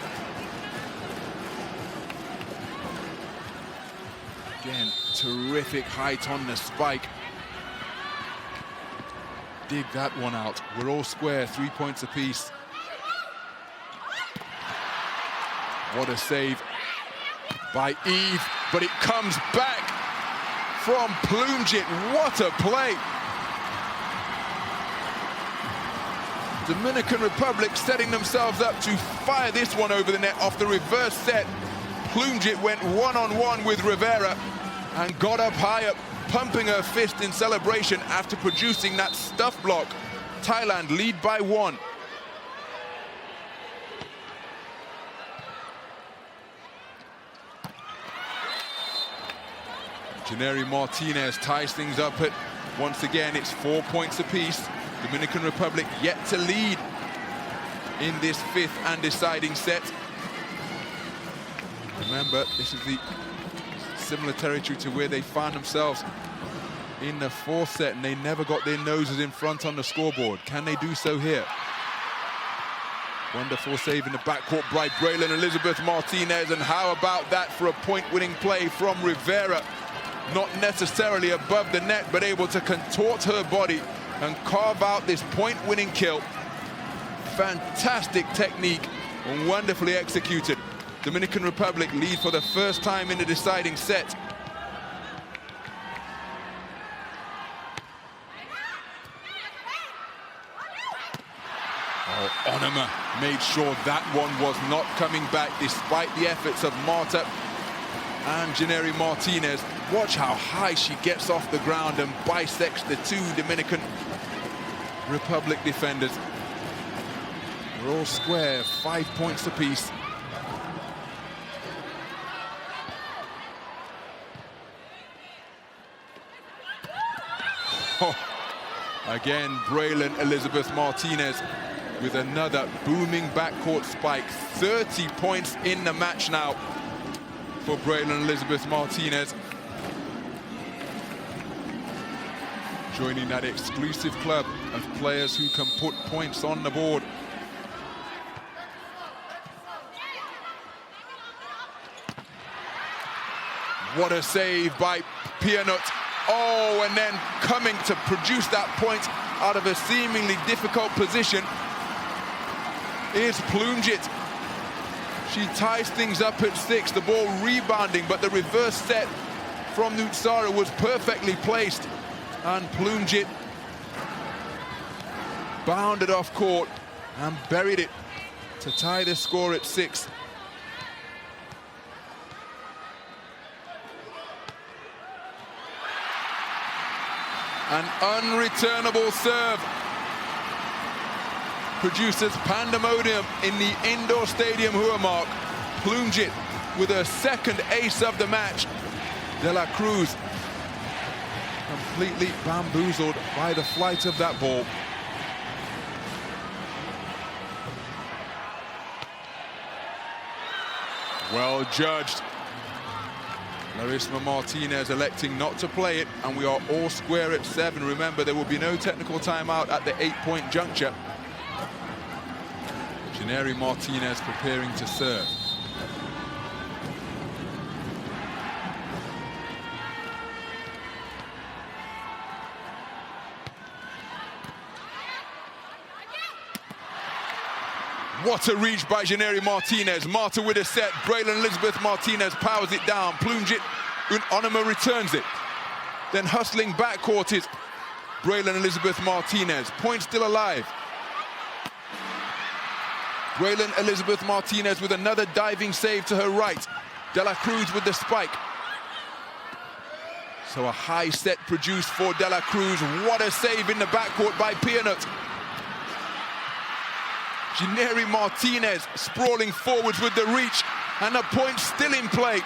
Again, terrific height on the spike. Dig that one out. We're all square, 3 points apiece. What a save by Eve, but it comes back from Plumjit. What a play. Dominican Republic setting themselves up to fire this one over the net off the reverse set. Plumjit went one-on-one with Rivera and got up high, up, pumping her fist in celebration after producing that stuff block. Thailand lead by 1. Janeri Martinez ties things up at, once again, it's 4 points apiece. Dominican Republic yet to lead in this 5th and deciding set. Remember, this is the similar territory to where they found themselves in the 4th set, and they never got their noses in front on the scoreboard. Can they do so here? Wonderful save in the backcourt by Braylon Elizabeth Martinez, and how about that for a point-winning play from Rivera? Not necessarily above the net, but able to contort her body and carve out this point-winning kill. Fantastic technique and wonderfully executed. Dominican Republic lead for the first time in the deciding set. Oh, Onema made sure that one was not coming back despite the efforts of Marta and Janeri Martinez. Watch how high she gets off the ground and bisects the 2 Dominican Republic defenders. We're all square, 5 points apiece. Oh, again, Braylon Elizabeth Martinez with another booming backcourt spike. 30 points in the match now for Braylon Elizabeth Martinez. Joining that exclusive club of players who can put points on the board. What a save by Pianut. Oh, and then coming to produce that point out of a seemingly difficult position is Plumjit. She ties things up at 6, the ball rebounding, but the reverse set from Nutsara was perfectly placed. And Plumjit bounded off court and buried it to tie the score at 6. An unreturnable serve produces pandemonium in the indoor stadium Huamark. Plumjit with her 2nd ace of the match. De La Cruz completely bamboozled by the flight of that ball. Well judged. Larissa Martinez electing not to play it, and we are all square at 7. Remember, there will be no technical timeout at the 8-point juncture. Janeri Martinez preparing to serve. What a reach by Janeri Martinez. Marta with a set. Braylon Elizabeth Martinez powers it down. Plumjit Onema returns it. Then hustling backcourt is Braylon Elizabeth Martinez. Point still alive. Braylon Elizabeth Martinez with another diving save to her right. De La Cruz with the spike. So a high set produced for De La Cruz. What a save in the backcourt by Pianut. Janeri Martinez sprawling forwards with the reach, and the point still in play.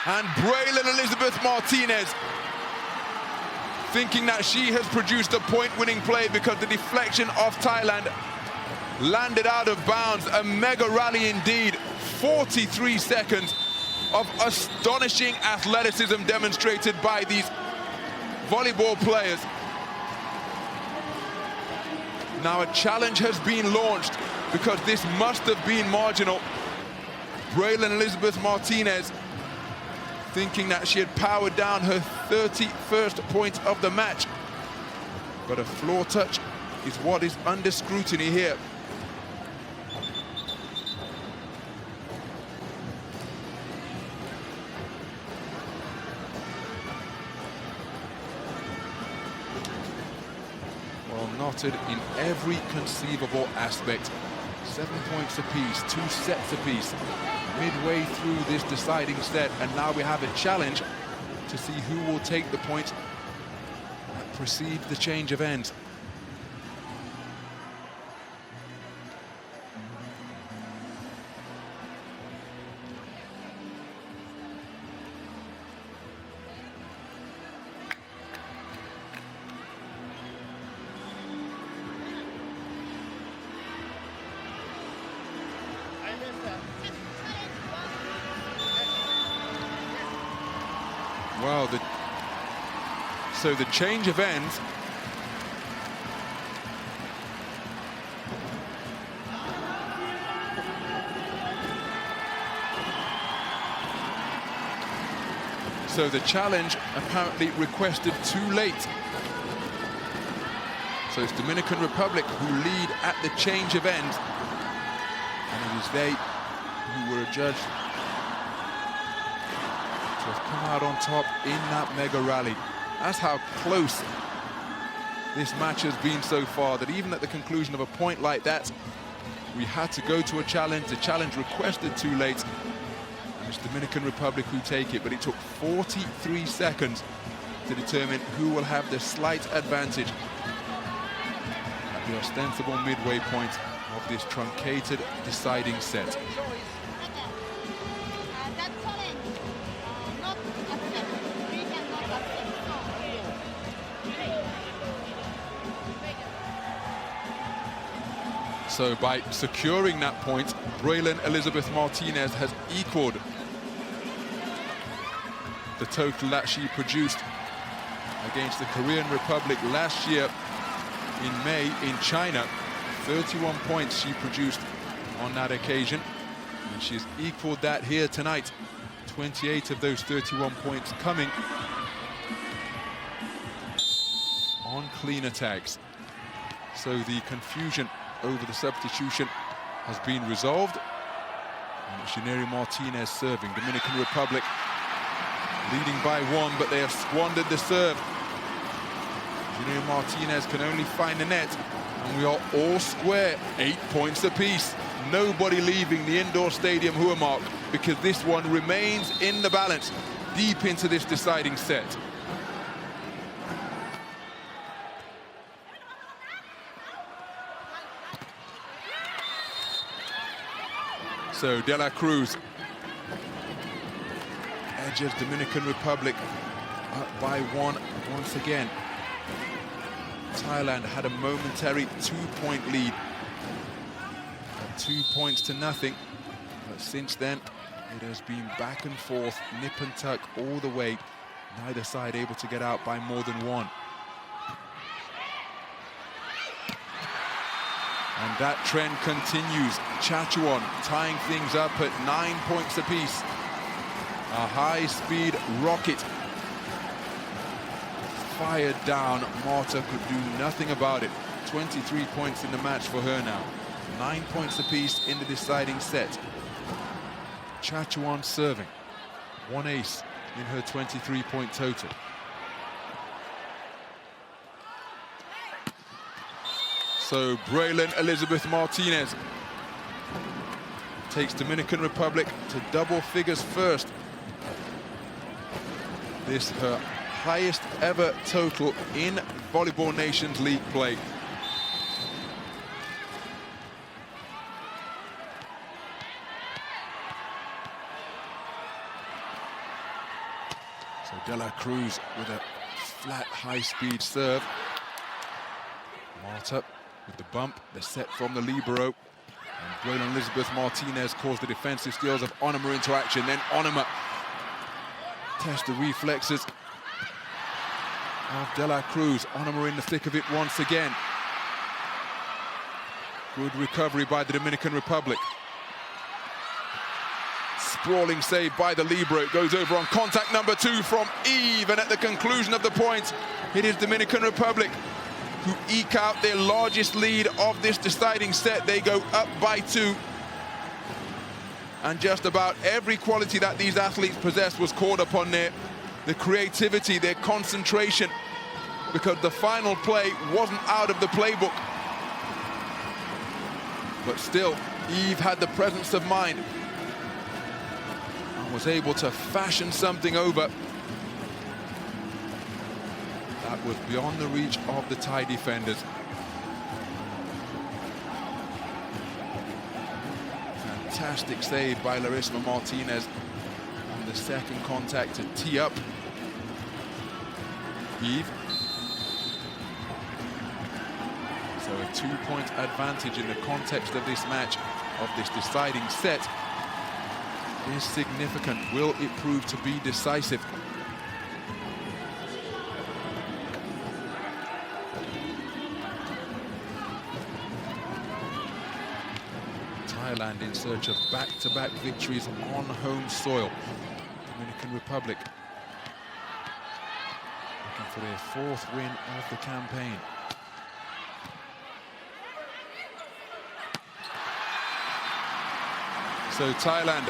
And Braylon Elizabeth Martinez thinking that she has produced a point-winning play because the deflection of Thailand landed out of bounds. A mega rally indeed. 43 seconds of astonishing athleticism demonstrated by these volleyball players. Now a challenge has been launched because this must have been marginal. Braylon Elizabeth Martinez thinking that she had powered down her 31st point of the match. But a floor touch is what is under scrutiny here. Well, knotted in every conceivable aspect. 7 points apiece, 2 sets apiece. Midway through this deciding set, and now we have a challenge to see who will take the point that precedes the change of ends. Well, so the change of ends so the challenge apparently requested too late. So it's Dominican Republic who lead at the change of ends, and it is they who were adjudged to have come out on top in that mega rally. That's how close this match has been so far, that even at the conclusion of a point like that, we had to go to a challenge. The challenge requested too late, and it's Dominican Republic who take it, but it took 43 seconds to determine who will have the slight advantage at the ostensible midway point of this truncated deciding set. So by securing that point, Braylon Elizabeth Martinez has equaled the total that she produced against the Korean Republic last year in May in China. 31 points she produced on that occasion, and she's equaled that here tonight. 28 of those 31 points coming on clean attacks. So the confusion over the substitution has been resolved. And Shineri Martinez serving. Dominican Republic leading by 1, but they have squandered the serve. Shineri Martinez can only find the net, and we are all square, 8 points apiece. Nobody leaving the indoor stadium Huamark, because this one remains in the balance deep into this deciding set. So De La Cruz edges Dominican Republic up by 1 once again. Thailand had a momentary 2-point lead at 2 points to nothing, but since then it has been back and forth, nip and tuck all the way, neither side able to get out by more than 1. And that trend continues. Chachuan tying things up at 9 points apiece. A high-speed rocket fired down. Marta could do nothing about it. 23 points in the match for her now. 9 points apiece in the deciding set. Chachuan serving. 1 ace in her 23-point total. So Braylon Elizabeth Martinez takes Dominican Republic to double figures first. This her highest ever total in Volleyball Nations League play. So De La Cruz with a flat high-speed serve. Marta with the bump, the set from the libero. And Braylon Elizabeth Martinez calls the defensive steals of Onuma into action. Then Onuma tests the reflexes of De La Cruz. Onuma in the thick of it once again. Good recovery by the Dominican Republic. Sprawling save by the libero. It goes over on contact number 2 from Eve, and at the conclusion of the points, it is Dominican Republic who eke out their largest lead of this deciding set. They go up by 2. And just about every quality that these athletes possess was called upon there. The creativity, their concentration, because the final play wasn't out of the playbook. But still, Eve had the presence of mind and was able to fashion something over that was beyond the reach of the Thai defenders. Fantastic save by Larissa Martinez on the second contact to tee up Eve. So a 2-point advantage in the context of this match, of this deciding set, is significant. Will it prove to be decisive? Thailand in search of back-to-back victories on home soil. Dominican Republic looking for their 4th win of the campaign. So Thailand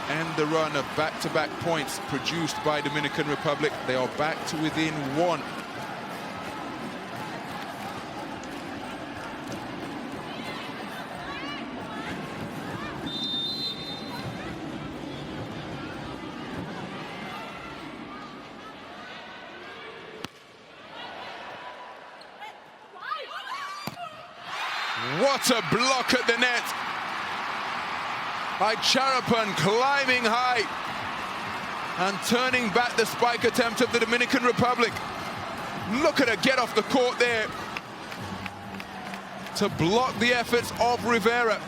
end the run of back-to-back points produced by Dominican Republic. They are back to within 1. What a block at the net by Charapan, climbing high and turning back the spike attempt of the Dominican Republic. Look at her get off the court there to block the efforts of Rivera,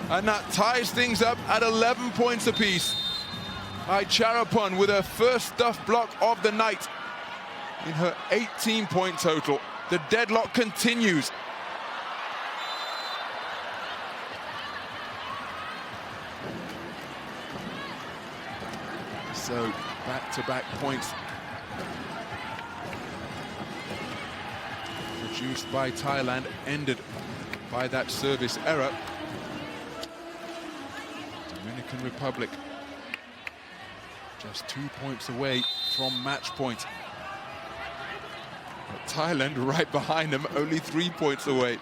and that ties things up at 11 points apiece. By Charapan with her first stuff block of the night in her 18-point total. The deadlock continues. So back-to-back points produced by Thailand, ended by that service error. Dominican Republic just 2 points away from match point. But Thailand right behind them, only 3 points away.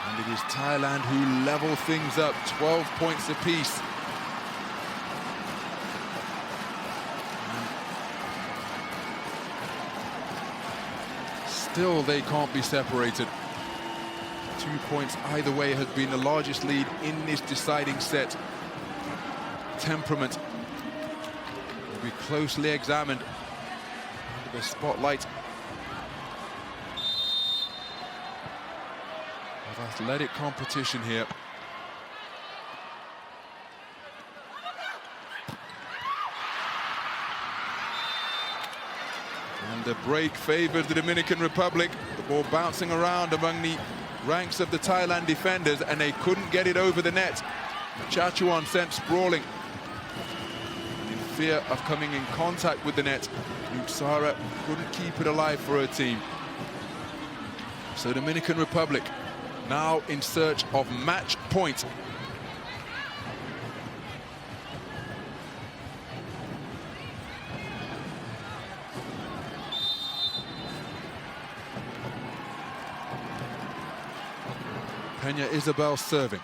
And it is Thailand who level things up, 12 points apiece. Still, they can't be separated. 2 points either way has been the largest lead in this deciding set. Temperament will be closely examined under the spotlight of athletic competition here. And the break favors the Dominican Republic. The ball bouncing around among the ranks of the Thailand defenders, and they couldn't get it over the net. Chachuan sent sprawling. In fear of coming in contact with the net, Nuksara couldn't keep it alive for her team. So Dominican Republic now in search of match point. Pena Isabel serving.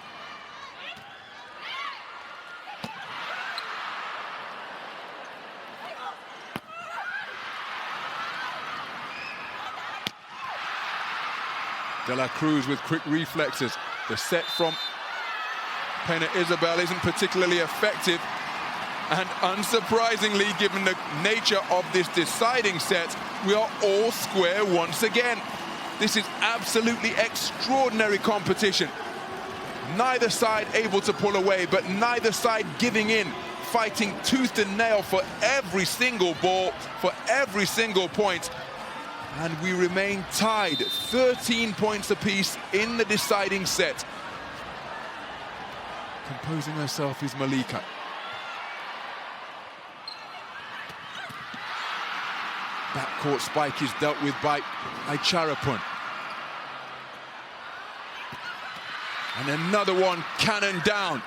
De La Cruz with quick reflexes. The set from Pena Isabel isn't particularly effective. And unsurprisingly, given the nature of this deciding set, we are all square once again. This is absolutely extraordinary competition. Neither side able to pull away, but neither side giving in, fighting tooth and nail for every single ball, for every single point. And we remain tied, 13 points apiece in the deciding set. Composing herself is Malika. Backcourt spike is dealt with by Icharapun. And another one cannon down.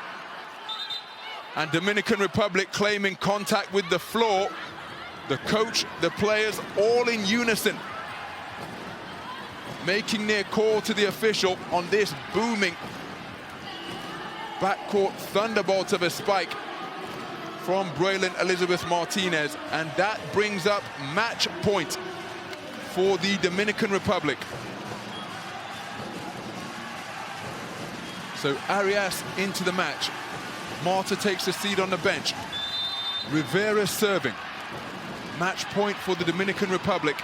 And Dominican Republic claiming contact with the floor. The coach, the players, all in unison, making their call to the official on this booming backcourt thunderbolt of a spike from Braylon Elizabeth Martinez, and that brings up match point for the Dominican Republic. So Arias into the match. Marta takes a seat on the bench. Rivera serving. Match point for the Dominican Republic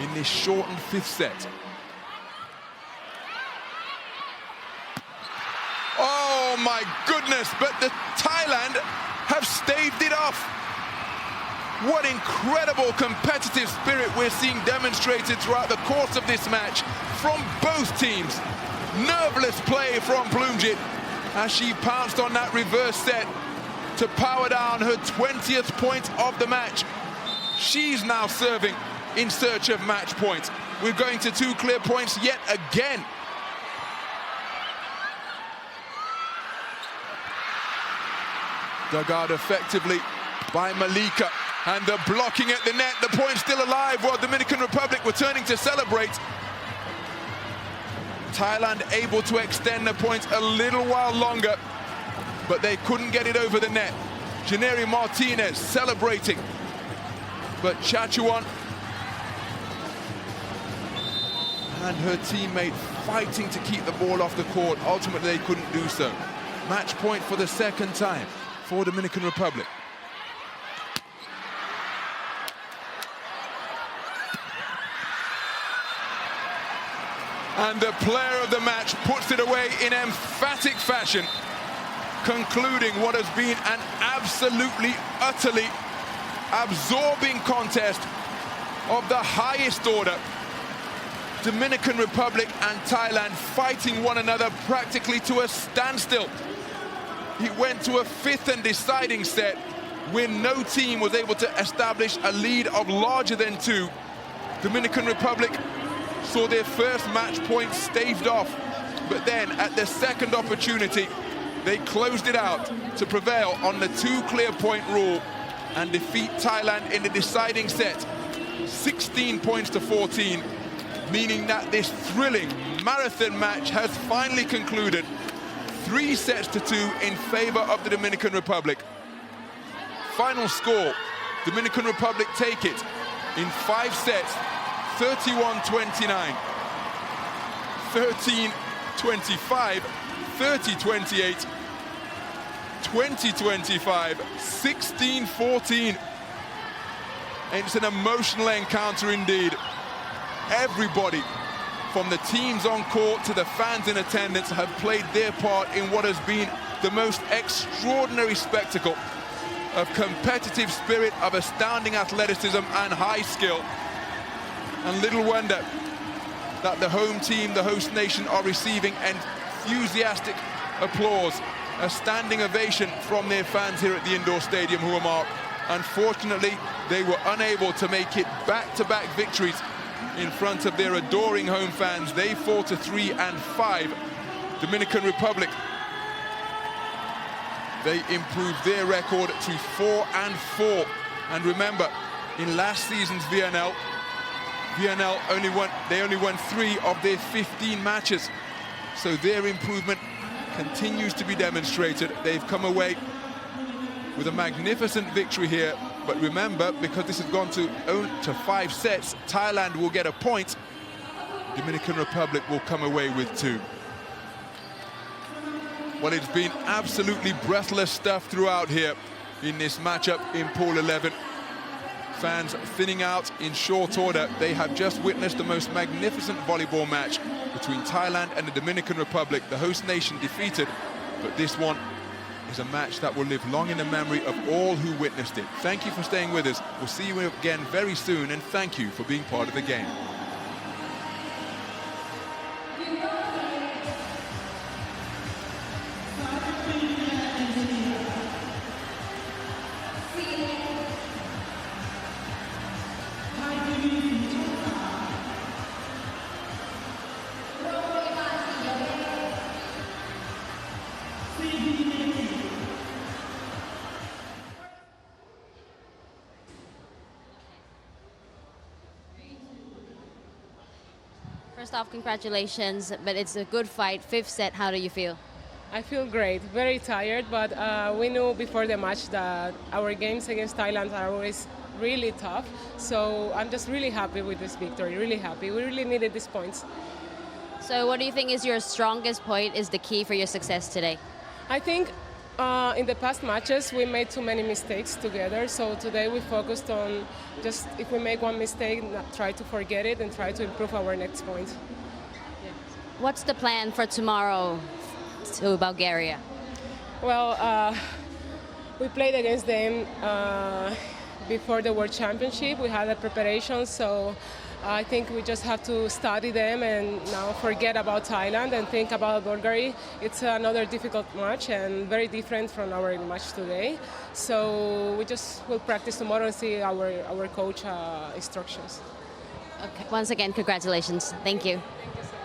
in this shortened fifth set. Oh my goodness, but the Thailand have staved it off. What incredible competitive spirit we're seeing demonstrated throughout the course of this match from both teams. Nerveless play from Plumjit as she pounced on that reverse set to power down her 20th point of the match. She's now serving in search of match points. We're going to 2 clear points yet again. Dug out effectively by Malika, and the blocking at the net, the point still alive while Dominican Republic were turning to celebrate. Thailand able to extend the points a little while longer, but they couldn't get it over the net. Janeri Martinez celebrating, but Chachuan and her teammate fighting to keep the ball off the court. Ultimately, they couldn't do so. Match point for the second time for Dominican Republic. And the player of the match puts it away in emphatic fashion, concluding what has been an absolutely, utterly absorbing contest of the highest order. Dominican Republic and Thailand fighting one another practically to a standstill. It went to a fifth and deciding set where no team was able to establish a lead of larger than 2. Dominican Republic saw their first match point staved off, but then at the second opportunity, they closed it out to prevail on the 2 clear point rule and defeat Thailand in the deciding set, 16 points to 14, meaning that this thrilling marathon match has finally concluded. 3 sets to 2 in favor of the Dominican Republic. Final score, Dominican Republic take it in 5 sets, 31-29, 13-25, 30-28, 20-25, 16-14. And it's an emotional encounter indeed. Everybody, from the teams on court to the fans in attendance, have played their part in what has been the most extraordinary spectacle of competitive spirit, of astounding athleticism and high skill. And little wonder that the home team, the host nation, are receiving enthusiastic applause, a standing ovation from their fans here at the indoor stadium, Huamark. Unfortunately, they were unable to make it back-to-back victories in front of their adoring home fans. They fall to 3 and 5. Dominican Republic, they improved their record to 4 and 4. And remember, in last season's VNL only won 3 of their 15 matches. So their improvement continues to be demonstrated. They've come away with a magnificent victory here. But remember, because this has gone to 5 sets, Thailand will get a point. Dominican Republic will come away with 2. Well, it's been absolutely breathless stuff throughout here. in this matchup in Pool 11. Fans thinning out in short order. They have just witnessed the most magnificent volleyball match between Thailand and the Dominican Republic, the host nation defeated, but this one is a match that will live long in the memory of all who witnessed it. Thank you for staying with us. We'll see you again very soon, and thank you for being part of the game. First off, congratulations, but it's a good fight. Fifth set, how do you feel? I feel great, very tired, but we knew before the match that our games against Thailand are always really tough. So I'm just really happy with this victory, really happy. We really needed these points. So what do you think is your strongest point, is the key for your success today? I think in the past matches we made too many mistakes together, so today we focused on just if we make one mistake, try to forget it and try to improve our next point. Yeah. What's the plan for tomorrow to Bulgaria? Well, we played against them before the World Championship. We had a preparation, so I think we just have to study them and now forget about Thailand and think about Bulgaria. It's another difficult match and very different from our match today. So we just will practice tomorrow and see our coach instructions. Okay. Once again, congratulations. Thank you. Thank you so much.